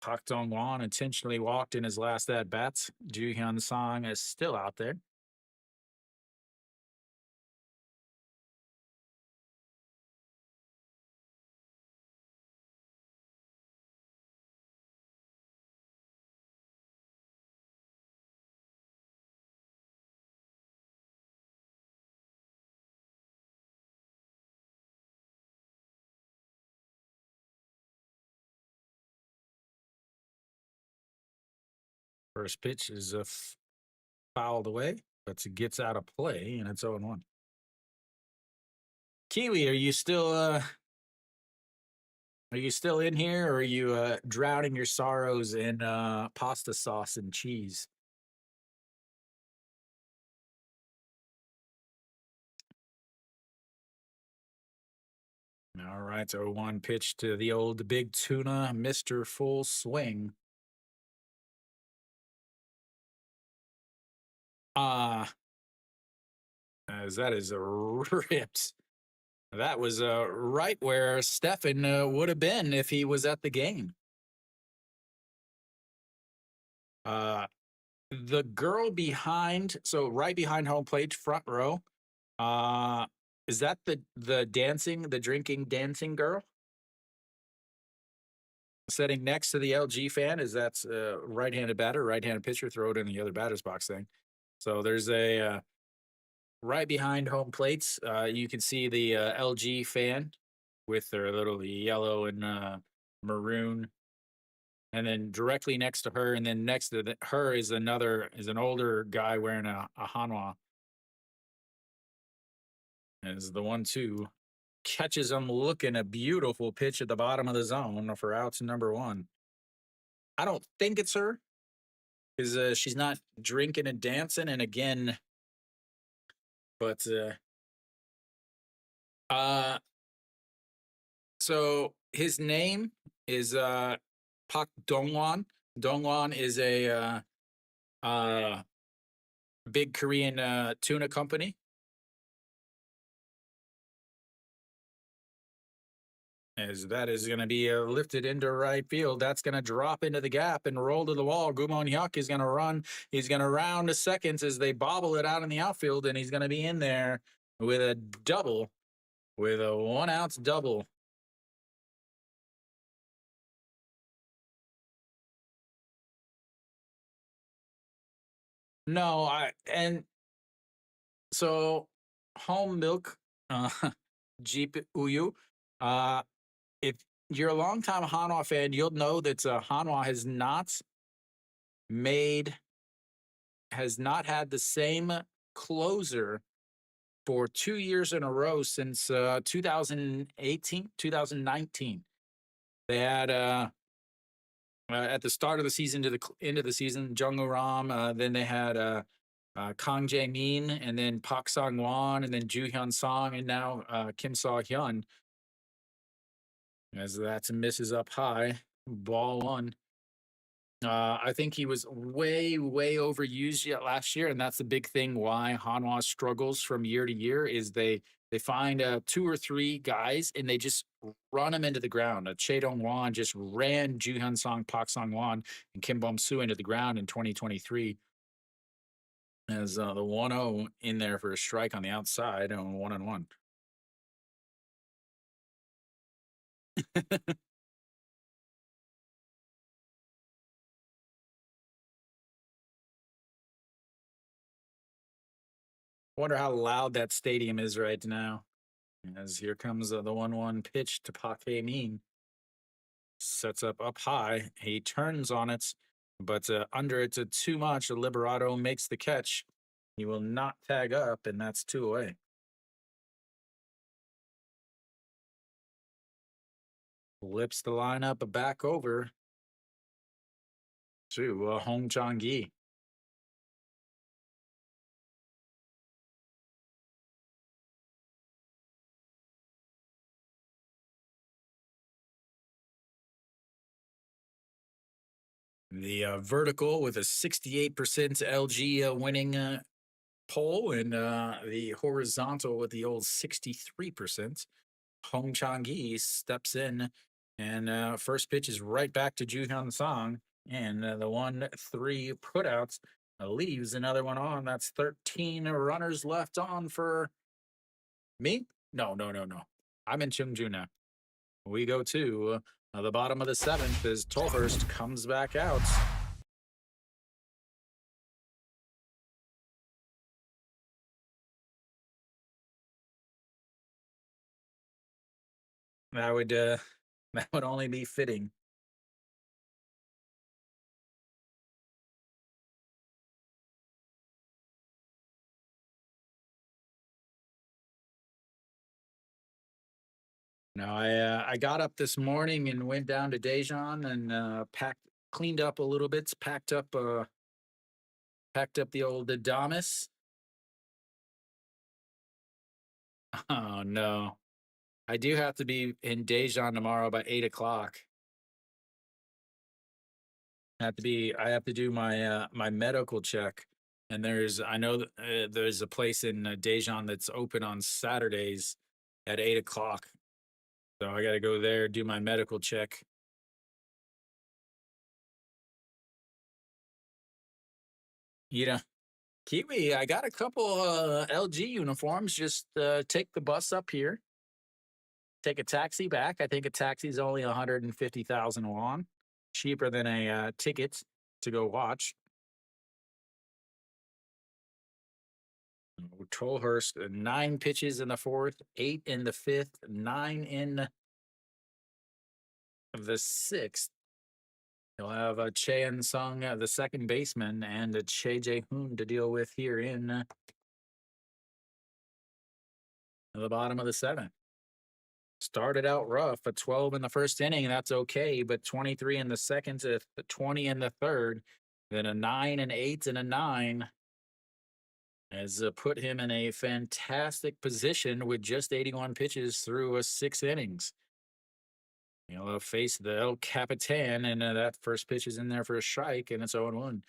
Pak Dong Wan intentionally walked in his last at bats. Ju Hyun Song is still out there. First pitch is fouled away, but it gets out of play, and it's 0-1. Kiwi, are you still in here, or are you drowning your sorrows in pasta sauce and cheese? All right, 0-1 pitch to the old big tuna, Mr. Full Swing. As that is ripped. That was right where Stefan would have been if he was at the game. The girl behind, so right behind home plate, front row. Is that the drinking dancing girl? Sitting next to the LG fan, is that's right-handed batter, right-handed pitcher, throw it in the other batter's box thing. So there's a right behind home plates. You can see the LG fan with their little yellow and maroon. And then directly next to her, and then next to her is an older guy wearing a Hanwha. As the 1-2 catches him looking a beautiful pitch at the bottom of the zone for outs number 1. I don't think it's her because she's not drinking and dancing. And again, but so his name is Pak Dongwon. Dongwon is a big Korean tuna company. As that is going to be lifted into right field. That's going to drop into the gap and roll to the wall. Gumon Hyuk is going to run. He's going to round to seconds as they bobble it out in the outfield, and he's going to be in there with a double, with a 1-out double. No, so home milk, Jeep Uyu. If you're a longtime Hanwha fan, you'll know that Hanwha has not had the same closer for 2 years in a row since 2018, 2019. They had at the start of the season to the end of the season, Jung Ram. Then they had Kang Jae Min, and then Park Sang Won, and then Ju Hyun Song, and now Kim Saw Hyun. As that misses up high, ball 1. I think he was way, way overused yet last year, and that's the big thing why Hanwha struggles from year to year is they find 2 or 3 guys and they just run them into the ground. Chae Dong Won just ran Ju Hyun Song, Park Sang Won, and Kim Bum Soo into the ground in 2023. As the 1-0 in there for a strike on the outside and 1-1. Wonder how loud that stadium is right now. As here comes the 1-1 pitch to Park Hae-min. Sets up high. He turns on it, but under it to too much. Liberato makes the catch. He will not tag up, and that's 2 away. Flips the lineup back over to Hong Chang-gi. The vertical with a 68% LG winning poll, and the horizontal with the old 63%. Hong Chang-gi steps in, and first pitch is right back to Ju Hyun Song, and the 1-3 putouts leaves another one on. That's 13 runners left on for me. No. I'm in Chungju now. We go to the bottom of the 7th as Tolhurst comes back out. That would only be fitting. No, I got up this morning and went down to Daejeon and cleaned up a little bit, packed up the old Adamas. Oh no, I do have to be in Daejeon tomorrow by 8 o'clock. I have to do my my medical check, and I know that, there's a place in Daejeon that's open on Saturdays at 8 o'clock. So I got to go there, do my medical check. You know, Kiwi, I got a couple LG uniforms. Just take the bus up here, take a taxi back. I think a taxi is only 150,000 won, cheaper than a ticket to go watch. Tolhurst, 9 pitches in the 4th, 8 in the 5th, 9 in the sixth. He'll have Cheon Sung, the second baseman, and Che Jae Hoon to deal with here in the bottom of the seventh. Started out rough, a 12 in the first inning. That's okay, but 23 in the second, to 20 in the third, then a 9, an 8, and a 9 has put him in a fantastic position with just 81 pitches through 6 innings. He'll face the El Capitan, and that first pitch is in there for a strike, and it's 0-1.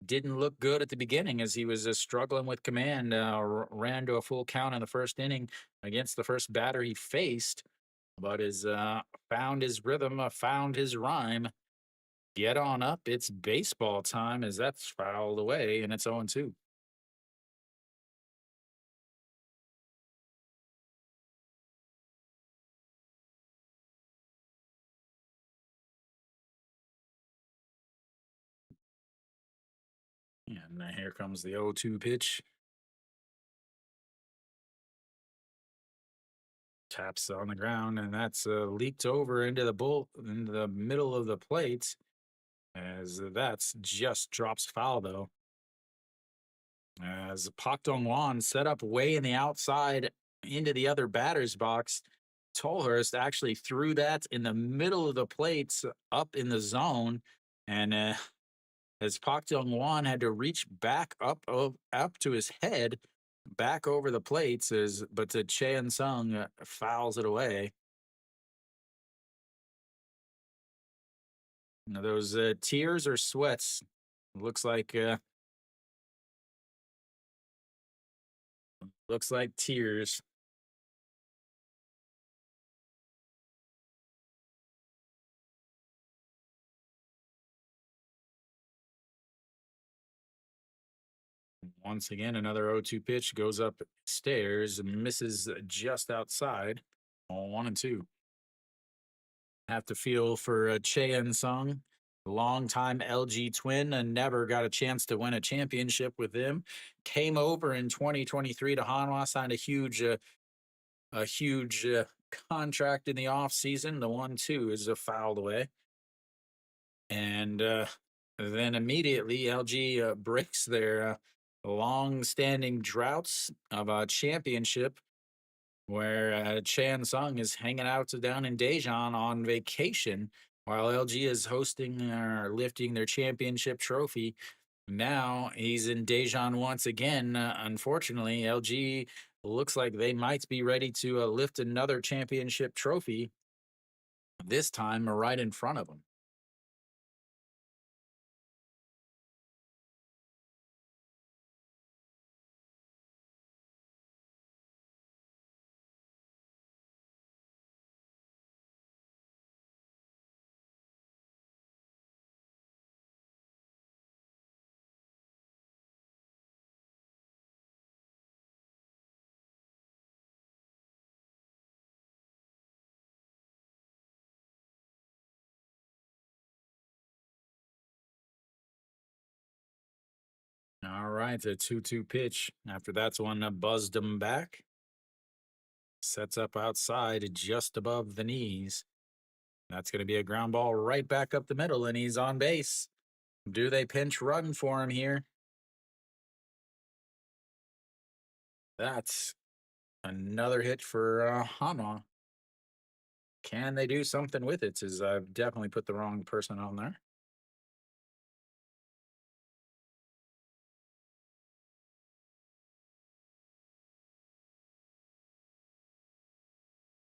Didn't look good at the beginning as he was struggling with command. Ran to a full count in the first inning against the first batter he faced, but has found his rhythm, found his rhyme. Get on up. It's baseball time as that's fouled away, and it's 0-2. And here comes the 0-2 pitch. Taps on the ground, and that's leaked over into the middle of the plate, as that's just drops foul though. As Pak Dong Wan set up way in the outside into the other batter's box, Tolhurst actually threw that in the middle of the plates up in the zone, and as Pak Dong Wan had to reach back up to his head, back over the plates, but Cheon Sung fouls it away. Now, those tears or sweats, looks like tears. Once again, another 0-2 pitch goes up stairs, misses just outside. 1-2. Have to feel for Cheon Sung, longtime LG twin, and never got a chance to win a championship with him. Came over in 2023 to Hanwha, signed a huge contract in the offseason. The 1-2 is fouled away. And then immediately LG breaks their long-standing droughts of a championship, where Chan Sung is hanging out down in Daejeon on vacation while LG is hosting or lifting their championship trophy. Now he's in Daejeon once again. Unfortunately, LG looks like they might be ready to lift another championship trophy, this time right in front of them. All right, a 2-2 pitch. After that's one buzzed him back. Sets up outside just above the knees. That's going to be a ground ball right back up the middle, and he's on base. Do they pinch run for him here? That's another hit for Hanwha. Can they do something with it? As I've definitely put the wrong person on there.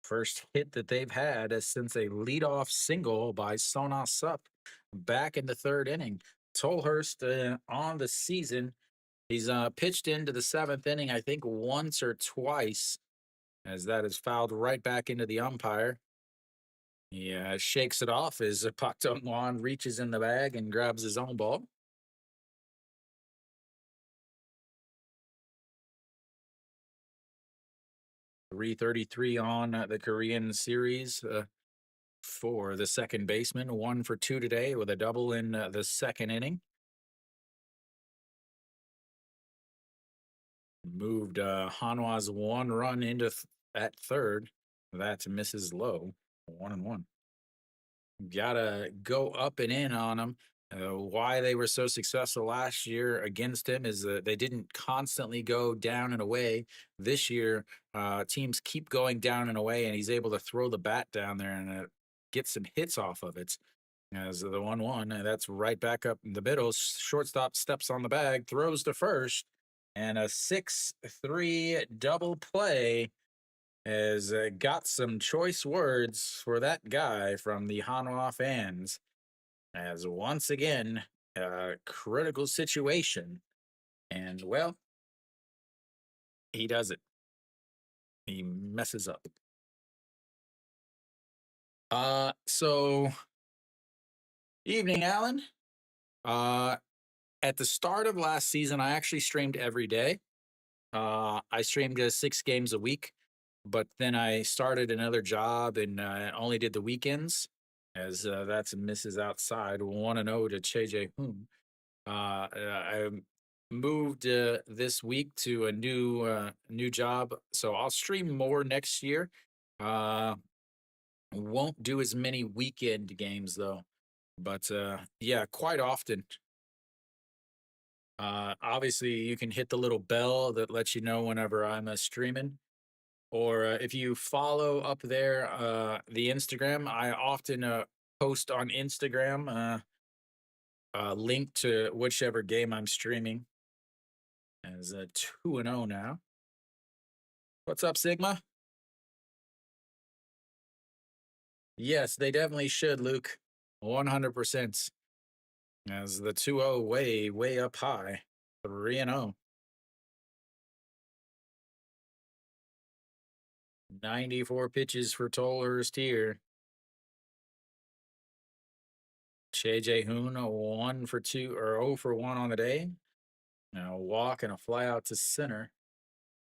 First hit that they've had since a leadoff single by Sona Sup back in the third inning. Tolhurst on the season, he's pitched into the seventh inning, I think once or twice, as that is fouled right back into the umpire. He shakes it off as Pak Dong Wan reaches in the bag and grabs his own ball. 333 on the Korean series for the second baseman. 1 for 2 today with a double in the second inning. Moved Hanwha's one run into at third. That misses low. 1-1. Gotta go up and in on them. Why they were so successful last year against him is that they didn't constantly go down and away. This year, teams keep going down and away, and he's able to throw the bat down there and get some hits off of it. As the 1-1, that's right back up in the middle. Shortstop steps on the bag, throws to first, and a 6-3 double play has got some choice words for that guy from the Hanwha fans. As once again, a critical situation. And well, he does it. He messes up. So evening, Alan. Uh, at the start of last season, I actually streamed every day. I streamed 6 games a week, but then I started another job and only did the weekends, as that's Mrs. Outside 1-0 to Cheje Hoon. I moved this week to a new job, so I'll stream more next year. Uh, won't do as many weekend games though, but yeah, quite often. Obviously, you can hit the little bell that lets you know whenever I'm streaming. Or if you follow up there the Instagram, I often post on Instagram a link to whichever game I'm streaming. As a 2-0 now. What's up, Sigma? Yes, they definitely should, Luke. 100%. As the 2-0 way up high. 3-0. 94 pitches for Tolhurst here. JJ Hoon, a 1 for 2 or 0 for 1 on the day. Now a walk and a fly out to center.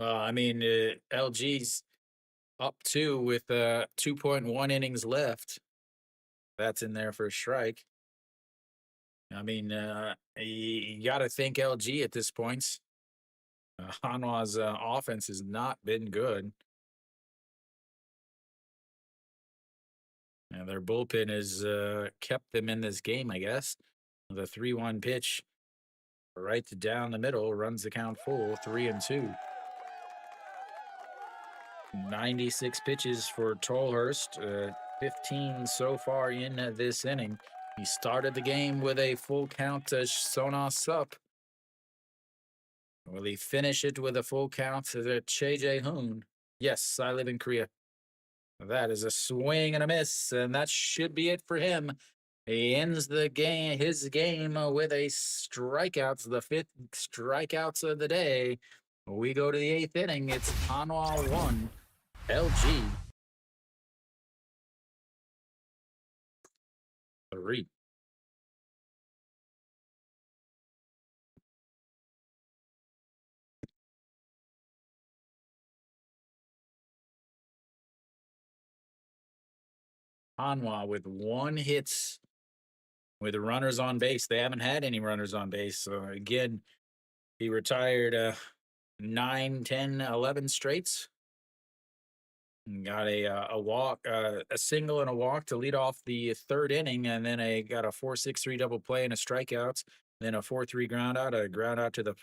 LG's up 2 with 2.1 innings left. That's in there for a strike. You got to think LG at this point. Hanwha's offense has not been good. And their bullpen has kept them in this game, I guess. The 3-1 pitch right down the middle runs the count full, 3-2. 96 pitches for Tolhurst, 15 so far in this inning. He started the game with a full count to Sona Sup. Will he finish it with a full count to Che Jae-hoon? Yes, I live in Korea. That is a swing and a miss, and that should be it for him. He ends his game with a strikeout, the 5th strikeouts of the day. We go to the 8th inning. It's Hanwha 1, LG 3. Hanwha with 1 hit with runners on base. They haven't had any runners on base. So again, he retired 9, 10, 11 straights. Got a walk, a single and a walk to lead off the 3rd inning, and then got a 4-6-3 double play and a strikeout. Then a 4-3 ground out, a ground out to the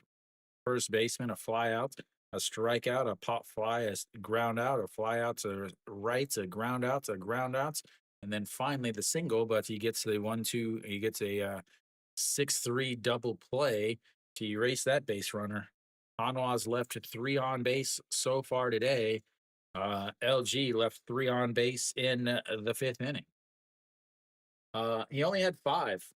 first baseman, a fly out, a strikeout, a pop fly, a ground out, a fly out to right, a ground out, and then finally the single. But he gets the 1-2. He gets a 6-3 double play to erase that base runner. Hanwha's left 3 on base so far today. LG left 3 on base in the 5th inning. He only had 5,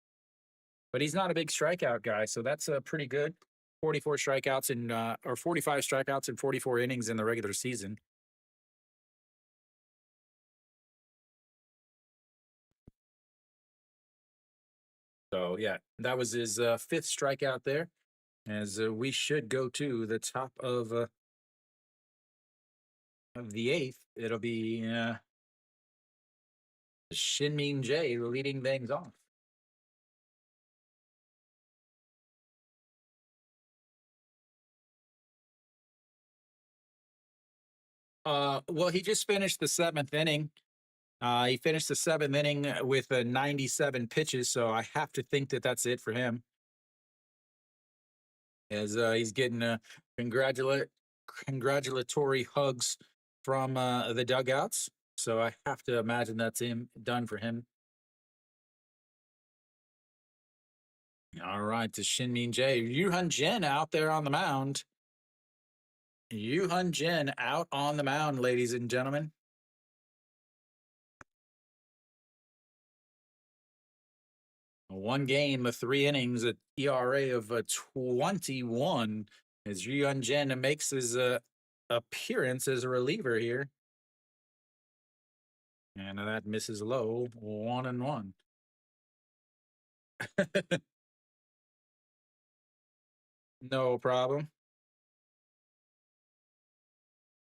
but he's not a big strikeout guy, so that's pretty good. 44 strikeouts in or 45 strikeouts in 44 innings in the regular season. So yeah, that was his 5th strikeout there. As we should go to the top of the 8th. It'll be Shinmin Jae leading things off. Well, he just finished the 7th inning. He finished the seventh inning with 97 pitches, so I have to think that that's it for him. As he's getting congratulate congratulatory hugs from the dugouts. So I have to imagine that's him done for him. All right, to Shinmin J. Yuhun Jin out there on the mound. Yuhun Jin out on the mound, ladies and gentlemen. One game, 3 innings, a ERA of 21 as Yuhun Jin makes his appearance as a reliever here. And that misses low, 1-1. No problem.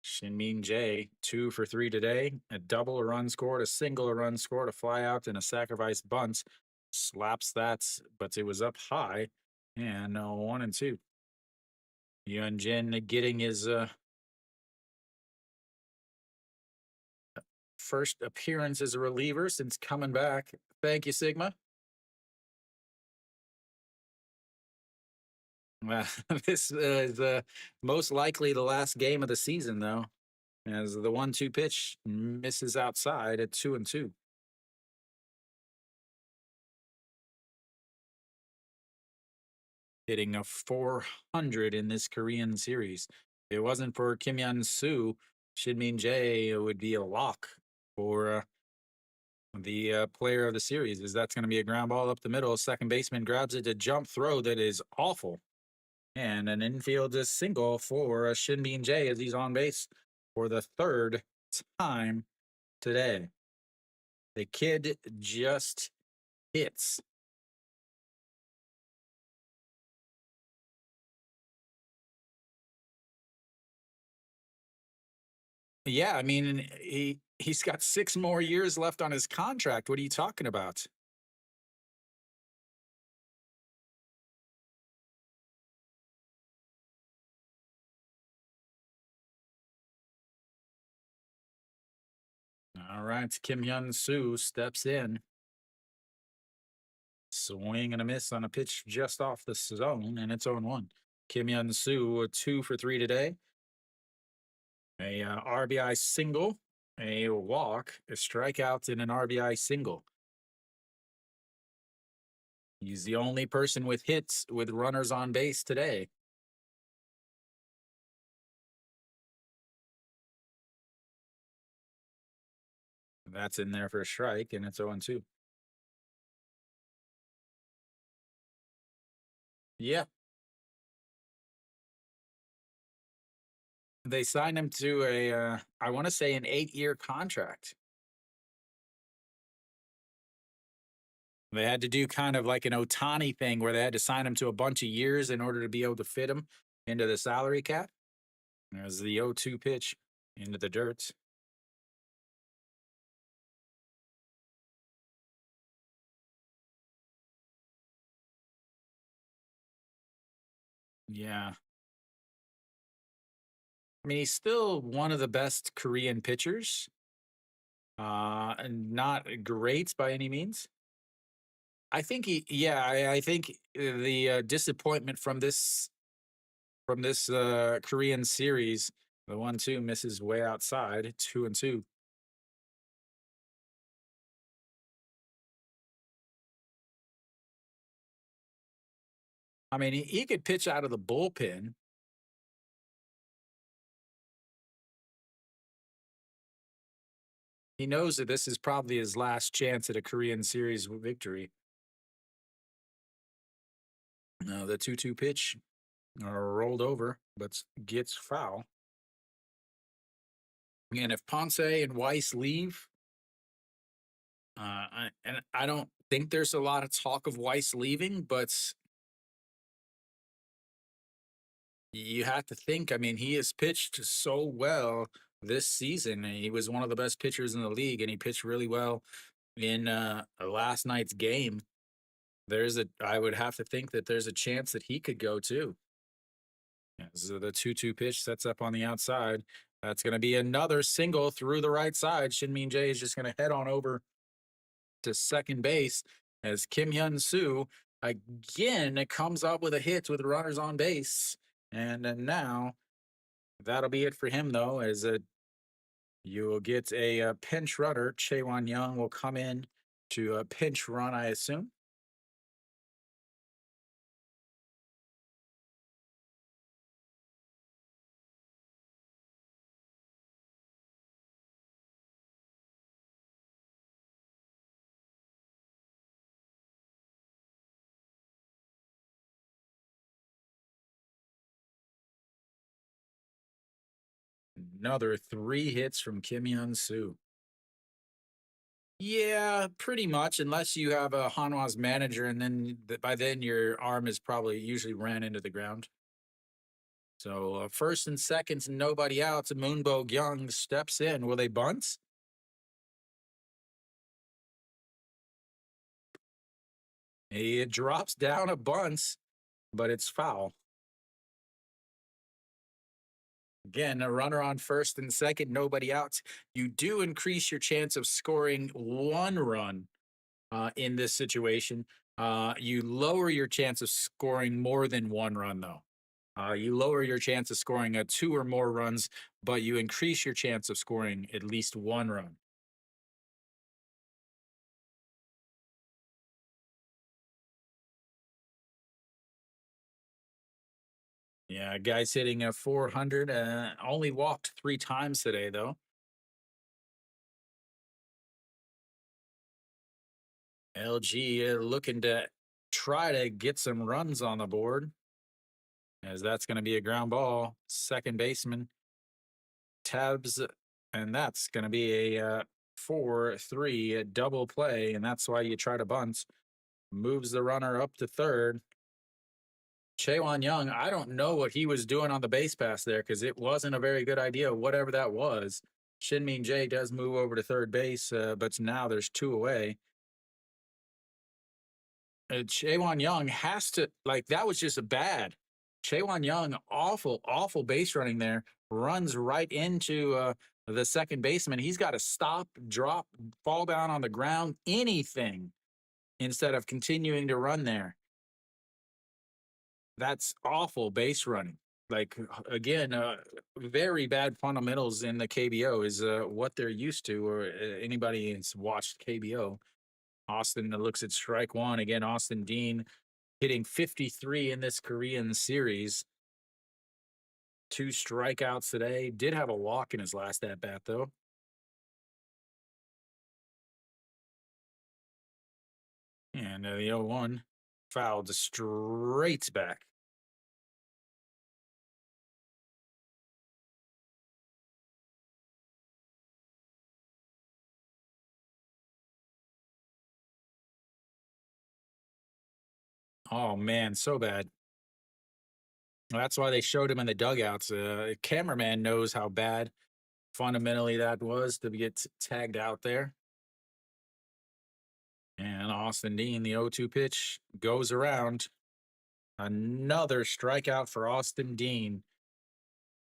Shinmin J, 2 for 3 today. A double, a run scored, a single, a run scored, a fly out, and a sacrifice bunt. Slaps that, but it was up high. And 1-2. Yuan Jin getting his first appearance as a reliever since coming back. Thank you, Sigma. This is most likely the last game of the season, though, as the 1-2 pitch misses outside at 2-2. Hitting a 400 in this Korean series. If it wasn't for Kim Hyun Soo, Shinmin Jae would be a lock for the player of the series. Is that's going to be a ground ball up the middle? Second baseman grabs it to jump throw that is awful, and an infield single for Shinmin Jae as he's on base for the third time today. The kid just hits. Yeah, I mean, he's got 6 more years left on his contract. What are you talking about? All right, Kim Hyun Soo steps in. Swing and a miss on a pitch just off the zone, and it's 0-1. Kim Hyun Soo, 2 for 3 today. A RBI single, a walk, a strikeout, and an RBI single. He's the only person with hits with runners on base today. That's in there for a strike, and it's 0-2. Yeah. They signed him to I want to say an 8-year contract. They had to do kind of like an Otani thing where they had to sign him to a bunch of years in order to be able to fit him into the salary cap. There's the 0-2 pitch into the dirt. Yeah. I mean, he's still one of the best Korean pitchers. And not great by any means. I think I think the disappointment from this Korean series, the 1-2 misses way outside, 2-2. I mean, he could pitch out of the bullpen. He knows that this is probably his last chance at a Korean series victory. The 2-2 pitch rolled over, but gets foul. And if Ponce and Weiss leave, I don't think there's a lot of talk of Weiss leaving, but you have to think. I mean, he has pitched so well this season. He was one of the best pitchers in the league, and he pitched really well in last night's game. I would have to think that there's a chance that he could go too. Yeah, so the 2-2 pitch sets up on the outside. That's going to be another single through the right side. Shinmin Jae is just going to head on over to second base as Kim Hyun Soo again comes up with a hit with runners on base. And now that'll be it for him, though, as you will get a pinch runner. Chaewon Young will come in to a pinch run, I assume. Another three hits from Kim Hyun Soo. Yeah, pretty much, unless you have a Hanwha's manager, and then by then your arm is probably usually ran into the ground. So first and seconds, nobody out. Moonbo Young steps in. Will they bunt? He drops down a bunt, but it's foul. Again, a runner on first and second, nobody out. You do increase your chance of scoring one run in this situation. You lower your chance of scoring more than one run, though. You lower your chance of scoring two or more runs, but you increase your chance of scoring at least one run. Yeah, guy's hitting a 400. Only walked three times today, though. LG looking to try to get some runs on the board, as that's going to be a ground ball. Second baseman tabs, and that's going to be a 4-3 double play, and that's why you try to bunt. Moves the runner up to third. Chaewon Young, I don't know what he was doing on the base pass there because it wasn't a very good idea, whatever that was. Shinmin Jae does move over to third base, but now there's two away. Chaewon Young has to, like, that was just a bad. Chaewon Young, awful, awful base running there, runs right into the second baseman. He's got to stop, drop, fall down on the ground, anything instead of continuing to run there. That's awful base running. Like again, very bad fundamentals in the KBO is what they're used to, or anybody who's watched KBO. Austin looks at strike one again. Austin Dean hitting 53 in this Korean series. Two strikeouts today. Did have a walk in his last at bat though. And the 0-1 fouled straight back. Oh man, so bad. That's why they showed him in the dugouts. Cameraman knows how bad fundamentally that was to get tagged out there. And Austin Dean, the 0-2 pitch goes around. Another strikeout for Austin Dean.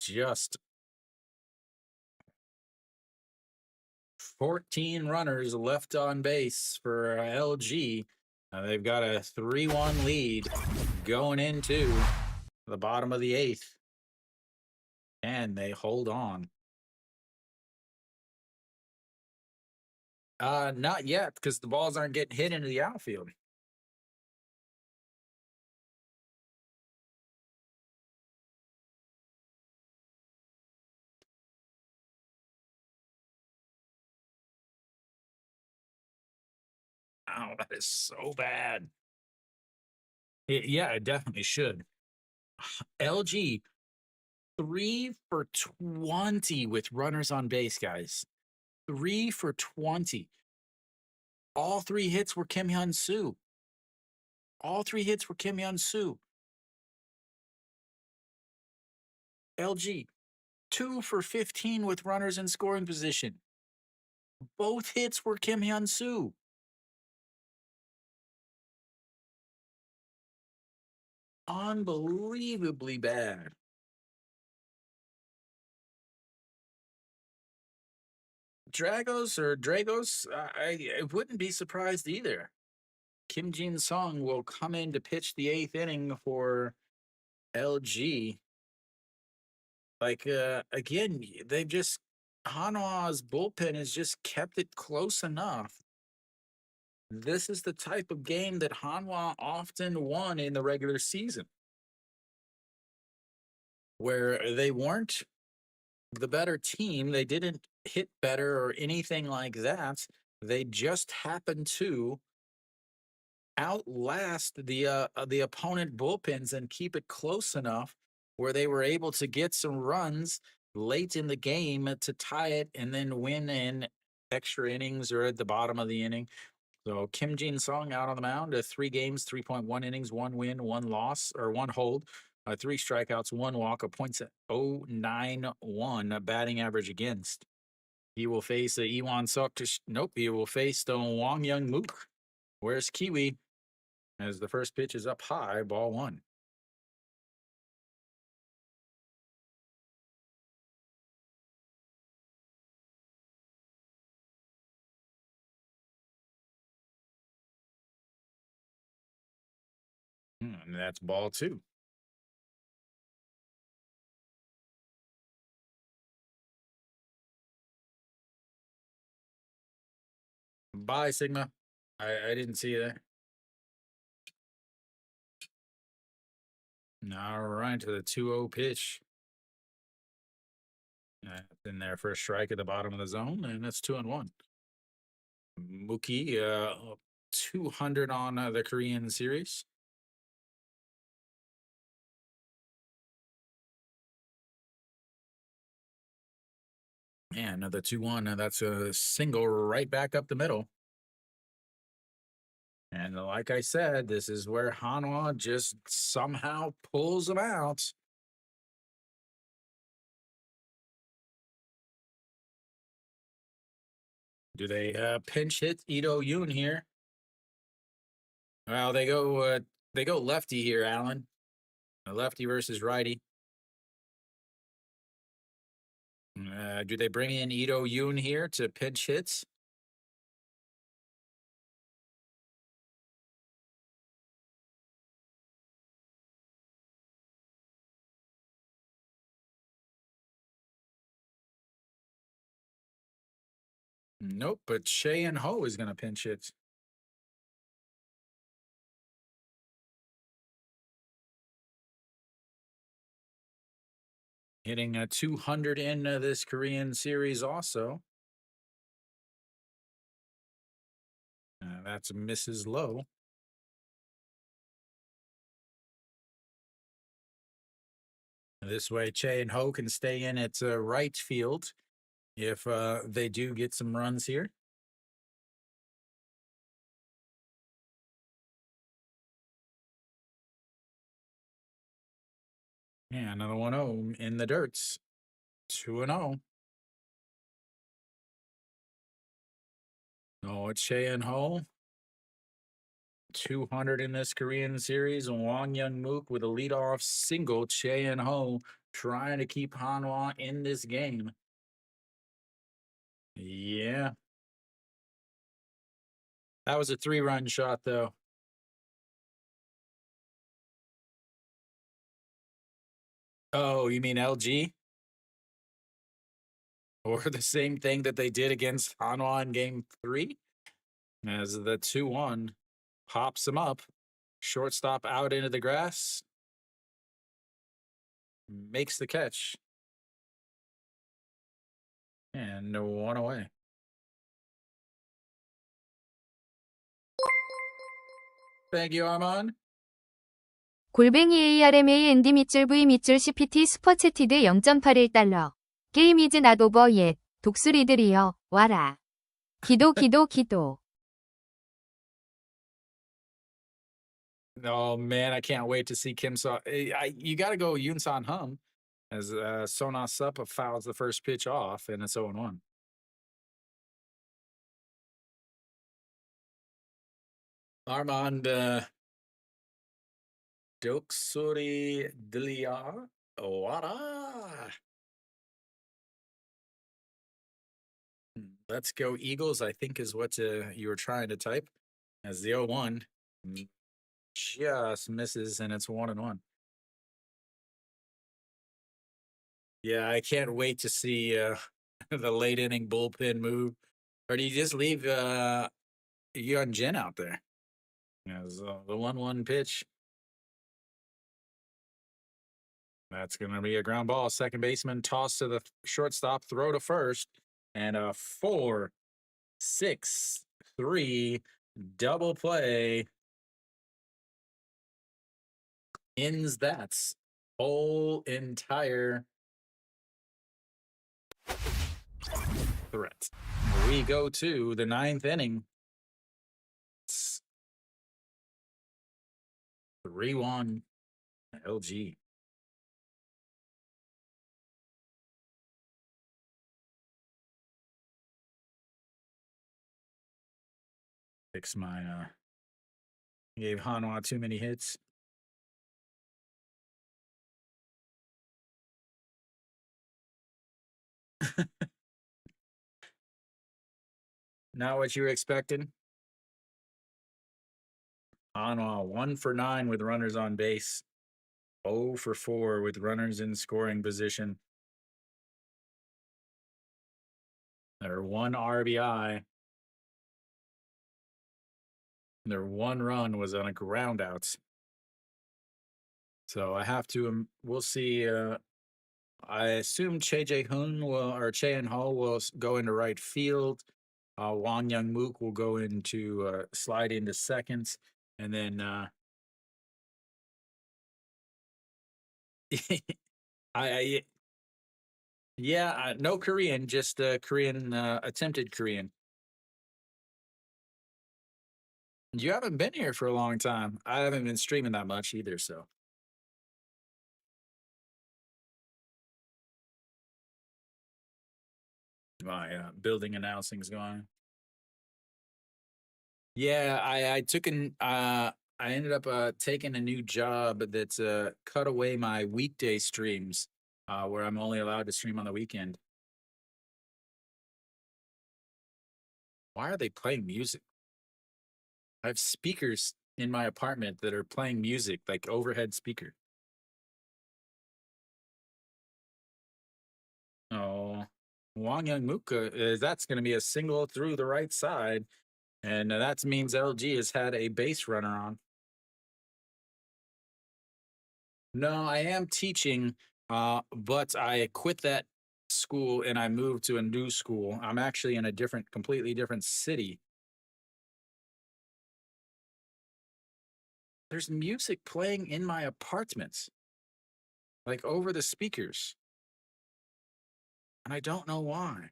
Just 14 runners left on base for LG. They've got a 3-1 lead going into the bottom of the eighth. And they hold on. Not yet, because the balls aren't getting hit into the outfield. Oh, that is so bad. Yeah, it definitely should. LG 3 for 20 with runners on base, guys. 3 for 20. All three hits were Kim Hyun Soo. All three hits were Kim Hyun Soo. LG 2 for 15 with runners in scoring position. Both hits were Kim Hyun Soo. Unbelievably bad. Dragos, I wouldn't be surprised either. Kim Jin Sung will come in to pitch the 8th inning for LG. Like again, they've just Hanwha's bullpen has just kept it close enough. This is the type of game that Hanwha often won in the regular season, where they weren't the better team. They didn't hit better or anything like that. They just happened to outlast the opponent bullpens and keep it close enough where they were able to get some runs late in the game to tie it and then win in extra innings or at the bottom of the inning. So Kim Jin Sung out on the mound, 3 games, 3.1 innings, 1 win, 1 loss, or 1 hold, 3 strikeouts, 1 walk, a .091 batting average against. He will face Iwan Sok. Nope, he will face the Wang Young Mook. Where's Kiwi? As the first pitch is up high, ball 1. And that's ball 2. Bye, Sigma. I didn't see that. All right, to the 2-0 pitch. In there for a strike at the bottom of the zone, and that's 2-1. Mookie, 200 on the Korean series. And another 2-1. That's a single right back up the middle. And like I said, this is where Hanwha just somehow pulls them out. Do they pinch hit Ito Yoon here? Well, they go lefty here, Alan. A lefty versus righty. Do they bring in Ito Yoon here to pinch hits? Nope, but Chey Ho is going to pinch hit. Hitting a 200 in this Korean series also. That's Mrs. Low. This way, Chey Ho can stay in at right field if they do get some runs here. Yeah, another 1-0 in the dirts. 2-0. Oh, it's Chey Ho. 200 in this Korean series. Wang Young Mook with a leadoff single. Chey Ho trying to keep Hanwha in this game. Yeah. That was a 3-run shot, though. Oh, you mean LG? Or the same thing that they did against Hanwha in game 3? As the 2-1 pops him up. Shortstop out into the grass. Makes the catch. And 1 away. Thank you, Armand. 골뱅이 ARMA ND 밑줄 V 밑줄 CPT 슈퍼채티드 0.81달러. 게임 이즈 낫 오버 옙. 독수리들이여, 와라. 기도. Oh man, I can't wait to see Kim So. You got to go Yoon San Hum as Sona Suppa fouls the first pitch off, and it's 0-1. Armand Doksuri Dilia Wara. Let's go Eagles, I think is what you were trying to type. As the 0-1 just misses and it's 1-1. Yeah, I can't wait to see the late inning bullpen move. Or do you just leave Yun Jin out there? As the 1-1 pitch. That's going to be a ground ball. Second baseman toss to the shortstop, throw to first, and a 4-6-3 double play ends that whole entire threat. We go to the 9th inning. It's 3-1 LG. Fix my gave Hanwha too many hits. Not what you were expecting. Hanwha 1 for 9 with runners on base. 0 for 4 with runners in scoring position. Their 1 RBI. Their 1 run was on a ground out. So I have to, we'll see. I assume Che Jae-hoon will, or Che In-ho will go into right field. Wang Young-mook will go into, slide into second. And then, yeah, no Korean, just Korean, attempted Korean. You haven't been here for a long time. I haven't been streaming that much either, so. My building announcing's going. Yeah, I took an I ended up taking a new job that's cut away my weekday streams, where I'm only allowed to stream on the weekend. Why are they playing music? I have speakers in my apartment that are playing music, like overhead speaker. Oh, Wang Young-mook, that's going to be a single through the right side, and that means LG has had a base runner on. No, I am teaching, but I quit that school and I moved to a new school. I'm actually in a completely different city. There's music playing in my apartment, like over the speakers, and I don't know why.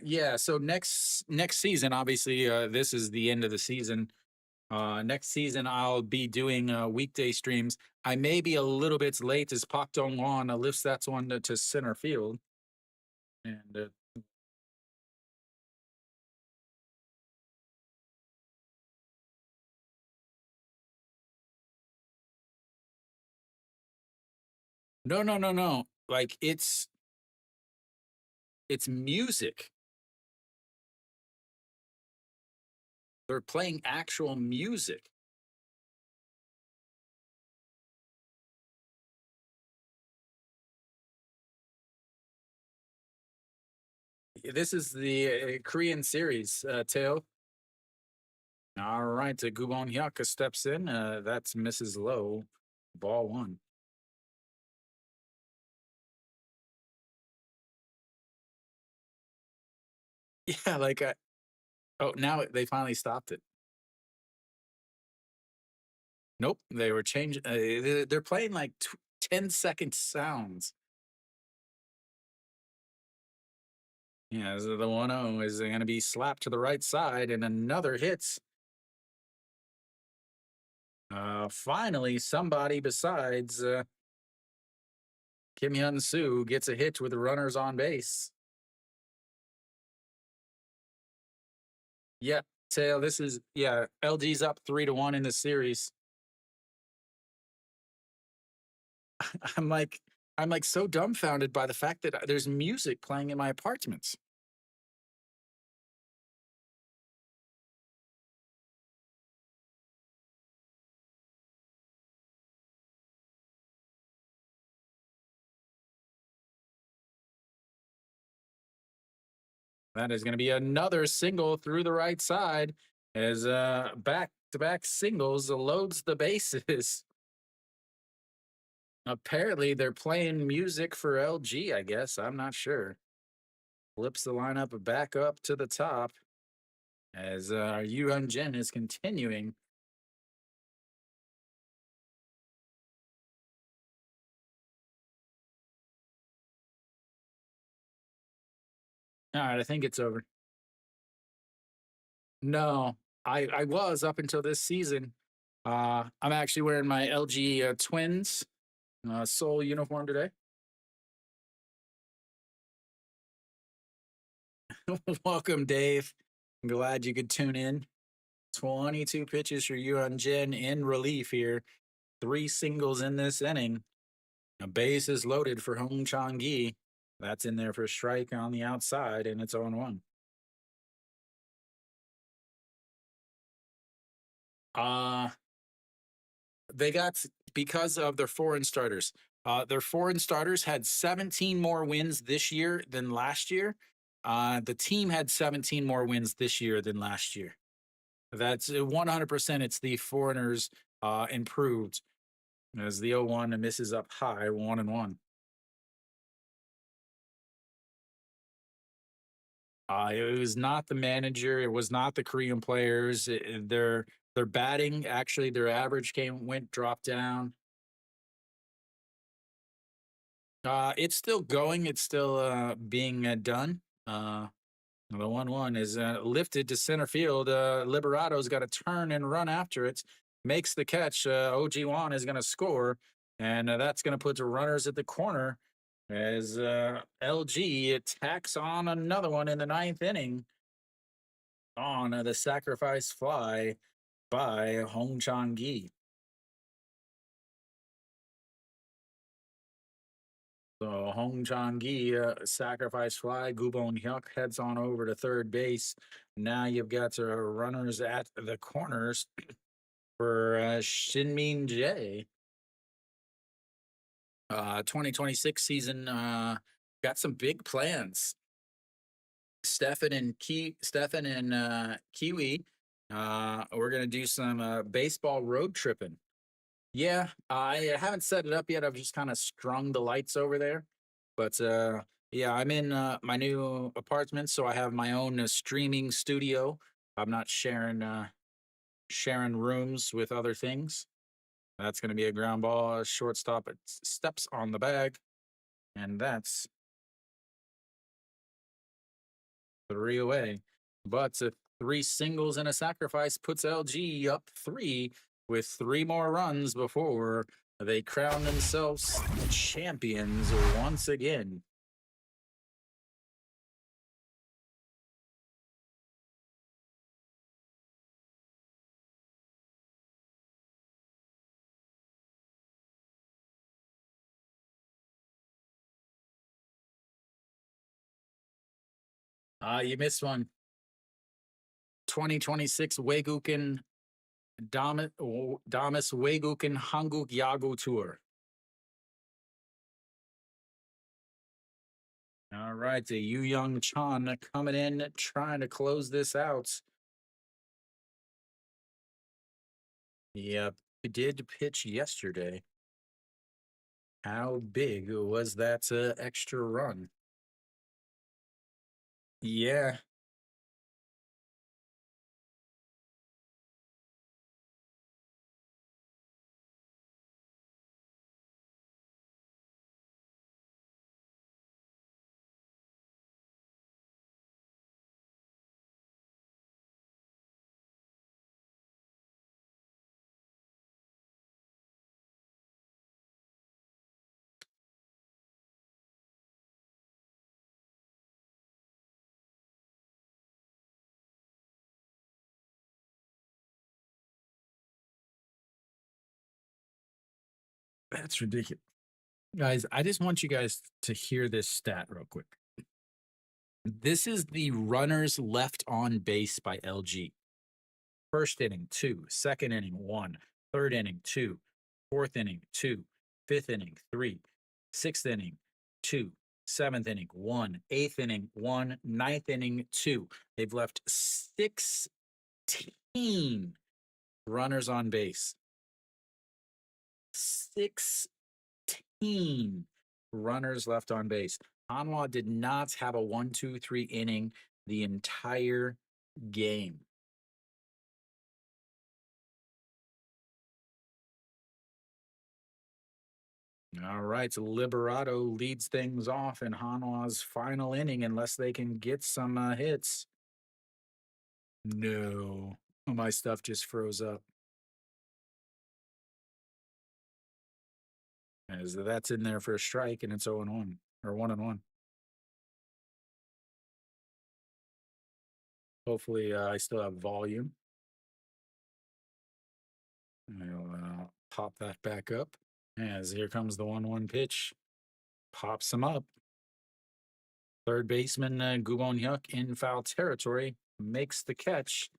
Yeah, so next season, obviously, this is the end of the season. Next season I'll be doing weekday streams. I may be a little bit late as Pak Dong-won lifts that one to center field. And no. Like it's music. They're playing actual music. This is the Korean series, Tail. All right, Gubon Hyaka steps in. That's Mrs. Lowe. Ball 1. Yeah, like, oh, now they finally stopped it. Nope, they were changing. They're playing like 10-second sounds. Yeah, so the 1-0 is going to be slapped to the right side and another hit. Finally, somebody besides Kim Hyun-soo gets a hit with the runners on base. Yep, Tail, this is, yeah, LG's up 3-1 in the series. I'm like, I'm like so dumbfounded by the fact that there's music playing in my apartments. That is going to be another single through the right side as back to back singles loads the bases. Apparently, they're playing music for LG, I guess. I'm not sure. Flips the lineup back up to the top as Yu Jin is continuing. All right, I think it's over. No, I was up until this season. I'm actually wearing my LG Twins Soul uniform today. Welcome, Dave. I'm glad you could tune in. 22 pitches for Yuan Jin in relief here. 3 singles in this inning. A base is loaded for Hong Chang-gi. That's in there for a strike on the outside, and it's 0-1. Uh, they got, because of their foreign starters. Their foreign starters had 17 more wins this year than last year. The team had 17 more wins this year than last year. That's 100%. It's the foreigners improved as the 0-1 misses up high, 1-1. It was not the manager. It was not the Korean players. Their batting, actually, their average went dropped down. It's still going. It's still being done. The 1-1 is lifted to center field. Liberado's got to turn and run after it. Makes the catch. OG Wan is going to score, and that's going to put the runners at the corner as LG attacks on another one in the ninth inning on the sacrifice fly by Hong Chang-gi. So Hong Chang-gi, sacrifice fly. Gubon Hyuk heads on over to third base. Now you've got runners at the corners for Shinmin Jae. 2026 season got some big plans. Stefan and Kiwi, we're gonna do some baseball road tripping. Yeah, I haven't set it up yet. I've just kind of strung the lights over there. But yeah, I'm in my new apartment, so I have my own streaming studio. I'm not sharing rooms with other things. That's going to be a ground ball, shortstop. It steps on the bag, and that's 3 away. But 3 singles and a sacrifice puts LG up 3 with 3 more runs before they crown themselves champions once again. You missed one. 2026 Weiguken Damas Weiguken Hanguk Yago Tour. All right, the Yu Young Chan coming in, trying to close this out. Yep, he did pitch yesterday. How big was that extra run? Yeah, that's ridiculous. Guys, I just want you guys to hear this stat real quick. This is the runners left on base by LG. First inning, 2. Second inning, 1. Third inning, 2. Fourth inning, 2. Fifth inning, 3. Sixth inning, 2. Seventh inning, 1. Eighth inning, 1. Ninth inning, 2. They've left 16 runners on base. 16 runners left on base. Hanwha did not have a 1-2-3 inning the entire game. All right, so Liberato leads things off in Hanwha's final inning unless they can get some hits. No, my stuff just froze up. As that's in there for a strike, and it's 0-1 or 1-1. Hopefully, I still have volume. I'll pop that back up. As here comes the 1-1 pitch. Pops him up. Third baseman Gubon Hyuk in foul territory makes the catch.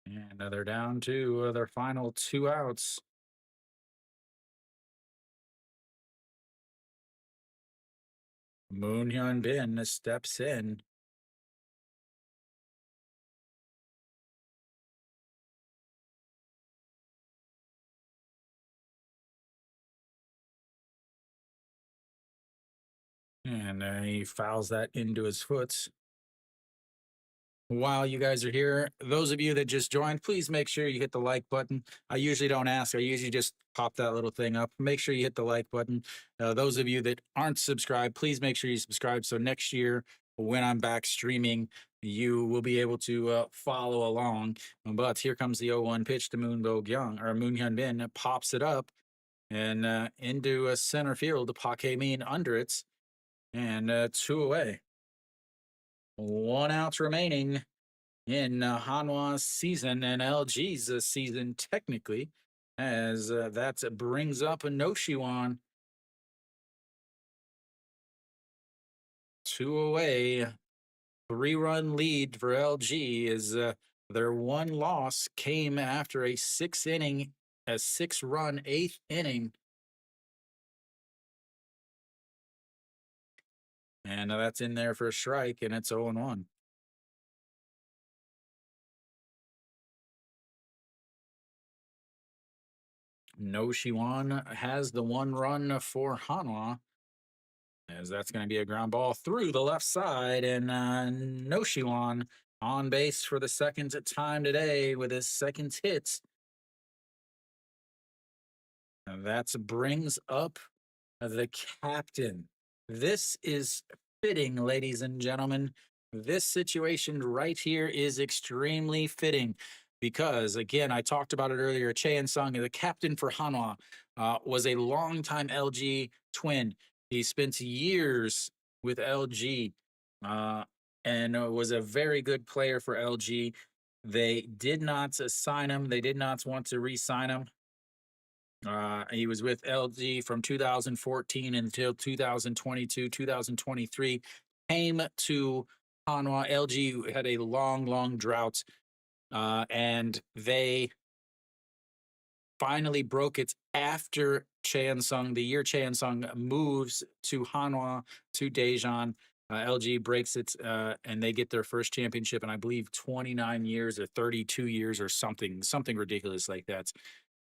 And they're down to their final 2 outs. Moon Hyun Bin steps in. And he fouls that into his foot. While you guys are here, those of you that just joined, please make sure you hit the like button. I usually don't ask. I usually just pop that little thing up. Make sure you hit the like button. Those of you that aren't subscribed, please make sure you subscribe. So next year, when I'm back streaming, you will be able to follow along. But here comes the 0-1 pitch to Moon Hyun Bin, pops it up and into a center field. Park Hae-min under it, and 2 away. 1 out remaining in Hanwha's season and LG's season, technically, as that brings up a Noshiwan. 2 away, 3-run lead for LG as their one loss came after a 6-run 8th inning. And that's in there for a strike, and it's 0-1. Noshiwan has the 1 run for Hanwha, as that's going to be a ground ball through the left side, and Noshiwan on base for the second time today with his second hit. And that brings up the captain. This is fitting, ladies and gentlemen. This situation right here is extremely fitting because, again, I talked about it earlier. Chae In-sung, the captain for Hanwha, was a longtime LG twin. He spent years with LG and was a very good player for LG. They did not sign him. They did not want to re-sign him. He was with LG from 2014 until 2022, 2023. Came to Hanwha. LG had a long drought, and they finally broke it after Chae In-sung. The year Chae In-sung moves to Hanwha, to Daejeon. LG breaks it, and they get their first championship in, I believe, 29 years or 32 years or something ridiculous like that.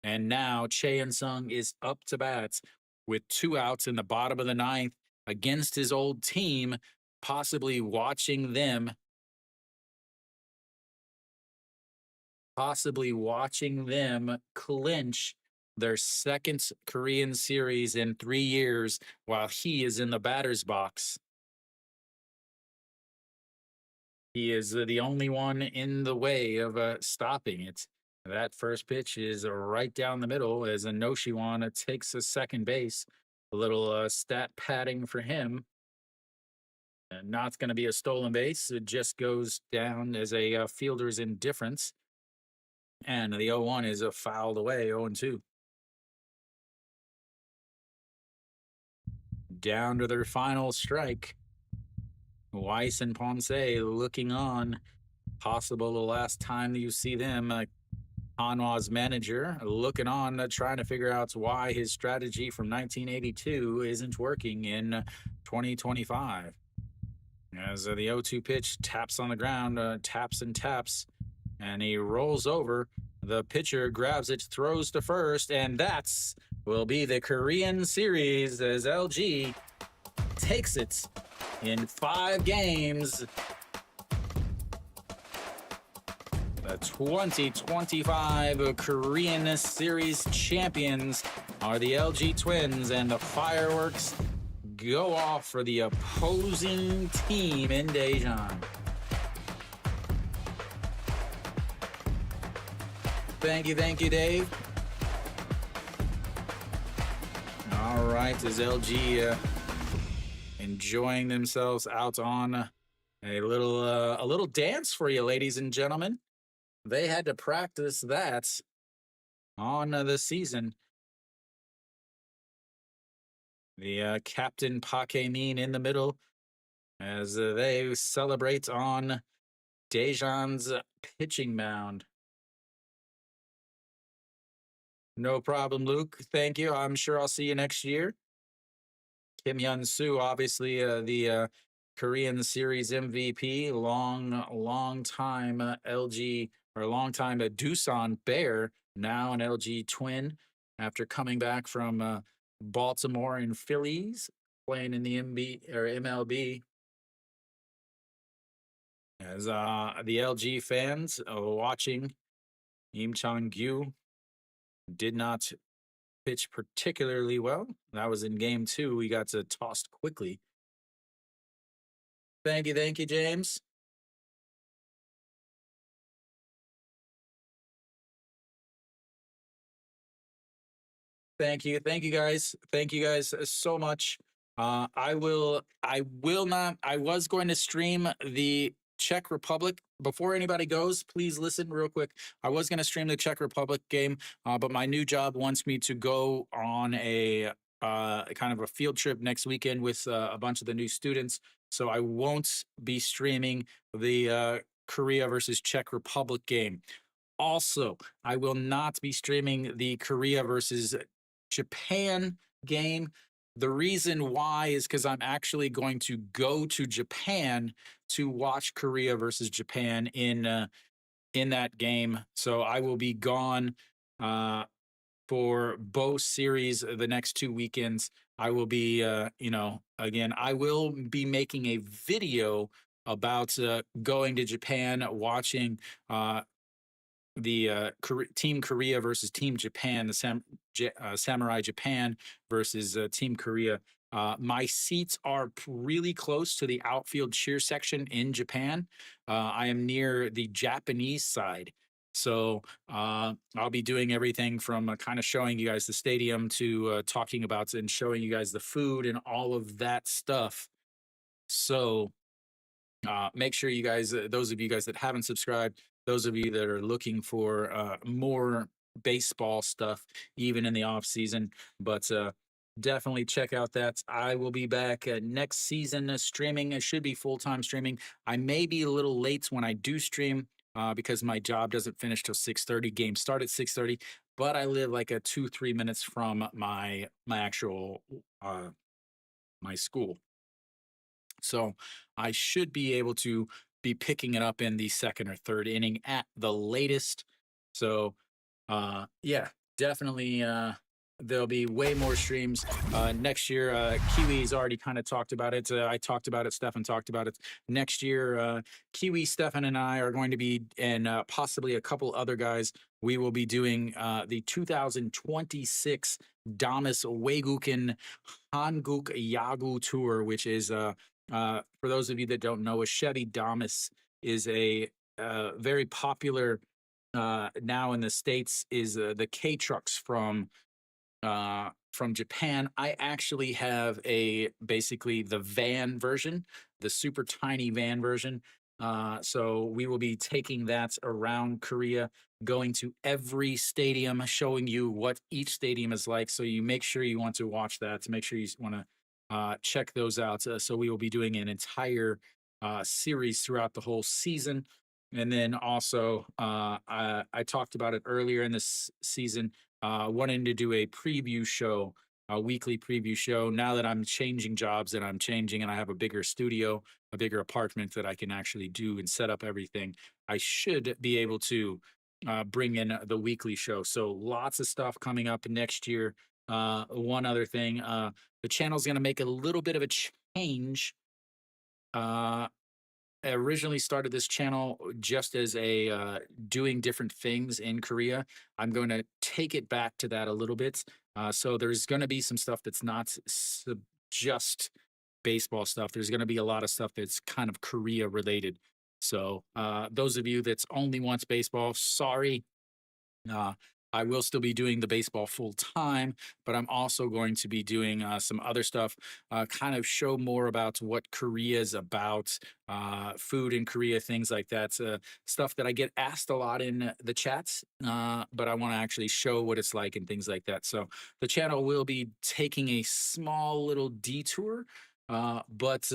And now Chae In-sung is up to bat with 2 outs in the bottom of the 9th against his old team, possibly watching them clinch their second Korean series in 3 years while he is in the batter's box. He is the only one in the way of stopping it. That first pitch is right down the middle as Noshiwan takes a second base. A little stat padding for him. And not going to be a stolen base. It just goes down as a fielder's indifference. And the 0-1 is fouled away, 0-2. down to their final strike. Weiss and Ponce looking on. Possible the last time that you see them. Hanwha's manager looking on, trying to figure out why his strategy from 1982 isn't working in 2025. As the 0-2 pitch taps on the ground, taps and taps, and he rolls over. The pitcher grabs it, throws to first, and that's will be the Korean series as LG takes it in 5 games. The 2025 Korean Series champions are the LG Twins, and the fireworks go off for the opposing team in Daejeon. Thank you, Dave. All right, as LG enjoying themselves out on a little dance for you, ladies and gentlemen. They had to practice that on the season. The Captain Pakemin in the middle as they celebrate on Daejeon's pitching mound. No problem, Luke. Thank you. I'm sure I'll see you next year. Kim Hyun-soo, obviously the Korean Series MVP, long time LG or long time Doosan Bear, now an LG Twin after coming back from Baltimore and Phillies, playing in the MLB. As the LG fans watching, Im Chang-gyu did not pitch particularly well. That was in game 2. He got tossed quickly. Thank you, James. Thank you guys. Thank you guys so much. I was going to stream the Czech Republic. Before anybody goes, please listen real quick. I was going to stream the Czech Republic game, but my new job wants me to go on a kind of a field trip next weekend with a bunch of the new students. So I won't be streaming the Korea versus Czech Republic game. Also, I will not be streaming the Korea versus Japan game. The reason why is because I'm actually going to go to Japan to watch Korea versus Japan in that game. So I will be gone for both series the next 2 weekends. I will be, again, I will be making a video about going to Japan, watching the Team Korea versus Team Japan, the Samurai Japan versus Team Korea. My seats are really close to the outfield cheer section in Japan. I am near the Japanese side. So I'll be doing everything from kind of showing you guys the stadium to talking about and showing you guys the food and all of that stuff. So make sure you guys, those of you guys that haven't subscribed, those of you that are looking for more baseball stuff, even in the off season, but definitely check out that. I will be back next season streaming. It should be full-time streaming. I may be a little late when I do stream because my job doesn't finish till 6:30. Games start at 6:30, but I live like 2-3 minutes from my actual my school. So I should be able to be picking it up in the 2nd or 3rd inning at the latest. So yeah, definitely there'll be way more streams next year. Kiwi's already kind of talked about it. I talked about it. Stefan talked about it. Next year, Kiwi, Stefan, and I are going to be, and possibly a couple other guys, we will be doing the 2026 Damas Wegukin Hanguk Yagu Tour, which is, for those of you that don't know, a Chevy Damas is a very popular now in the States, is the K trucks from Japan. I actually have basically the van version, the super tiny van version. So we will be taking that around Korea, going to every stadium, showing you what each stadium is like. So you make sure you want to watch that, to make sure you want to check those out. So we will be doing an entire series throughout the whole season. And then also, I talked about it earlier in this season, wanting to do a preview show, a weekly preview show. Now that I'm changing jobs and I'm changing and I have a bigger studio, a bigger apartment that I can actually do and set up everything, I should be able to bring in the weekly show. So lots of stuff coming up next year. One other thing, the channel's going to make a little bit of a change. I originally started this channel just as a doing different things in Korea. I'm going to take it back to that a little bit. So there's going to be some stuff that's not just baseball stuff. There's going to be a lot of stuff that's kind of Korea related. So those of you that's only wants baseball, sorry. Uh, I will still be doing the baseball full time, but I'm also going to be doing some other stuff, kind of show more about what Korea is about, food in Korea, things like that. Stuff that I get asked a lot in the chats, but I want to actually show what it's like and things like that. So the channel will be taking a small little detour, but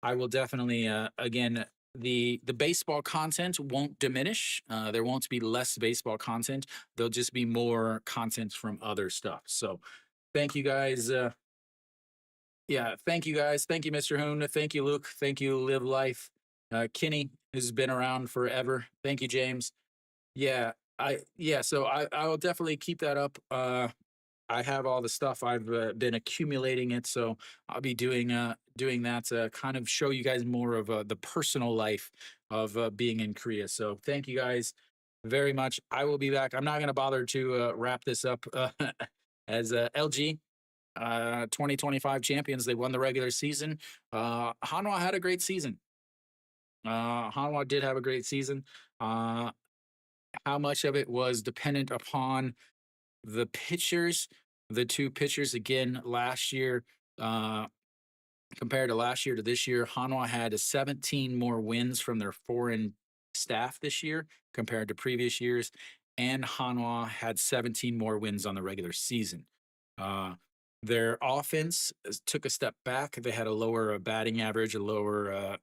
I will definitely, again, the baseball content won't diminish. There won't be less baseball content. There'll just be more content from other stuff. So thank you guys. Yeah, thank you guys. Thank you, Mr. Hoon. Thank you, Luke. Thank you, Live Life. Kenny has been around forever. Thank you, James. Yeah, so I will definitely keep that up. I have all the stuff. I've been accumulating it, so I'll be doing that to kind of show you guys more of the personal life of being in Korea. So thank you guys very much. I will be back. I'm not going to bother to wrap this up as LG 2025 champions. They won the regular season. Hanwha had a great season. Hanwha did have a great season. How much of it was dependent upon the pitchers, the two pitchers again last year, compared to last year to this year, Hanwha had 17 more wins from their foreign staff this year compared to previous years, and Hanwha had 17 more wins on the regular season. Their offense took a step back. They had a lower batting average, a lower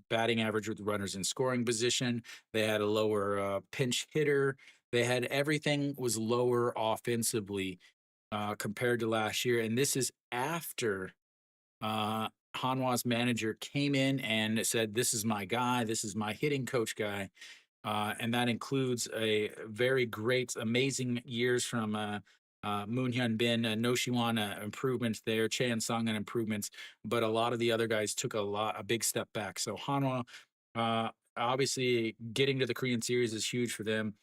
batting average with runners in scoring position. They had a lower pinch hitter. They had everything was lower offensively compared to last year. And this is after Hanwha's manager came in and said, "This is my guy. This is my hitting coach guy." And that includes a very great, amazing years from Moon Hyun Bin, No Shiwan improvements there, Chan Sung improvements, but a lot of the other guys took a big step back. So Hanwha, obviously, getting to the Korean Series is huge for them.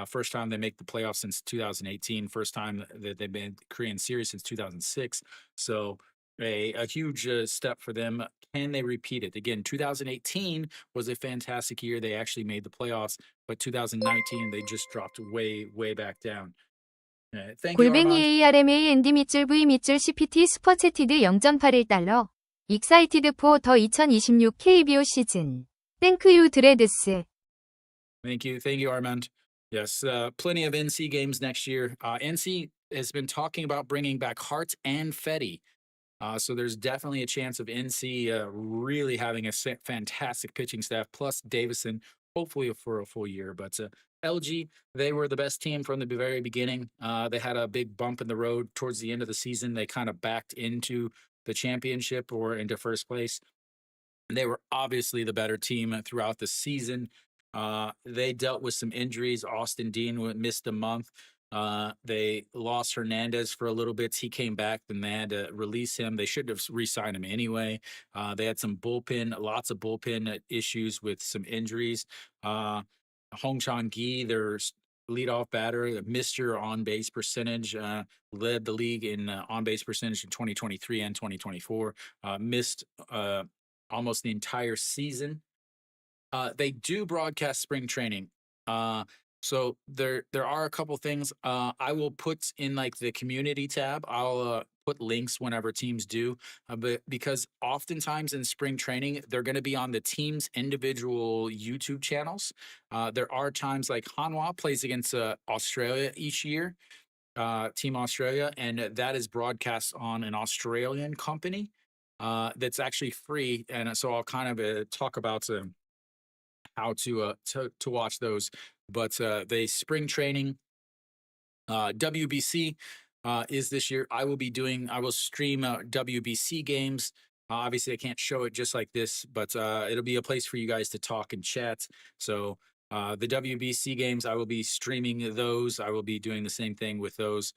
First time they make the playoffs since 2018. First time that they've been Korean Series since 2006. So a huge step for them. Can they repeat it again? 2018 was a fantastic year. They actually made the playoffs, but 2019 they just dropped way back down. Thank you, 골뱅이 Armand. ARMA ND 밑줄 V 밑줄 CPT 슈퍼채티드 0.81달러. Excited for the 2026 KBO season. Thank you 드레드스. Thank you, Armand. Yes, plenty of NC games next year. NC has been talking about bringing back Hart and Fetty. So there's definitely a chance of NC really having a fantastic pitching staff, plus Davison, hopefully for a full year. But LG, they were the best team from the very beginning. They had a big bump in the road towards the end of the season. They kind of backed into the championship or into first place. They were obviously the better team throughout the season. They dealt with some injuries. Austin Dean missed a month. They lost Hernandez for a little bit. He came back, then they had to release him. They should have re-signed him anyway. They had lots of bullpen issues with some injuries. Hong Chang-gi, their leadoff batter, Mr. On-base percentage, led the league in on-base percentage in 2023 and 2024. Missed almost the entire season. They do broadcast spring training. So there are a couple things I will put in like the community tab. I'll put links whenever teams do, but because oftentimes in spring training they're going to be on the team's individual YouTube channels. There are times like Hanwha plays against Australia each year, Team Australia, and that is broadcast on an Australian company. that's actually free, and so I'll kind of talk about how to watch those. But the spring training WBC is this year. I will stream WBC games. Obviously, I can't show it just like this, but it'll be a place for you guys to talk and chat. So the WBC games, I will be streaming those. I will be doing the same thing with those.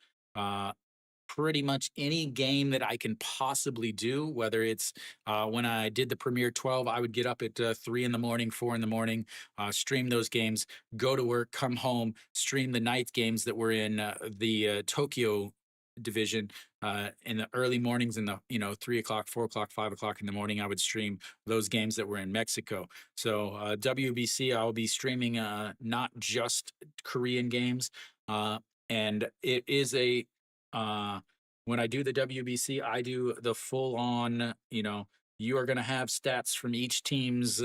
Pretty much any game that I can possibly do, whether it's when I did the Premier 12, I would get up at 3 in the morning, 4 in the morning, stream those games, go to work, come home, stream the night games that were in the Tokyo division in the early mornings, in the 3 o'clock, 4 o'clock, 5 o'clock in the morning. I would stream those games that were in Mexico. So WBC, I'll be streaming not just Korean games, and it is a when I do the WBC, I do the full on, you are going to have stats from each team's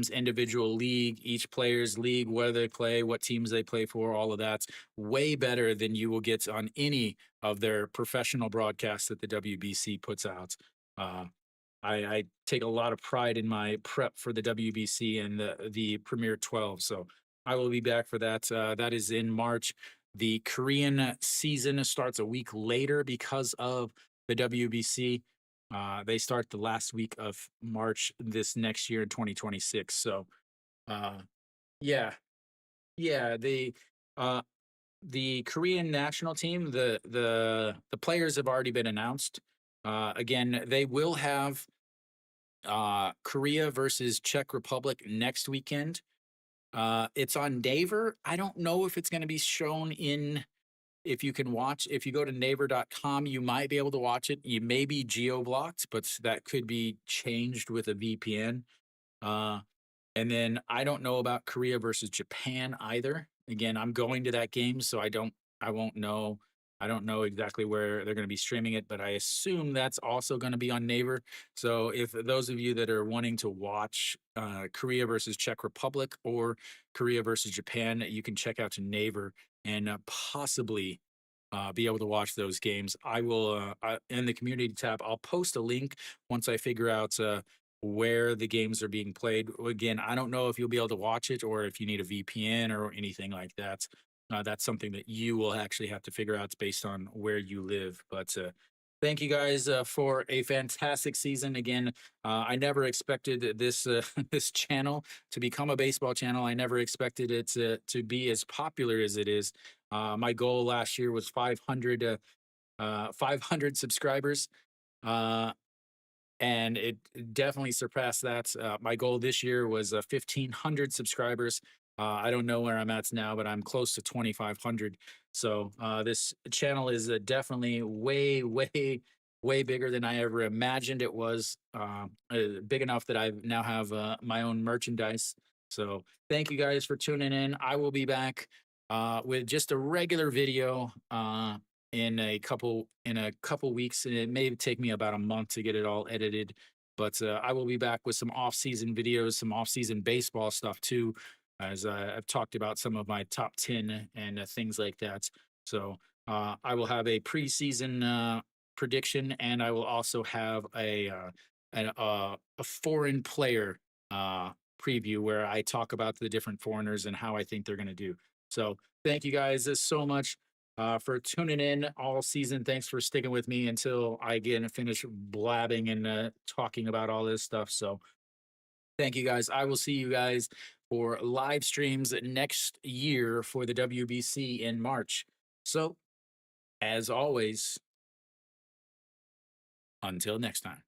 individual league, each player's league, where they play, what teams they play for, all of that's way better than you will get on any of their professional broadcasts that the WBC puts out. I take a lot of pride in my prep for the WBC and the Premier 12. So I will be back for that. That is in March. The Korean season starts a week later because of the WBC. They start the last week of March this next year in 2026. So, yeah, yeah. The Korean national team, the players have already been announced. Again, they will have Korea versus Czech Republic next weekend. It's on Naver. I don't know if it's going to be shown if you can watch, if you go to naver.com, you might be able to watch it. You may be geo-blocked, but that could be changed with a VPN. And then I don't know about Korea versus Japan either. Again, I'm going to that game, so I won't know. I don't know exactly where they're going to be streaming it, but I assume that's also going to be on Naver. So if those of you that are wanting to watch Korea versus Czech Republic or Korea versus Japan, you can check out to Naver and possibly be able to watch those games. I will, in the community tab, I'll post a link once I figure out where the games are being played. Again, I don't know if you'll be able to watch it or if you need a VPN or anything like that. That's something that you will actually have to figure out based on where you live. But thank you guys for a fantastic season. Again, I never expected this this channel to become a baseball channel. I never expected it to be as popular as it is. My goal last year was 500 subscribers. And it definitely surpassed that. My goal this year was 1,500 subscribers. I don't know where I'm at now, but I'm close to 2,500. So this channel is definitely way, way, way bigger than I ever imagined it was. Big enough that I now have my own merchandise. So thank you guys for tuning in. I will be back with just a regular video in a couple weeks, and it may take me about a month to get it all edited. But I will be back with some off-season videos, some off-season baseball stuff too, as I've talked about some of my top 10 and things like that. So I will have a preseason prediction, and I will also have a foreign player preview where I talk about the different foreigners and how I think they're going to do. So thank you guys so much for tuning in all season. Thanks for sticking with me until I get finish blabbing and talking about all this stuff. So thank you guys. I will see you guys for live streams next year for the WBC in March. So as always, until next time.